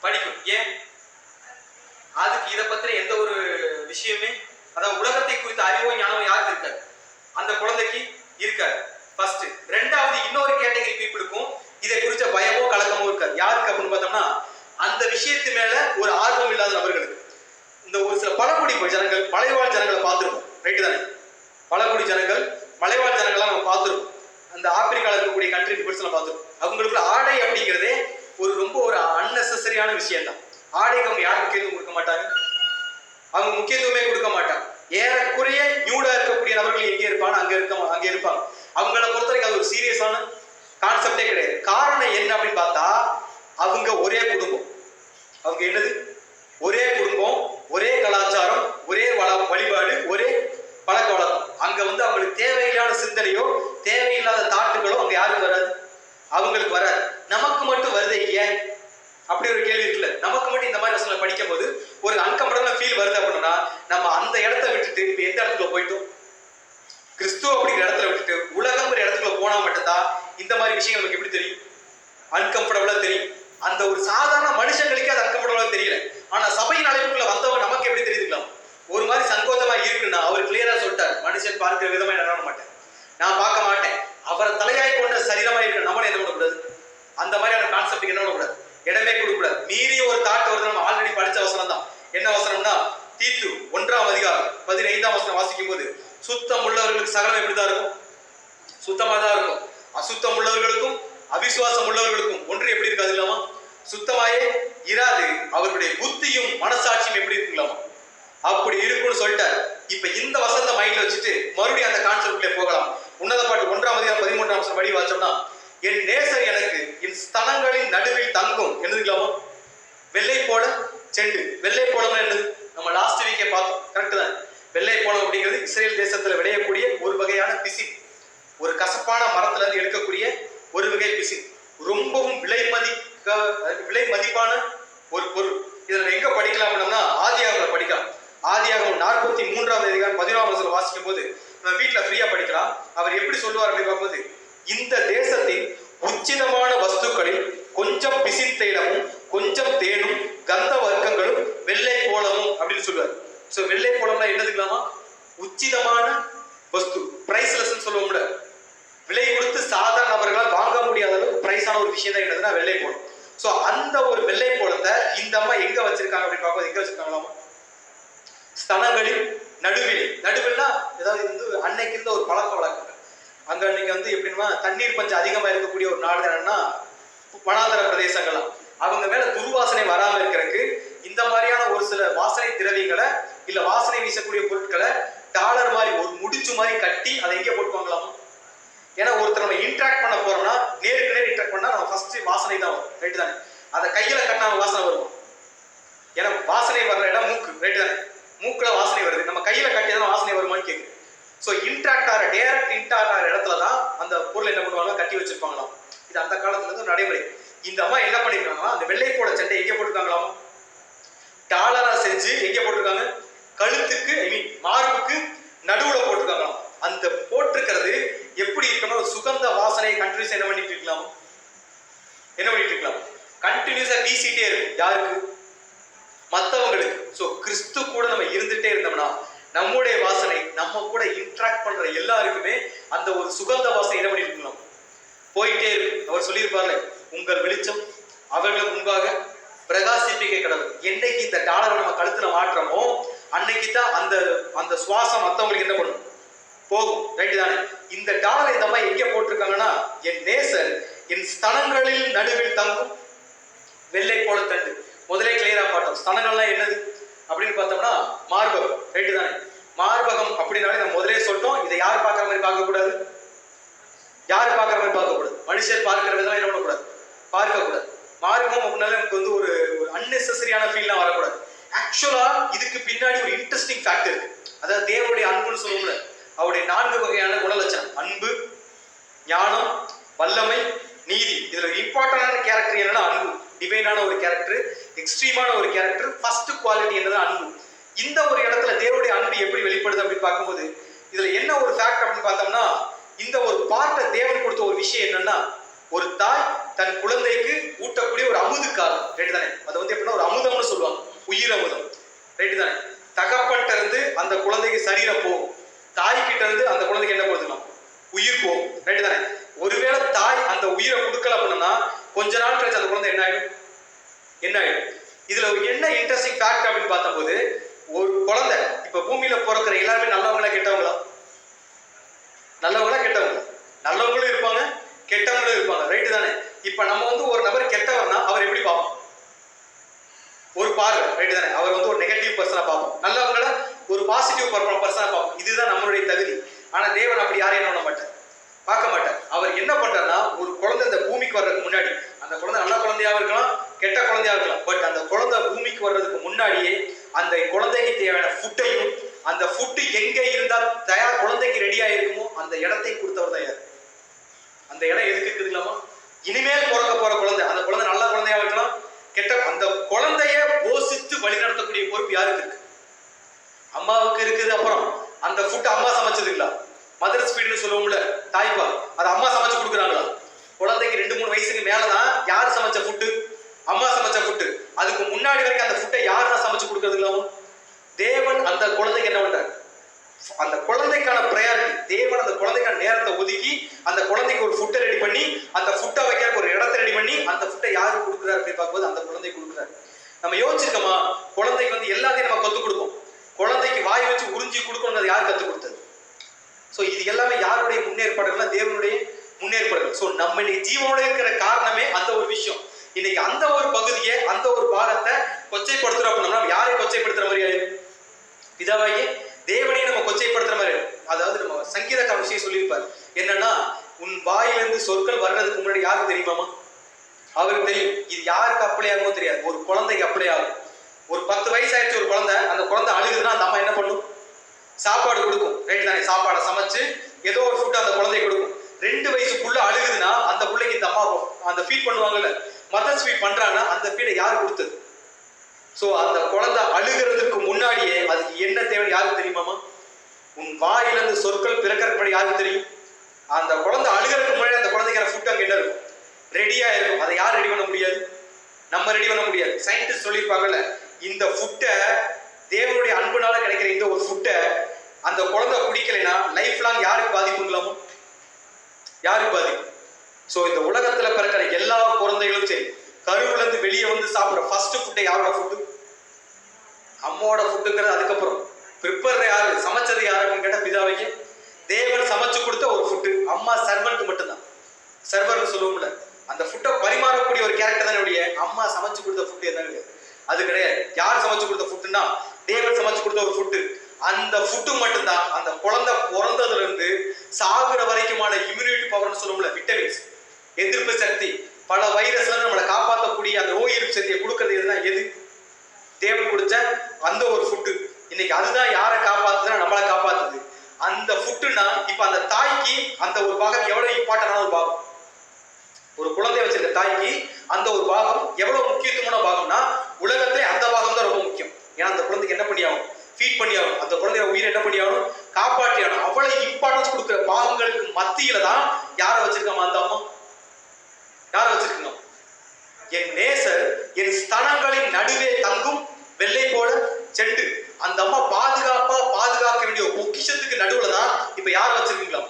படிக்கும். ஏன்? அதுக்கு இதை பத்தின எந்த ஒரு விஷயமே, அதாவது உலகத்தை குறித்த அறிவோ ஞானமோ யாருக்கு இருக்காது, அந்த குழந்தைக்கு இருக்காது. ஃபர்ஸ்ட். ரெண்டாவது, இன்னொரு கேட்டகரி பீப்புளுக்கும் இதை குறித்த பயமோ கலக்கமோ இருக்காது. யாருக்கு அப்படின்னு பார்த்தோம்னா, அந்த விஷயத்து மேல ஒரு ஆர்வம் இல்லாத நபர்களுக்கு. இந்த ஒரு சில பழங்குடி ஜனங்கள், மலைவாழ் ஜனங்களை பார்த்துருப்போம். ரைட்டு தானே? பழங்குடி ஜனங்கள், மலைவாழ் ஜனங்கள்லாம் நம்ம பார்த்துருப்போம். அந்த ஆப்பிரிக்காவில் இருக்கக்கூடிய கண்ட்ரி பீப்புள்ஸ் எல்லாம் பார்த்துருப்போம். அவங்களுக்கு ஆடை அப்படிங்கிறதே ரொம்ப ஒரு அன்னெசரியான விஷயம் தான். ஆடைக்கு அவங்க யாரும் முக்கியத்துவம் கொடுக்க மாட்டாங்க, அவங்க முக்கியத்துவமே கொடுக்க மாட்டாங்க. ஏறக்குறைய நியூடா இருக்கக்கூடிய நபர்கள் எங்கே இருப்பாங்க, அங்கே இருப்பாங்க. அவங்கள பொறுத்த வரைக்கும் அது ஒரு சீரியஸான கான்செப்டே கிடையாது. காரணம் என்ன அப்படின்னு பார்த்தா, அவங்க ஒரே குடும்பம். அவங்க என்னது, ஒரே குடும்பம், ஒரே கலாச்சாரம், ஒரே வழிபாடு, ஒரே பழக்க வழக்கம். அங்க அவங்களுக்கு தேவையில்லாத சிந்தனையோ தேவையில்லாத தாட்டுகளோ அங்க யாருக்கு வராது, அவங்களுக்கு வராது. நமக்கு மட்டும் வருது ஏன் அப்படி ஒரு கேள்வி இருக்குல்ல. நமக்கு மட்டும் இந்த மாதிரி வசனங்களை படிக்கும் போது ஒரு அன்கம்ஃபர்டபுள் ஃபீல் வருது அப்படின்னா நம்ம அந்த இடத்த விட்டுட்டு இப்ப எந்த இடத்துக்குள்ள போயிட்டோம், கிறிஸ்துவ அப்படிங்கிற இடத்துல விட்டுட்டு உலகம்ங்கிற இடத்துக்குள்ள போனா மட்டும்தான் இந்த மாதிரி விஷயங்கள் நமக்கு எப்படி தெரியும், அன்கம்ஃபர்டபுளா தெரியும். அந்த ஒரு சாதாரண மனுஷங்களுக்கு அது அன்கம்ஃபர்டபுளா தெரியல. ஆனா சபையின் அழைப்புக்குள்ள வந்தவங்க நமக்கு எப்படி தெரியுதுங்களா, ஒரு மாதிரி சங்கோச்சமா இருக்குன்னா அவர் கிளியரா சொல்லிட்டார், மனுஷன் பார்க்கிற விதமா என்ன மாட்டேன், நான் பார்க்க மாட்டேன். அவரை தலையாய் கொண்ட சரீரமா இருக்கிற நம்மளை என்ன பண்ணக்கூடாது, அந்த மாதிரியான கான்செப்டுக்கு என்ன பண்ணக்கூடாது, இடமே கொடுக்கக்கூடாது. மீறி சுத்தமா தான் இருக்கும். அசுத்தம் உள்ளவர்களுக்கும் அவிசுவாசம் உள்ளவர்களுக்கும் ஒன்று எப்படி இருக்காது இல்லாமா? சுத்தமாயே இராது. அவர்களுடைய புத்தியும் மனசாட்சியும் எப்படி இருக்குங்களாமா? அப்படி இருக்கும்னு சொல்லிட்டார். இப்ப இந்த வசந்த மைண்ட்ல வச்சுட்டு மறுபடியும் அந்த கான்செப்ட்ல போகலாம். உன்னத பாட்டு 1:13 படி வாச்சோம்னா, என் நேசர் எனக்கு என் ஸ்தலங்களின் நடுவில் தங்கும் என்னதுங்களாமா? வெள்ளை போல செண்டு. வெள்ளை போலம்னா என்னது? நம்ம லாஸ்ட் வீக்கே பார்த்தோம். கரெக்ட் தான். வெள்ளை போலம் அப்படிங்கிறது இஸ்ரேல் தேசத்துல விளையக்கூடிய ஒரு வகையான பிசின். ஒரு கசப்பான மரத்துல இருந்து எடுக்கக்கூடிய ஒரு வகை பிசின். ரொம்பவும் விலை மதிப்பான ஒரு பொருள். இதுல எங்க படிக்கலாம் அப்படின்னா ஆதியாகமத்துல படிக்கலாம். ஆதியாகமம் 43 அதிகாரம் 11 வாசிக்கும் போது நம்ம வீட்டுல ஃப்ரீயா படிக்கலாம். அவர் எப்படி சொல்லுவார் அப்படின்னு பார்க்கும்போது, இந்த தேசத்தின் உச்சிதமான வஸ்துக்களில் கொஞ்சம் பிசின் தைலமும் கொஞ்சம் தேனும் கந்த வர்க்கங்களும் வெள்ளை போலமும் அப்படின்னு சொல்லுவார். சோ வெள்ளை போலம்னா என்னதுங்களாமா? உச்சிதமான வஸ்து, பிரைஸ்லெஸ் சொல்லுவோம்ல, விலை கொடுத்து சாதாரண நபர்களால் வாங்க முடியாத அளவுக்கு பிரைஸான ஒரு விஷயம் தான் என்னதுன்னா வெள்ளை போலம். சோ அந்த ஒரு வெள்ளை போலத்தை இந்த அம்மா எங்க வச்சிருக்காங்க அப்படின்னு பார்க்கும்போது எங்க வச்சிருக்காங்களாமா? ஸ்தலங்களில் நடுவில். நடுவில்னா ஏதாவது வந்து அன்னைக்கு இருந்த ஒரு பழக்க வழக்கங்கள். அங்க அன்னைக்கு வந்து எப்படின்னா தண்ணீர் பஞ்சம் அதிகமா இருக்கக்கூடிய ஒரு நாடு என்னன்னா வனாந்தர பிரதேசங்கள்லாம். அவங்க மேல துர்வாசனை வராம இருக்கிறதுக்கு இந்த மாதிரியான ஒரு சில வாசனை திரவியங்களை இல்ல வாசனை வீசக்கூடிய பொருட்களை டாலர் மாதிரி ஒரு முடிச்சு மாதிரி கட்டி அதை எங்கே போட்டுவாங்களாமா? ஏன்னா ஒருத்தர் நம்ம இன்ட்ராக்ட் பண்ண போறோம்னா நேருக்கு நேர் இன்ட்ராக்ட் பண்ணா நம்ம ஃபர்ஸ்ட் வாசனை தான் வரும். ரைட்டு தானே? அதை கையில கட்டினா வாசனை வரும். ஏன்னா வாசனை வர்ற இடம் மூக்கு. ரைட்டு தானே? மூக்குல வாசனை வருது. நம்ம கையில கட்டியதான் வாசனை வருமானு கேட்குது. ஸோ இன்ட்ராக்ட் ஆகிற டைரக்ட் இன்ட்ராக்ட் ஆகிற இடத்துல தான் அந்த பொருளை என்ன பண்ணுவாங்க? கட்டி வச்சிருப்பாங்களாம். இது அந்த காலத்துல இருந்து நடைமுறை. இந்த அம்மா என்ன பண்ணிருக்காங்களா? அந்த வெள்ளை போல சட்டை எங்கே போட்டிருக்காங்களாமா? டாலரா செஞ்சு எங்கே போட்டிருக்காங்க? கழுத்துக்கு மார்புக்கு நடுவுல போட்டிருக்காங்களாம். அந்த போட்டிருக்கிறது எப்படி இருக்கணும்? சுகந்த வாசனை கண்டினியூஸ் என்ன பண்ணிட்டு இருக்கலாம்? என்ன பண்ணிட்டு இருக்கலாம்? கண்டினியூஸா வீசிட்டே இருக்கும். யாருக்கு? மற்றவங்களுக்கு. சோ கிறிஸ்து கூட நம்ம இருந்துட்டே இருந்தோம்னா நம்முடைய வாசனை நம்ம கூட இன்ட்ராக்ட் பண்ற எல்லாருக்குமே அந்த ஒரு சுகந்த வாசனை என்ன பண்ணிட்டு இருக்கலாம்? போயிட்டே இருக்கு. அவர் சொல்லியிருப்பார்ல, உங்கள் வெளிச்சம் அவர்களுக்கு முன்பாக பிரகாசிப்பிக்க கடவுள். என்னைக்கு இந்த டாலரை நம்ம கழுத்துல மாற்றமோ அன்னைக்கு தான் அந்த அந்த சுவாசம் மற்றவங்களுக்கு என்ன பண்ணும்? போகும். ரைட்டு தானே? இந்த டாலரை இந்த மாதிரி எங்க போட்டிருக்காங்கன்னா, என் நேசர் என் ஸ்தலங்களில் நடுவில் தங்கும் வெள்ளை போல தண்டு. முதலே கிளியரா பார்த்தோம். ஸ்தலங்கள்லாம் என்னது அப்படின்னு பார்த்தோம்னா மார்பகம். ரைட்டு தானே? மார்பகம் அப்படின்னாலே நம்ம முதலே சொல்லிட்டோம். இதை யார் பார்க்குற மாதிரி பார்க்கக்கூடாது? யார் பார்க்குற மாதிரி பார்க்கக்கூடாது? மனுஷர் பார்க்கிற விதம் என்ன பண்ணக்கூடாது? பார்க்கக்கூடாது. மார்பகம் அப்படின்னாலே நமக்கு வந்து ஒரு அன்னெசரியான ஃபீல்லாம் வரக்கூடாது. ஆக்சுவலா இதுக்கு பின்னாடி ஒரு இன்ட்ரெஸ்டிங் ஃபேக்ட் இருக்கு. அதாவது தேவனுடைய அன்புன்னு சொல்லுவோம்ல, அவருடைய 4 வகையான குணலட்சணம்: அன்பு, ஞானம், வல்லமை, நீதி. இதுல இம்பார்ட்டன்டான கேரக்டர் என்னன்னா அன்பு. டிவைனான ஒரு கேரக்டர், எக்ஸ்ட்ரீமான ஒரு கேரக்டர். ஃபர்ஸ்ட் குவாலிட்டி என்னன்னா அன்பு. இந்த ஒரு இடத்துல தேவனுடைய அன்பு எப்படி வெளிப்படுது அப்படின்னு பார்க்கும்போது இதுல என்ன ஒரு ஃபேக்ட் அப்படின்னு பார்த்தோம்னா, இந்த ஒரு பார்ட்டை தேவன் கொடுத்த ஒரு விஷயம் என்னன்னா, ஒரு தாய் தன் குழந்தைக்கு ஊட்டக்கூடிய ஒரு அமுதுக்காரம். ரைட்டு தானே? அது வந்து எப்படின்னா ஒரு அமுதம்னு சொல்லுவாங்க, உயிர் அமுதம். ரைட்டு தானே? தகப்பன்ட்ட இருந்து அந்த குழந்தைக்கு சரீரம் போகும், தாய் கிட்ட இருந்து அந்த குழந்தைக்கு என்ன கொடுத்துக்கலாம்? உயிர் போகும். ரைட்டு தானே? ஒருவேளை தாய் அந்த உயிரை கொடுக்கல அப்படின்னா கொஞ்ச நாள் கழிச்சு அந்த குழந்தை என்ன ஆயிடும்? இதுல என்ன இன்ட்ரெஸ்டிங் ஃபேக்ட் அப்படின்னு பார்த்தபோது, ஒரு குழந்தை இப்ப பூமியில பிறக்கிற எல்லாருமே நல்லவங்களா கெட்டவங்களா? நல்லவங்களா கெட்டவங்களா? நல்லவங்களும் இருப்பாங்க, கெட்டவங்களும் இருப்பாங்க. ரைட்டு தானே? இப்ப நம்ம வந்து ஒரு நபர் கெட்டவர்னா அவர் எப்படி பார்ப்போம்? ஒரு பார்வை. ரைட்டு தானே? அவர் வந்து ஒரு நெகட்டிவ் பர்சனா பார்ப்போம். நல்லவங்கள ஒரு பாசிட்டிவ் பர்சனா பார்ப்போம். இதுதான் நம்மளுடைய தகுதி. ஆனா தேவன் அப்படி யாரையும் என்ன பண்ண மாட்டார்? பார்க்க மாட்டார். அவர் என்ன பண்றாருன்னா, ஒரு குழந்தை இந்த பூமிக்கு வர்றதுக்கு முன்னாடி, அந்த குழந்தை நல்ல குழந்தையாக இருக்கலாம், கெட்ட குழந்தையாக இருக்கலாம், பட் அந்த குழந்தை பூமிக்கு வர்றதுக்கு முன்னாடியே அந்த குழந்தைக்கு தேவையான ஃபுட்டையும், அந்த ஃபுட்டு எங்க இருந்தா தயார் குழந்தைக்கு ரெடியா இருக்குமோ அந்த இடத்தை கொடுத்தவர் தான் யார்? அந்த இடம் எதுக்கு இருக்குதுங்களாமா? இனிமேல் பிறக்க போற குழந்தை, அந்த குழந்தை நல்ல குழந்தையா இருக்கலாம், கெட்ட, அந்த குழந்தைய போஷித்து வழி நடத்தக்கூடிய பொறுப்பு யாருக்கு இருக்கு? அம்மாவுக்கு இருக்குது. அப்புறம் அந்த ஃபுட் அம்மா சமைச்சதுங்களா? மதர்ஸ் ஃபீட்னு சொல்லுவோம்ல, தாய்ப்பால், அது அம்மா சமைச்சு கொடுக்குறாங்களா? குழந்தைக்கு 2-3 வயசுக்கு மேலதான் யார் சமைச்ச ஃபுட்டு? அம்மா சமைச்ச ஃபுட்டு. அதுக்கு முன்னாடி வரைக்கும் அந்த ஃபுட்டை யார் தான் சமைச்சு கொடுக்கறதுங்களாமோ? தேவன் அந்த குழந்தைக்கு என்ன பண்றாரு? அந்த குழந்தைக்கான ப்ரையாரிட்டி, தேவன் அந்த குழந்தைக்கான நேரத்தை ஒதுக்கி அந்த குழந்தைக்கு ஒரு ஃபுட்டை ரெடி பண்ணி, அந்த ஃபுட்டை வைக்க ஒரு இடத்தை ரெடி பண்ணி அந்த ஃபுட்டை யாருக்கு கொடுக்குறாரு அப்படின்னு பார்க்கும்போது அந்த குழந்தை கொடுக்குறாரு. நம்ம யோசிச்சிருக்கோமா? குழந்தைக்கு வந்து எல்லாத்தையும் நம்ம கற்றுக் கொடுப்போம். குழந்தைக்கு வாய் வச்சு உறிஞ்சி கொடுக்கணுங்கிறது யார் கற்றுக் கொடுத்தது? ஸோ இது எல்லாமே யாருடைய முன்னேற்பாடுகள்னா தேவனுடைய முன்னேற்பாடுகள். ஸோ நம்ம இன்னைக்கு ஜீவனோட இருக்கிற காரணமே அந்த ஒரு விஷயம். இன்னைக்கு அந்த ஒரு பகுதியை அந்த ஒரு பாகத்தை கொச்சைப்படுத்துறோம் அப்படின்னா யாரை கொச்சைப்படுத்துற மாதிரி ஆயிடும்? பிதாவாகிய தேவனையும் நம்ம கொச்சைப்படுத்துற மாதிரி. அதாவது நம்ம சங்கீதக்கார விஷயம் சொல்லியிருப்பார் என்னன்னா, உன் வாயிலிருந்து சொற்கள் வர்றதுக்கு முன்னாடி யாருக்கு தெரியுமாமா? அவருக்கு தெரியும். இது யாருக்கு அப்ளை ஆகுமோ தெரியாது. ஒரு குழந்தைக்கு அப்ளை ஆகும். ஒரு 10 வயசு ஆயிடுச்சு ஒரு குழந்தை, அந்த குழந்தை அழுகுதுன்னா அந்த அம்மா என்ன பண்ணும்? சாப்பாடு கொடுக்கும், ரைட் தானே? சாப்பாடை சமைச்சு ஏதோ ஒரு ஃபுட் அந்த குழந்தை கொடுக்கும். 2 வயசுக்குள்ள அழுகுதுன்னா அந்த பிள்ளைக்கு இந்த அம்மா அந்த ஃபீட் பண்ணுவாங்கல்ல, மதர்ஸ் ஃபீட் பண்றாங்கன்னா அந்த ஃபீடை யார் கொடுத்தது? ஸோ அந்த குழந்தை அழுகிறதுக்கு முன்னாடியே அதுக்கு என்ன தேவை யாருக்கு தெரியுமாமா? உன் வாயிலிருந்து சொற்கள் பிறக்கிறப்படி யாருக்கு தெரியும்? அந்த குழந்தை அழுகிறதுக்கு முன்னாடி அந்த குழந்தைக்கான ஃபுட் அங்கே என்ன இருக்கும்? ரெடியா இருக்கும். அதை யார் ரெடி பண்ண முடியாது? நம்ம ரெடி பண்ண முடியாது. சயின்டிஸ்ட் சொல்லியிருப்பாங்கல்ல, இந்த ஃபுட்டை தேவனுடைய அன்புனால கிடைக்கிற இந்த ஒரு ஃபுட்டை அந்த குழந்தை குடிக்கலைன்னா லைஃப் லாங் யாருக்கு பாதிப்புங்களாமோ? யாருக்கு பாதிப்பு? ஸோ இந்த உலகத்துல பிறக்கிற எல்லா குழந்தைகளும் சரி, கருவுல இருந்து வெளியே வந்து சாப்பிட்ற ஃபர்ஸ்ட் ஃபுட்டை யாரோட ஃபுட்டு? அம்மாவோட ஃபுட்டுங்கிறது. அதுக்கப்புறம் ப்ரிப்பர் யாரு, சமைச்சது யாருன்னு கேட்ட பிதாவைக்கு தேவன் சமைச்சு கொடுத்த ஒரு ஃபுட்டு. அம்மா சர்வன்ட் மட்டும்தான், சர்வர்னு சொல்லுவோம்ல, அந்த ஃபுட்டை பரிமாறக்கூடிய ஒரு கேரக்டர் தானே ஒழிய அம்மா சமைச்சு கொடுத்த ஃபுட்டு என்ன கிடையாது. அது கிடையாது. யார் சமைச்சு கொடுத்த ஃபுட்டுன்னா தேவன் சமைச்சு கொடுத்த ஒரு ஃபுட்டு. அந்த ஃபுட்டு மட்டும்தான் அந்த குழந்தை பிறந்ததுல இருந்து சாகுற வரைக்குமான இம்யூனிட்டி பவர்னு சொல்லுவோம்ல, விட்டமின்ஸ், எதிர்ப்பு சக்தி, பல வைரஸ்ல நம்மளை காப்பாற்றக்கூடிய அந்த நோய் எதிர்ப்பு சக்தியை கொடுக்கறது எதுனா எது? தேவன் கொடுத்த அந்த ஒரு ஃபுட்டு. இன்னைக்கு அதுதான் யாரை காப்பாத்துதுன்னா நம்மளை காப்பாத்துது. அந்த ஃபுட்டுனா இப்ப அந்த தாய்க்கு அந்த ஒரு பாகம் எவ்வளவு இம்பார்ட்டன்டான ஒரு பாகம். ஒரு குழந்தைய வச்சிருக்க தாய்க்கு அந்த ஒரு பாகம் எவ்வளவு முக்கியத்துவமான பாகம்னா உலகத்திலே அந்த பாகம் தான் ரொம்ப முக்கியம். ஏன்னா அந்த குழந்தைக்கு என்ன பண்ணி ஆகும்? ஃபீட் பண்ணி ஆகும். அந்த குழந்தைய உயிரை என்ன பண்ணி ஆகணும்? காப்பாற்றி ஆகணும். அவ்வளவு இம்பார்ட்டன்ஸ் கொடுக்குற பாகங்களுக்கு மத்தியில தான் யாரை வச்சிருக்கோம்? அந்த அம்மா யாரை வச்சிருக்கணும்? என் நேசர் என் ஸ்தனங்களின் நடுவே தங்கும் வெள்ளை போல செண்டு. அந்த அம்மா பாதுகாக்க வேண்டிய பொக்கிஷத்துக்கு நடுவுல தான் இப்ப யார் வச்சிருக்கீங்களா?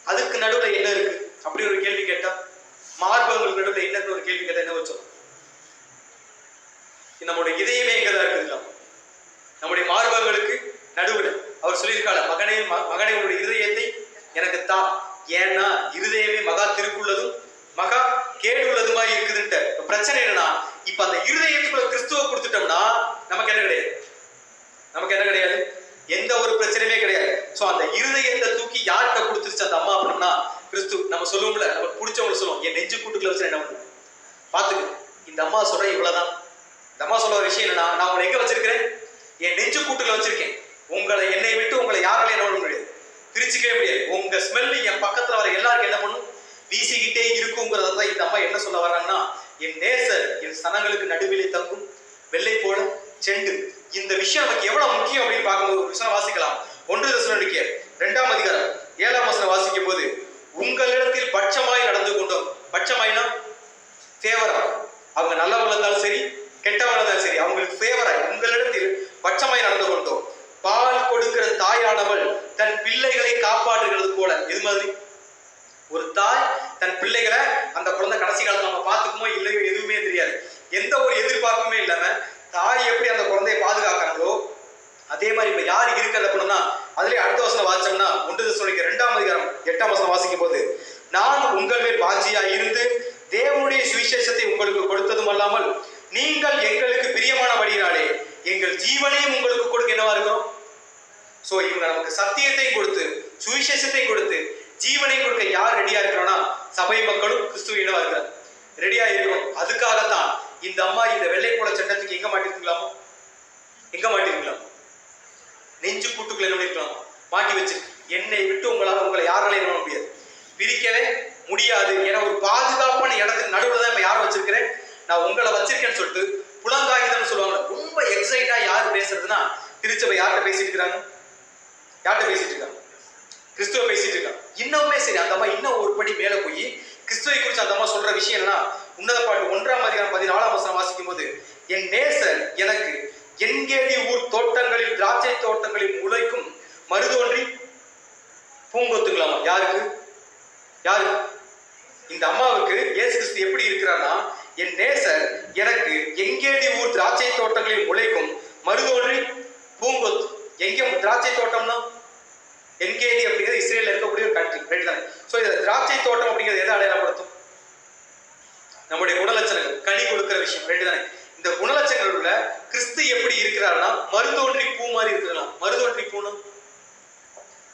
அதுக்கு நடுவுல என்ன இருக்கு அப்படி ஒரு கேள்வி கேட்டா, மார்பகங்களுக்கு நடுவுல என்ன ஒரு கேள்வி கேட்டா என்ன வச்சோம்? நம்முடைய இதயமே எங்கதான் இருக்குதுங்களா? நம்முடைய மார்பகங்களுக்கு நடுவுல அவர் சொல்லியிருக்காரு, மகனே உன்னுடைய இருதயத்தை எனக்கு தா. ஏன்னா இருதயமே மகா திருக்குள்ளதும் மகா கேடுள்ளதுமா இருக்குதுன்ட்டு. பிரச்சனை என்னன்னா இப்ப அந்த இருதயத்துக்குள்ள கிறிஸ்துவ கொடுத்துட்டோம்னா நமக்கு என்ன கிடையாது? நமக்கு என்ன கிடையாது? எந்த ஒரு பிரச்சனையுமே கிடையாது. சோ அந்த இருதயத்தை தூக்கி யார்கிட்ட கொடுத்துருச்சு அந்த அம்மா அப்படின்னா கிறிஸ்து. நம்ம சொல்லுவோம்ல, நமக்கு பிடிச்சவங்க சொல்லுவோம், என் நெஞ்சு கூட்டுக்குள்ள வச்சு என்ன பண்ணுவோம்? பாத்துக்க, இந்த அம்மா சொல்ற இவ்வளவுதான். இந்த அம்மா சொல்ற விஷயம் என்னன்னா, நான் உங்களை எங்க வச்சிருக்கிறேன்? என் நெஞ்சு கூட்டுக்குள்ள வச்சிருக்கேன். உங்களை என்னை விட்டு உங்களை யாராலையும் என்ன பண்ண முடியாது, பிரிச்சுக்கவே முடியாது. உங்க ஸ்மெல் என் பக்கத்துல வர எல்லாருக்கும் என்ன பண்ணும்? வீசிக்கிட்டே இருக்குங்கிறதான் இந்த அம்மா என்ன சொல்ல வர்றாங்கன்னா, என் நேசர் என் ஸ்தனங்களுக்கு நடுவிலே தங்கும் வெள்ளை போல செண்டு. இந்த விஷயம் நமக்கு எவ்வளவு முக்கியம் அப்படின்னு பார்க்கும்போது ஒரு விஷயம் வாசிக்கலாம். 1 தெசலோனிக்கேயர் 2ஆம் அதிகாரம் 7ஆம் வசனம் வாசிக்கும் போது, உங்களிடத்தில் பட்சமாய் நடந்து கொண்டோம். பட்சமாய்னா ஃபேவரா, அவங்க நல்லவங்க இருந்தாலும் சரி கெட்டவங்க இருந்தாலும் சரி, அவங்களுக்கு ஃபேவராய் உங்களிடத்தில் பட்சமாய் நடந்து கொண்டோம். பால் கொடுக்கிற தாயானவள் தன் பிள்ளைகளை காப்பாற்றுகிறது போல. எது மாதிரி? ஒரு தாய் தன் பிள்ளைகளை, அந்த குழந்தை கடைசி காலத்துல நம்ம பார்த்துக்குமோ இல்லையோ எதுவுமே தெரியாது, எந்த ஒரு எதிர்பார்ப்புமே இல்லாம தாய் எப்படி அந்த குழந்தையை பாதுகாக்கிறாங்களோ அதே மாதிரி இப்ப யாரு இருக்கிறது அப்படின்னா, அதுலயே அடுத்த வசனம் வாசிச்சோம்னா 1 தெசலோனிக்கேயர் 2ஆம் அதிகாரம் 8ஆம் வசனம் வாசிக்கும் போது, நான் உங்கள் மேல் வாஞ்சியா இருந்து தேவனுடைய சுவிசேஷத்தை உங்களுக்கு கொடுத்ததும் அல்லாமல் நீங்கள் எங்களுக்கு பிரியமானபடியினாலே எங்கள் ஜீவனையும் உங்களுக்கு கொடுக்க என்னவா இருக்கிறோம்? சோ இவங்க நமக்கு சத்தியத்தையும் கொடுத்து சுவிசேஷத்தையும் கொடுத்து ஜீவனையும் கொடுக்க யார் ரெடியா இருக்கிறோம்னா சபை மக்களும் கிறிஸ்துவ என்னவா இருக்கிறார்? ரெடியா இருக்கிறோம். அதுக்காகத்தான் இந்த அம்மா இந்த வெள்ளை போல சட்டத்துக்கு எங்க மாட்டிருக்கீங்களாமோ? எங்க மாட்டிருக்கீங்களாமோ? நெஞ்சு கூட்டுக்குள்ள என்ன பண்ணிருக்கலாமா? மாட்டி வச்சிருக்கு. என்னை விட்டு உங்களை யாராலையும் என்ன முடியாது, பிரிக்கவே முடியாது. ஏன்னா ஒரு பாதுகாப்பான இடத்துக்கு நடுவுல தான் இப்ப யாரை வச்சிருக்கிறேன்? நான் உங்களை வச்சிருக்கேன்னு சொல்லிட்டு புலங்காகிதம்னு சொல்லுவாங்க. ரொம்ப எக்ஸைட்டா யாரு பேசுறதுன்னா திருச்சபை யார்கிட்ட பேசிட்டு இருக்காங்க? யார்கிட்ட பேசிட்டு இருக்காங்க? கிறிஸ்துவ பேசிட்டு இருக்காங்க. இன்னுமே சரி, அந்த அம்மா இன்னும் ஒரு படி மேல போய் கிறிஸ்துவை குறித்து அந்த அம்மா சொல்ற விஷயம் என்னன்னா, உன்னத பாட்டு 1ஆம் அதிகாரம் 14ஆம் வசனம் வாசிக்கும் போது, என் நேசர் எனக்கு என்கேதி ஊர் தோட்டங்களில் திராட்சை தோட்டங்களில் முளைக்கும் மருதோன்றி பூங்கொத்துங்களாமா. யாருக்கு? யாரு? இந்த அம்மாவுக்கு இயேசு கிறிஸ்து எப்படி இருக்கிறார்னா, என் நேசர் எனக்கு எங்கேடி ஊர் திராட்சை தோட்டங்களில் முளைக்கும் மருதோன்றி பூங்கொத்து. எங்க திராட்சை தோட்டம்னா என்கேடி அப்படிங்கிறது இஸ்ரேல்ல இருக்கக்கூடிய ஒரு கண்ட்ரி, ரைட் தானே? ஸோ இதில் திராட்சை தோட்டம் அப்படிங்கிறது எதை அடையாளப்படுத்தும்? நம்முடைய குணலட்சணங்கள், கனி கொடுக்கிற விஷயம், ரைட் தானே? இந்த குணலட்சணங்கள் உள்ள கிறிஸ்து எப்படி இருக்கிறாருன்னா மருதோன்றி பூ மாதிரி இருக்கிறான். மருதோன்றி பூன்னு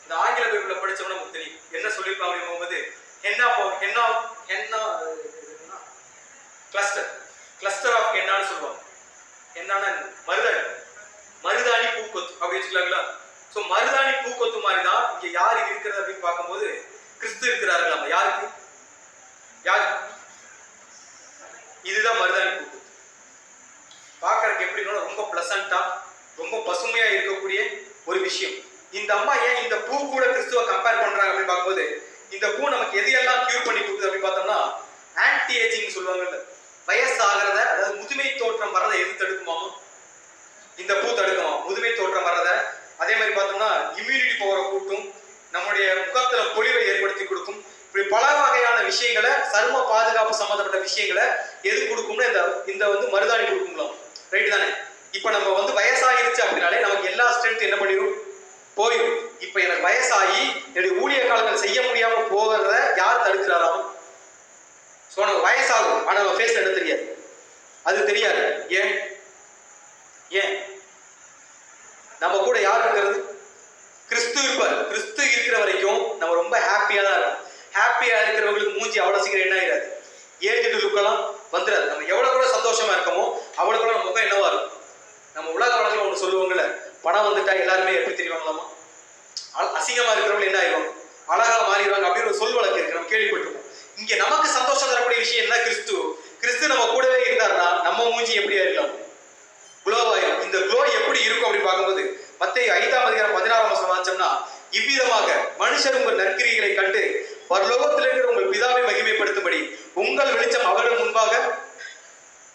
இந்த ஆங்கில பைபிள்ல படிச்சோம்னா நமக்கு தெரியும் என்ன சொல்லியிருப்பாங்க அப்படிங்கும்போது கிளஸ்டர் ஆஃப் ஹென்னான்னு சொல்லுவாங்க. என்னன்னா மருதாணி பூக்கொத்து அப்படி வச்சுக்கலாங்களா? ஸோ மருதாணி பூக்கொத்து மாதிரி தான் இங்க யாரு இருக்கிறது அப்படின்னு பார்க்கும்போது கிறிஸ்து இருக்கிறாருங்களாமா. யாருக்கு? இதுதான் மருதாணி பூக்கொத்து. பார்க்கறதுக்கு எப்படின்னா ரொம்ப பிளசண்டா, ரொம்ப பசுமையா இருக்கக்கூடிய ஒரு விஷயம். இந்த அம்மா ஏன் இந்த பூ கூட கிறிஸ்துவ கம்பேர் பண்றாங்க அப்படின்னு பார்க்கும்போது இந்த பூ நமக்கு எதையெல்லாம் கியூர் பண்ணி கொடுக்குது அப்படின்னு பார்த்தோம்னா ஆன்டி ஏஜிங் சொல்லுவாங்கல்ல, வயசு ஆகிறத, அதாவது முதுமை தோற்றம் வரதை எது தடுக்குமாமா? இந்த பூ தடுக்குமா முதுமை தோற்றம் வரதை. அதே மாதிரி பார்த்தோம்னா இம்யூனிட்டி பவரை கூட்டும், நம்முடைய முகத்துல பொலிவை ஏற்படுத்தி கொடுக்கும். இப்படி பல வகையான விஷயங்களை, சரும பாதுகாப்பு சம்பந்தப்பட்ட விஷயங்களை எது கொடுக்கும்னா இந்த வந்து மருதாணி கொடுக்குங்களாம், ரைட் தானே? இப்ப நம்ம வந்து வயசாகிருச்சு அப்படின்னாலே நமக்கு எல்லா ஸ்ட்ரென்த் என்ன பண்ணிடும்? போயிடும். இப்ப எனக்கு வயசாகி என்னுடைய ஊழிய காலங்கள் செய்ய முடியாம போகிறத யார் தடுக்கிறாராம்? சோ நமக்கு வயசாகும், ஆனா நம்ம ஃபேஸ்ல என்ன தெரியாது, அது தெரியாது. ஏன் நம்ம கூட யார் இருக்கிறது? கிறிஸ்து இருப்பார். கிறிஸ்து இருக்கிற வரைக்கும் நம்ம ரொம்ப ஹாப்பியா தான் இருக்கும். ஹாப்பியா இருக்கிறவங்களுக்கு மூஞ்சி அவ்வளவு சீக்கிரம் என்ன ஆயிடாது, ஏஜென்ட் லுக்கெல்லாம் வந்துடாது. நம்ம எவ்வளவு கூட சந்தோஷமா இருக்கமோ அவ்வளவு கூட நம்ம முகம் என்னவா இருக்கும்? நம்ம உலக வழக்கில் ஒன்று சொல்லுவாங்கல்ல, பணம் வந்துட்டா எல்லாருமே எப்படி தெரிவாங்களாமா? அசிங்கமா இருக்கிறவங்க என்ன ஆயிடுவாங்க, அழகா மாறிடுவாங்க அப்படின்னு ஒரு சொல் வழக்கு இருக்கு, நம்ம கேள்விப்பட்டிருக்கோம். இங்க நமக்கு சந்தோஷம் தரக்கூடிய விஷயம் என்ன? கிறிஸ்து நம்ம கூடவே இருந்தாருன்னா நம்ம மூஞ்சி எப்படி ஆயிடலாம்? குளோவாயிரும். இந்த குளோ எப்படி இருக்கும் அப்படின்னு பார்க்கும்போது மத்தேயு 5:16 வாசிச்சோம்னா, இவ்விதமாக மனுஷர் உங்கள் நற்கிரிகளை கண்டு பரலோகத்தில் இருக்கிற உங்கள் பிதாவை மகிமைப்படுத்தும்படி உங்கள் வெளிச்சம் அவர்கள் முன்பாக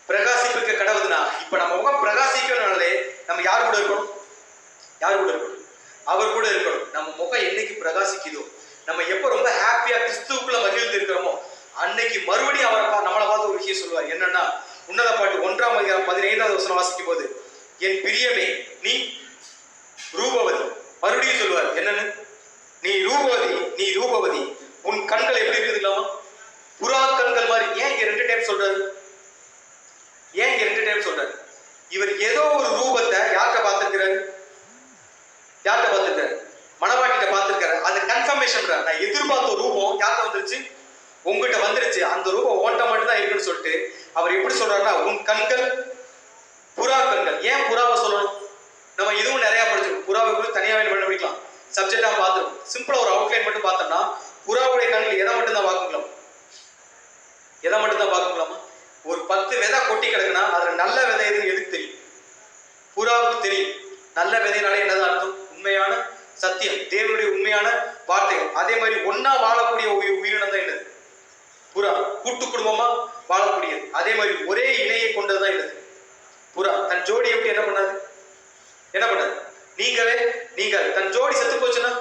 பிரகாசிப்புக்கு கடவுதுனா. இப்ப நம்ம முகம் பிரகாசிக்கணும்னாலே நம்ம யார் கூட இருக்கணும்? அவர் கூட இருக்கணும். நம்ம முகம் என்னைக்கு பிரகாசிக்குதோ, நம்ம எப்ப ரொம்ப ஹாப்பியா கிறிஸ்துவுக்குள்ள மகிழ்ந்து இருக்கிறோமோ அன்னைக்கு மறுபடியும் அவரை நம்மளை பார்த்து ஒரு விஷயம் சொல்லுவார். என்னன்னா, உன்னத பாட்டு 1:15 வாசிக்கும் போது, என் பிரியமே நீ ரூபவதி, மறுபடியும் சொல்லுவார் என்னன்னு, நீ ரூபவதி, உன் கண்கள் எப்படி இருக்குதுலாமா? புறா கண்கள் மாதிரி. ஏன் இங்க 2 டைம் சொல்றாரு? இவர் ஏதோ ஒரு ரூபத்தை யார்கிட்ட பார்த்திருக்கிறாரு? மணவாட்டிட்ட பார்த்திருக்காரு. அது கன்ஃபர்மேஷன். நான் எதிர்பார்த்த ரூபம் யார்கிட்ட வந்துருச்சு? உங்ககிட்ட வந்துருச்சு. அந்த ரூபம் ஓட்ட மட்டும் தான் இருக்குன்னு சொல்லிட்டு அவர் எப்படி சொல்றாருன்னா, உன் கண்கள் புறா கண்கள். ஏன் புறாவை சொல்லணும்? நம்ம இதுவும் நிறைய படிச்சிருக்கோம். புறாவை குறித்து தனியாவே படிக்கலாம், சப்ஜெக்டா பார்த்துருக்கோம். சிம்பிளா ஒரு அவுட்லைன் மட்டும் பார்த்தோம்னா, புறாவுடைய கண்கள் எதை மட்டும் தான் பார்க்கலாமா? ஒரு 10 விதை கொட்டி கிடக்குன்னா அதுல நல்ல விதை எதுன்னு எதுக்கு தெரியும்? புறாவுக்கு தெரியும். நல்ல விதைனாலே என்னதான் அர்த்தம்? உண்மையான சத்தியம், தேவனுடைய உண்மையான வார்த்தைகள். அதே மாதிரி ஒன்னா வாழக்கூடிய உயிரினம் தான் என்னது? புறா. கூட்டு குடும்பமா வாழக்கூடியது. அதே மாதிரி ஒரே இணையை கொண்டதுதான் என்னது? புறா. தன் ஜோடியை விட்டு என்ன பண்ணாது? நீங்க தன் ஜோடி செத்து போச்சுன்னா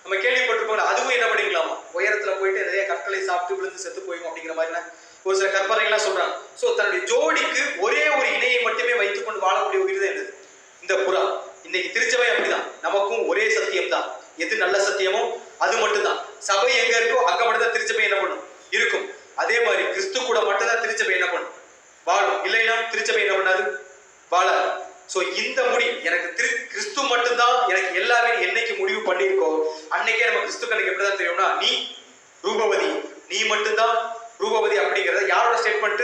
நம்ம கேள்விப்பட்டிருக்கோம். அதுவும் என்ன பண்ணிக்கலாமா? உயரத்துல போயிட்டு நிறைய கற்களை சாப்பிட்டு விழுந்து செத்து போயிடும் அப்படிங்கிற மாதிரி ஒரு சில கற்பனைகள்லாம் சொல்றாங்க. சோ தன்னுடைய ஜோடிக்கு ஒரே ஒரு இணையை மட்டுமே வைத்துக் கொண்டு வாழக்கூடிய உயிர் தான் என்னது? இந்த புறா. இன்னைக்கு திருச்சபை அப்படிதான். நமக்கும் ஒரே சத்தியம் தான். எது நல்ல சத்தியமோ அது மட்டும்தான். சபை எங்க இருக்கோ அங்க மட்டும்தான் திருச்சபை என்ன பண்ணும்? இருக்கும். அதே மாதிரி கிறிஸ்து கூட மட்டும்தான் திருச்சபை என்ன பண்ணும்? வாழும். இல்லைன்னா திருச்சபை என்ன பண்ணாது? வாழாது. சோ இந்த முடிவு எனக்கு கிறிஸ்து மட்டும்தான் எனக்கு எல்லாமே என்னைக்கு முடிவு பண்ணிருக்கோ அன்னைக்கே நம்ம கிறிஸ்து கணக்கு எப்படிதான் தெரியும்னா, நீ ரூபவதி, நீ மட்டும்தான் ரூபவதி அப்படிங்கறத யாரோட ஸ்டேட்மெண்ட்?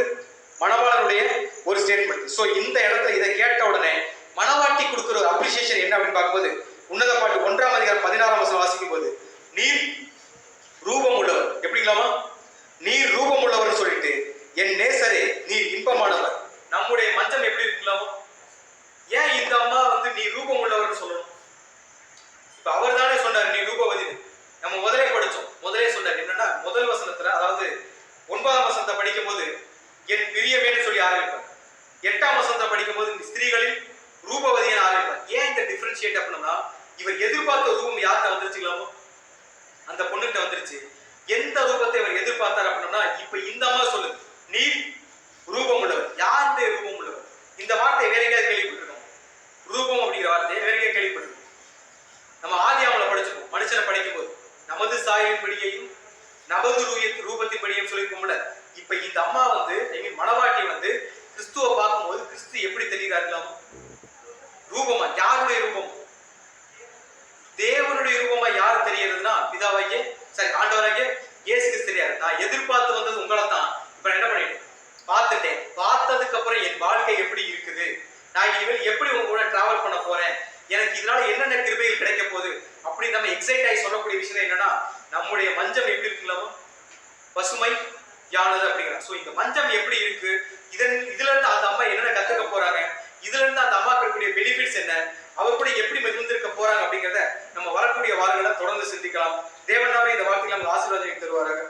மணவாளனுடைய ஒரு ஸ்டேட்மெண்ட். சோ இந்த இடத்துல இதை கேட்ட உடனே மணவாட்டி கொடுக்கிற ஒரு அப்ரிசியேஷன் என்ன அப்படின்னு பார்க்கும்போது, உன்னத பாட்டு 1:16 வாசிக்கும் போது, நீர் ரூபம் உள்ளவர். எப்படிங்களாமா? நீர் ரூபம் உள்ளவர் சொல்லிட்டு, என் நேசரே நீர் இன்பமானவர். நம்முடைய மஞ்சள் எப்படி இருக்கலாமா? ஏன் இந்த அம்மா வந்து நீ ரூபம் உள்ளவர் சொல்லணும்? இப்ப அவர் தானே சொன்னார் நீ ரூபவதி. நம்ம முதலே சொன்னார் என்னன்னா, முதல் வசனத்துல, அதாவது 9ஆம் வசனத்தை படிக்கும் போது என் பிரியமேன்னு சொல்லி ஆரம்பிப்பார். 8ஆம் வசனத்தை படிக்கும் போது ஸ்திரீகளில் ரூபவதியான ஆரம்பிப்பார். ஏன் இந்த டிஃபரன்ஷியேட் அப்படின்னா, இவர் எதிர்பார்த்த ரூபம் யார்கிட்ட வந்துருச்சுங்களாமோ? அந்த பொண்ணுகிட்ட வந்துருச்சு. எந்த ரூபத்தை அவர் எதிர்பார்த்தார் அப்படின்னா, இப்ப இந்த அம்மா சொல்லுது நீ ரூபம் உள்ளவர். யாருடைய ரூபம் உள்ளவர்? இந்த வார்த்தை வேற எங்கேயாவது கேள்விப்பட்டிருக்கோம்? ரூபம் அப்படிங்கிற வார்த்தையை வேற எங்கேயாவது கேள்விப்பட்டிருக்கோம்? நம்ம ஆதியாகமத்துல படிச்சிருக்கோம். ரூபத்தின்படியையும் நமது ரூபத்தின்படியும் சொல்லியிருக்கோம்ல. இப்ப இந்த அம்மா வந்து மணவாட்டி வந்து கிறிஸ்துவ பார்க்கும்போது கிறிஸ்து எப்படி தெரிகிறார்களாம்? ரூபமா, யாருடைய ரூபம்? தேவனுடைய ரூபமா யார் தெரியறதுன்னா பிதாவாகிய ஆண்டவராகிய இயேசு கிறிஸ்து தெரியாது. நான் எதிர்பார்த்து வந்தது உங்களை தான். இப்ப நான் என்ன பண்ணிட்டேன்? பார்த்துட்டேன். பார்த்ததுக்கு அப்புறம் என் வாழ்க்கை எப்படி இருக்குது, நான் இனிமேல் எப்படி உங்க கூட டிராவல் பண்ண போறேன், எனக்கு இதனால என்னென்ன கிருபைகள் கிடைக்க போகுது அப்படி நம்ம எக்ஸைட் ஆகி சொல்லக்கூடிய விஷயம் என்னன்னா, நம்முடைய மஞ்சம் எப்படி இருக்குங்களாமா? பசுமை யானது அப்படிங்கிறாங்க. சோ இந்த மஞ்சம் எப்படி இருக்கு, இதுல இருந்து அந்த அம்மா என்னென்ன கத்துக்க போறாங்க, இதுல இருந்து அந்த அம்மாக்கு இருக்கக்கூடிய பெனிஃபிட்ஸ் என்ன, அவர் கூட எப்படி மிகுந்திருக்க போறாங்க அப்படிங்கிறத நம்ம வரக்கூடிய வாரங்களை தொடர்ந்து சிந்திக்கலாம். தேவன் தாமே இந்த வார்த்தைகளை நமக்கு ஆசீர்வாதம் தருவாராக.